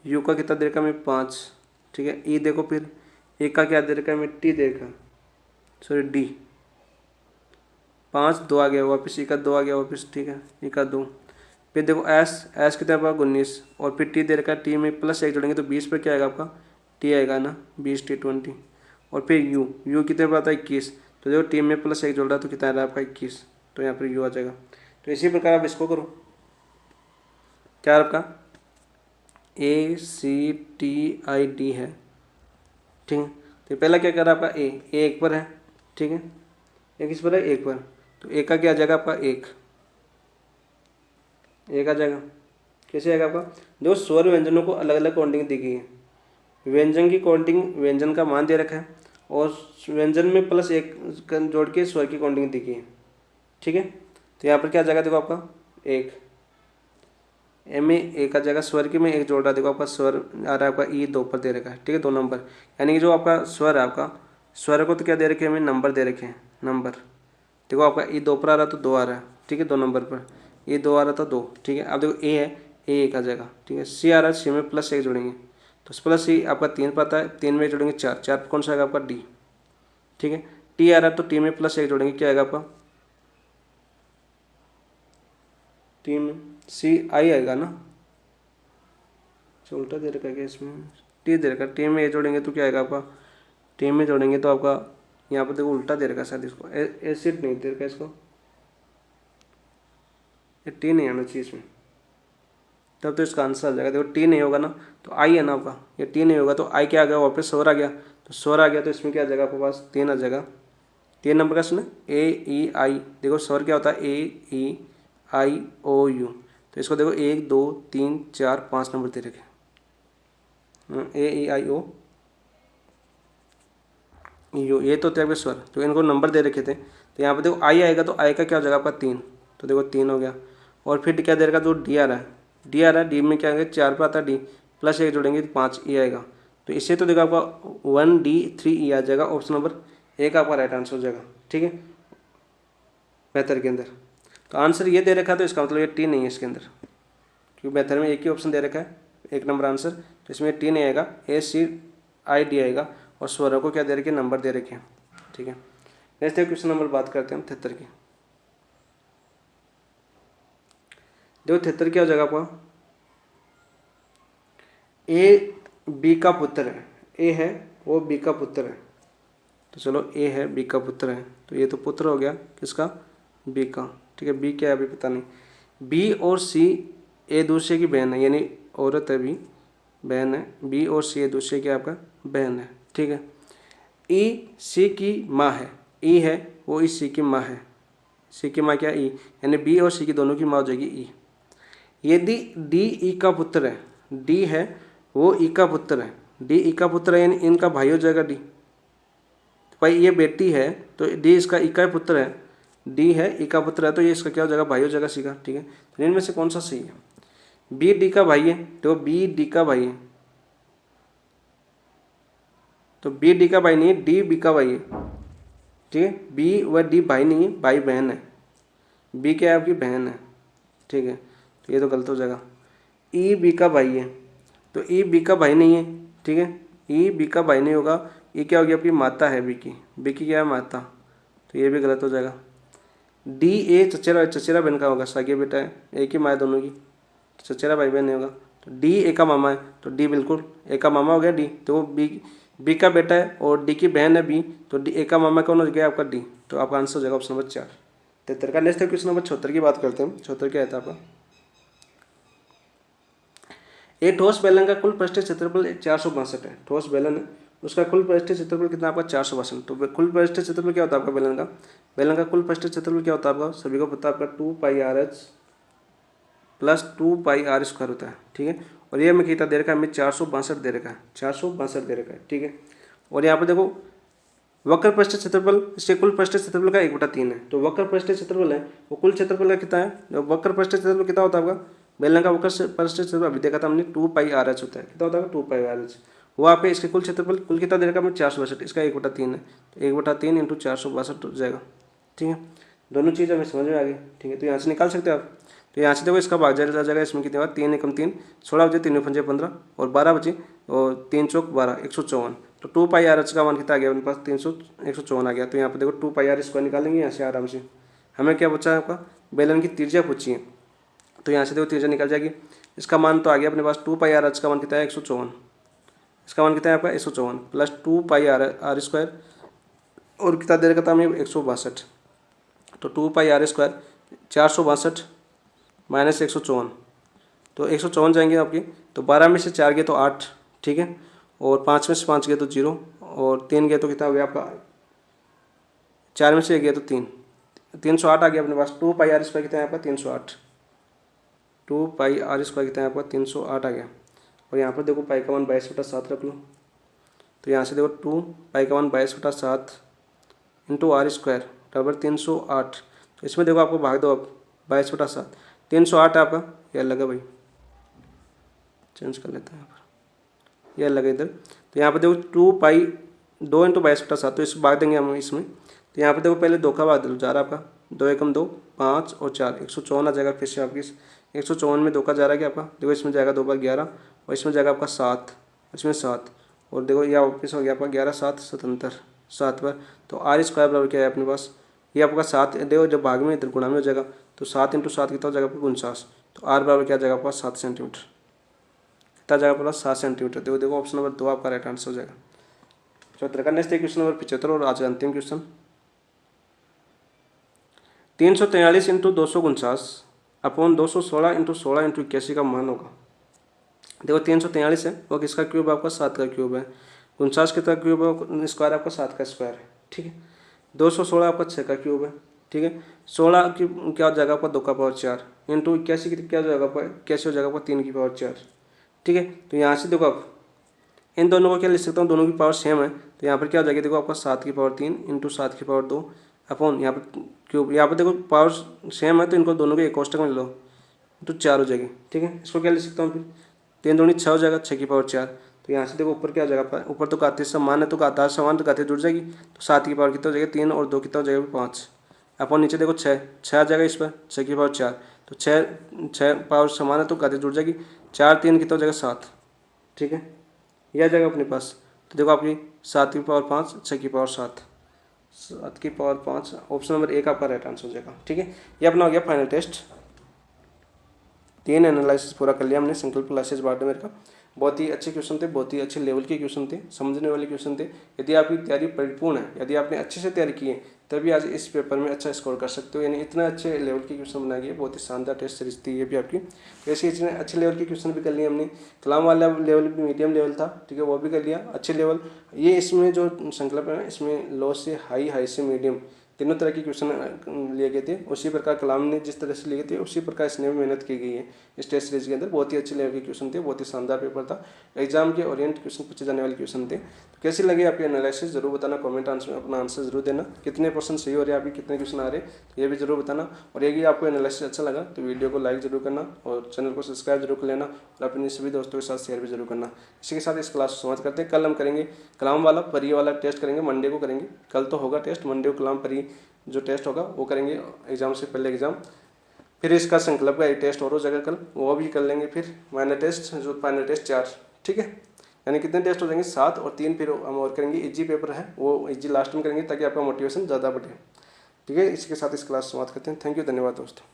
U का कितना दे रखा है हमें 5। ठीक है, E देखो फिर E का क्या दे रखा है हमें, T दे रखा है, सॉरी D 5 2 आ गया वापस, E का 2 आ गया वापस। ठीक है, E का 2। फिर देखो S कितना आपका 19 और फिर T दे रखा है, T में +1 जोड़ेंगे तो 20 पर क्या आएगा आपका T आएगा ना, 20 T 20। और फिर U कितने पर आता है 21, तो देखो T में +1 जोड़ रहा है तो कितना आ रहा है आपका 21, तो यहाँ पर U आ जाएगा। तो इसी प्रकार आप इसको करो, क्या आपका ACTID है। ठीक है, तो पहला क्या कर रहा है आपका ए 1 पर है। ठीक है, ए किस पर है, 1 पर, तो ए का क्या आ जाएगा आपका 1 आ जाएगा। कैसे आएगा आपका, दो स्वर व्यंजनों को अलग अलग काउंटिंग दी गई है, व्यंजन की काउंटिंग व्यंजन का मान दे रखा है और व्यंजन में +1 जोड़ के स्वर की काउंटिंग दी गई है। ठीक है, तो यहाँ पर क्या आ जाएगा देखो आपका 1 ए में 1 आ जाएगा, स्वर के में 1 जोड़ रहा, देखो आपका स्वर आ रहा है आपका E 2 पर दे रखा है। ठीक है, 2 नंबर, यानी कि जो आपका स्वर है आपका स्वर को तो क्या दे रखे हैं हमें, नंबर दे रखे हैं, नंबर। देखो आपका E 2 पर आ रहा तो 2 आ रहा है। ठीक है, 2 नंबर पर E 2 आ रहा था 2। ठीक है, अब देखो ए है, ए 1 आ जाएगा। ठीक है, C आ रहा है, C में +1 जोड़ेंगे तो +C आपका 3 पर आता है, 3 में जोड़ेंगे 4 पर कौन सा आएगा आपका D। ठीक है, टी आ रहा है तो टी में प्लस 1 जोड़ेंगे, क्या आएगा आपका, टी में सी आई आएगा ना, उल्टा दे रखा है क्या इसमें, टी दे रखा है, टी में ए जोड़ेंगे तो क्या आएगा आपका, टी में जोड़ेंगे तो आपका यहाँ पर देखो उल्टा दे रखा है शायद, इसको एसिड नहीं दे रखा है इसको, ये टी नहीं आना चाहिए इसमें, तब तो इसका आंसर आ जाएगा। देखो टी नहीं होगा ना तो आई है ना आपका, ये टी नहीं होगा तो आई क्या आ गया, वापस स्वर आ गया, तो स्वर आ गया तो इसमें क्या आ जाएगा आपके पास, 3 आ जाएगा। 3 नंबर का सुना ए ई आई, देखो स्वर क्या होता है, ए ई आई ओ यू, तो इसको देखो 1 2 3 4 5 नंबर दे रखे, ए ई आई ओ यू, ये तो थे आपके स्वर, तो इनको नंबर दे रखे थे, तो यहाँ पे देखो आई आएगा तो आई का क्या हो जाएगा आपका 3, तो देखो 3 हो गया। और फिर क्या दे रखा, जो डी आ रहा है, डी आ रहा है, डी में क्या आएगा 4 पे आता है डी, प्लस 1 जोड़ेंगे तो 5 ई आएगा, तो इससे तो देखो आपका 1 डी 3 ई आ जाएगा, ऑप्शन नंबर ए का आपका राइट आंसर हो जाएगा। ठीक है, बेहतर के अंदर तो आंसर ये दे रखा है, तो इसका मतलब ये टी नहीं है इसके अंदर, क्योंकि बेहतर में एक ही ऑप्शन दे रखा है, 1 नंबर आंसर, तो इसमें टी नहीं आएगा, ए सी आई डी आएगा, और स्वरों को क्या दे रखे, नंबर दे रखे हैं। ठीक है, नेक्स्ट क्वेश्चन नंबर बात करते हैं 73 की। देखो 73 क्या हो जाएगा आपका, ए बी का पुत्र है, ए है वो बी का पुत्र है, तो चलो ए है बी का पुत्र है, तो ये तो पुत्र हो गया किसका, बी का। ठीक है, बी क्या है अभी पता नहीं, बी और सी ए दूसरे की बहन है, यानी औरत है बी, बहन है, बी और सी ए दूसरे की आपका बहन है। ठीक है, ई सी की माँ है, ई है वो इस सी की माँ है, सी की माँ क्या ई, यानी बी और सी की दोनों की माँ हो जाएगी ई। यदि डी ई का पुत्र है, डी है वो ई का पुत्र है, डी ई का पुत्र है यानी इनका भाई हो जाएगा डी, भाई ये बेटी है तो डी इसका ई का पुत्र है, डी है ई का पुत्र है तो ये इसका क्या हो जाएगा, भाई हो जाएगा सी का। ठीक है, तो इनमें से कौन सा सही है, बी डी का भाई है, तो बी डी का भाई है, तो बी डी का भाई नहीं है, डी बी का भाई है। ठीक है, बी व डी भाई नहीं है, भाई बहन है, बी क्या है आपकी बहन है। ठीक है, तो ये तो गलत हो जाएगा। ई बी का भाई है, तो ई बी का भाई नहीं है। ठीक है, ई बी का भाई नहीं होगा, ये क्या होगी आपकी माता है बी की क्या है माता, तो ये भी गलत हो जाएगा। डी ए चचेरा बहन का होगा, सागे बेटा है, एक ही माँ है दोनों की, चचेरा भाई बहन नहीं होगा। तो डी ए का मामा है, तो डी बिल्कुल ए का मामा हो गया डी, तो वो बी का बेटा है और डी की बहन है बी, तो डी ए का मामा कौन हो गया आपका डी, तो आपका आंसर हो जाएगा ऑप्शन नंबर 4। 73 का नेक्स्ट क्वेश्चन नंबर 74 की बात करते हैं। 74 क्या आता है आपका, एक ठोस बेलन का कुल पृष्ठीय क्षेत्रफल 462 है, ठोस बेलन है उसका कुल पृष्ठीय क्षेत्रफल कितना आपका 462, तो कुल पृष्ठीय क्षेत्रफल क्या होता है आपका बेलन का कुल पृष्ठीय क्षेत्रफल क्या होता है आपका, सभी को पता है आपका 2 pi R H plus 2 pi R square होता है। ठीक है, और ये हमें कितना दे रखा है, हमें 462 दे रखा है, 462 दे रखा है। ठीक है, और यहाँ पर देखो वक्र पृष्ठीय क्षेत्रफल, इसके कुल पृष्ठीय क्षेत्रफल का 1/3 है, तो वक्र पृष्ठीय क्षेत्रफल है वो कुल क्षेत्रफल का कितना है, वक्र पृष्ठीय क्षेत्रफल कितना होता है आपका, बेलन का वक्र पृष्ठीय क्षेत्रफल अभी देखा था हमने 2 पाई आर एच होता है, कितना होता है 2 पाई आर एच, वो आपके इसके कुल क्षेत्रफल कुल कितना दे रखा है 462, इसका 1/3 है, तो 1/3 इंटू 462 हो जाएगा। ठीक है, दोनों चीज़ हमें समझ में आ गई। ठीक है, तो यहाँ से निकाल सकते हो आप, तो यहाँ से देखो इसका भाग जाएगा, इसमें कितने बार 3 एकम 3, 16 बजे 3 पंजे 15 और 12 बजे और 3 चौक 12, 154, तो 2 पाई आर एच का मान कितना आ गया अपने पास 154 आ गया। तो यहाँ पर देखो 2 पाई आर स्क्वायर निकालेंगे यहाँ से आराम से, हमें क्या पूछा है आपका, बेलन की त्रिज्या पूछी है, तो यहाँ से देखो त्रिज्या निकल जाएगी, इसका मान तो आ गया अपने पास 2 पाई आर एच का मान कितना है 154, इसका मान कितना है आपका 154 प्लस 2 पाई आर स्क्वायर और कितना दे रखा था हमें 162, तो 2 पाई आर स्क्वायर 462 माइनस 154, तो 154 जाएंगे आपके, तो 12 में से 4 गए तो 8। ठीक है, और 5 में से 5 गए तो 0 और 3 गए तो कितना हो गया आपका, 4 में से 1 गया तो 3, 308 आ गया अपने पास। 2 पाई आर स्क्वायर कितना है आपका 308, 2 पाई आर स्क्वायर कितना है आपका 308 आ गया। और यहाँ पर देखो पाई का मान 22/7 रख लो, तो यहाँ से देखो 2 पाई का मान 22/7 इंटू आर स्क्वायर बराबर 308, तो इसमें देखो आपको भाग दो अब 22/7, 308 आपका ये अलग है भाई, चेंज कर लेते हैं यहाँ पर, ये अलग है इधर, तो यहाँ पर देखो 2 पाई 2 इंटू 22/7, तो इस भाग देंगे हम इसमें, तो यहाँ पर देखो पहले 2 का भाग दो, जा रहा आपका 2 एकम 2 5 और 4 154 आ जाएगा, फिर से आपकी 154 में 2 का जा रहा है क्या आपका, देखो इसमें जाएगा 2 बार 11 और इसमें जाएगा आपका 7, इसमें 7 और देखो यह वापस हो गया आपका 11 7 77, 7 बार, तो आर स्क्वायर बराबर क्या है अपने पास, ये आपका 7 देखो जब भाग में इधर गुणा में हो जाएगा तो 7 × 7 कितना हो जाएगा आपको 49, तो आर बराबर क्या जाएगा आपका 7 सेंटीमीटर, कितना जाएगा आपका 7 सेंटीमीटर। देखो देखो ऑप्शन नंबर 2 आपका राइट आंसर हो जाएगा। चौथा का नेक्स्ट क्वेश्चन नंबर 75 और आज का अंतिम क्वेश्चन 343 × 249 अपॉन 216 × 16 × 81 का मान होगा। देखो 343 है वो किसका क्यूब है आपका 7 का क्यूब है, 49 किसका क्यूब है स्क्वायर आपका 7 का स्क्वायर है, ठीक है। 216 आपका 6 का क्यूब है, ठीक है। 16 की क्या हो जाएगा आपका 2 का पावर 4 इंटू 81 की क्या हो जाएगा आपका 81 हो जाएगा आपका 3 की पावर 4, ठीक है। तो यहाँ से देखो आप इन दोनों को क्या लिख सकता हूँ, दोनों की पावर सेम है, तो यहाँ पर क्या हो जाएगी देखो आपका 7 की पावर 3 इंटू 7 की पावर 2 अपॉन यहाँ पर क्यूब, यहाँ पर देखो पावर सेम है तो इनको दोनों को एक कोष्टक में ले लो तो 4 हो जाएगी, ठीक है। इसको क्या लिख सकता हूँ फिर 3 दूनी 6 हो जाएगा, 6 की पावर 4, तो यहाँ से देखो ऊपर क्या हो जाएगा, ऊपर तो घातीय समान है तो घातांक समान तो घातीय जुड़ जाएगी, तो 7 की पावर कितना हो जाएगा 3 और 2 कितना हो जाएगा 5 अपॉन नीचे देखो 6 आ जाएगा इस पर 6 की पावर 4, तो 6 पावर समान है तो घातीय जुड़ जाएगी, 4 3 कितना हो जाएगा 7, ठीक है। यह आ जाएगा अपने पास, तो देखो आपकी 7 की पावर 5 6 की पावर 7 की पावर 5 ऑप्शन नंबर 1 आपका राइट आंसर हो जाएगा, ठीक है। ये अपना हो गया फाइनल टेस्ट। 3 एनालिसिस पूरा कर लिया हमने संकल्प क्लासेस बारडमेर का। बहुत ही अच्छे क्वेश्चन थे, बहुत ही अच्छे लेवल के क्वेश्चन थे, समझने वाले क्वेश्चन थे। यदि आपकी तैयारी परिपूर्ण है, यदि आपने अच्छे से तैयारी की है तभी आज इस पेपर में अच्छा स्कोर कर सकते हो। यानी इतना अच्छे लेवल के क्वेश्चन बनाए गए, बहुत ही शानदार टेस्ट सीरीज थी ये भी आपकी। तो ऐसे इतने अच्छे लेवल के क्वेश्चन भी कर लिए हमने। कलाम वाला लेवल भी मीडियम लेवल था, ठीक है, वो भी कर लिया अच्छे लेवल। ये इसमें जो संकल्प है इसमें लो से हाई, हाई से मीडियम तीनों तरह के क्वेश्चन लिए गए थे। उसी प्रकार कलाम ने जिस तरह से लिए थे उसी प्रकार इसने भी मेहनत की गई है इस टेस्ट सीरीज के अंदर। बहुत ही अच्छे लेवल के क्वेश्चन थे, बहुत ही शानदार पेपर था। एग्जाम के ओरिएंट क्वेश्चन पूछे जाने वाले क्वेश्चन थे। तो कैसे लगे आपके एनालिसिस जरूर बताना, कमेंट आंसर में अपना आंसर जरूर देना। कितने % सही हो रहे हैं, अभी कितने क्वेश्चन आ रहे हैं तो ये भी जरूर बताना। और यदि आपको एनालिसिस अच्छा लगा तो वीडियो को लाइक जरूर करना और चैनल को सब्सक्राइब जरूर कर लेना और अपने सभी दोस्तों के साथ शेयर भी जरूर करना। इसी के साथ इस क्लास को समाप्त करते हैं। कल हम करेंगे कलाम वाला परी वाला टेस्ट करेंगे, मंडे को करेंगे। कल तो होगा टेस्ट, मंडे को कलाम परी जो टेस्ट होगा वो करेंगे एग्जाम से पहले एग्जाम। फिर इसका संकल्प का एक टेस्ट और हो जाएगा कल, वो भी कर लेंगे। फिर फाइनल टेस्ट जो फाइनल टेस्ट 4, ठीक है। यानी कितने टेस्ट हो जाएंगे 7 और 3 फिर हम और करेंगे। इजी पेपर है वो इजी लास्ट में करेंगे ताकि आपका मोटिवेशन ज़्यादा बढ़े, ठीक है। इसी के साथ इस क्लास समाप्त करते हैं। थैंक यू, धन्यवाद दोस्तों।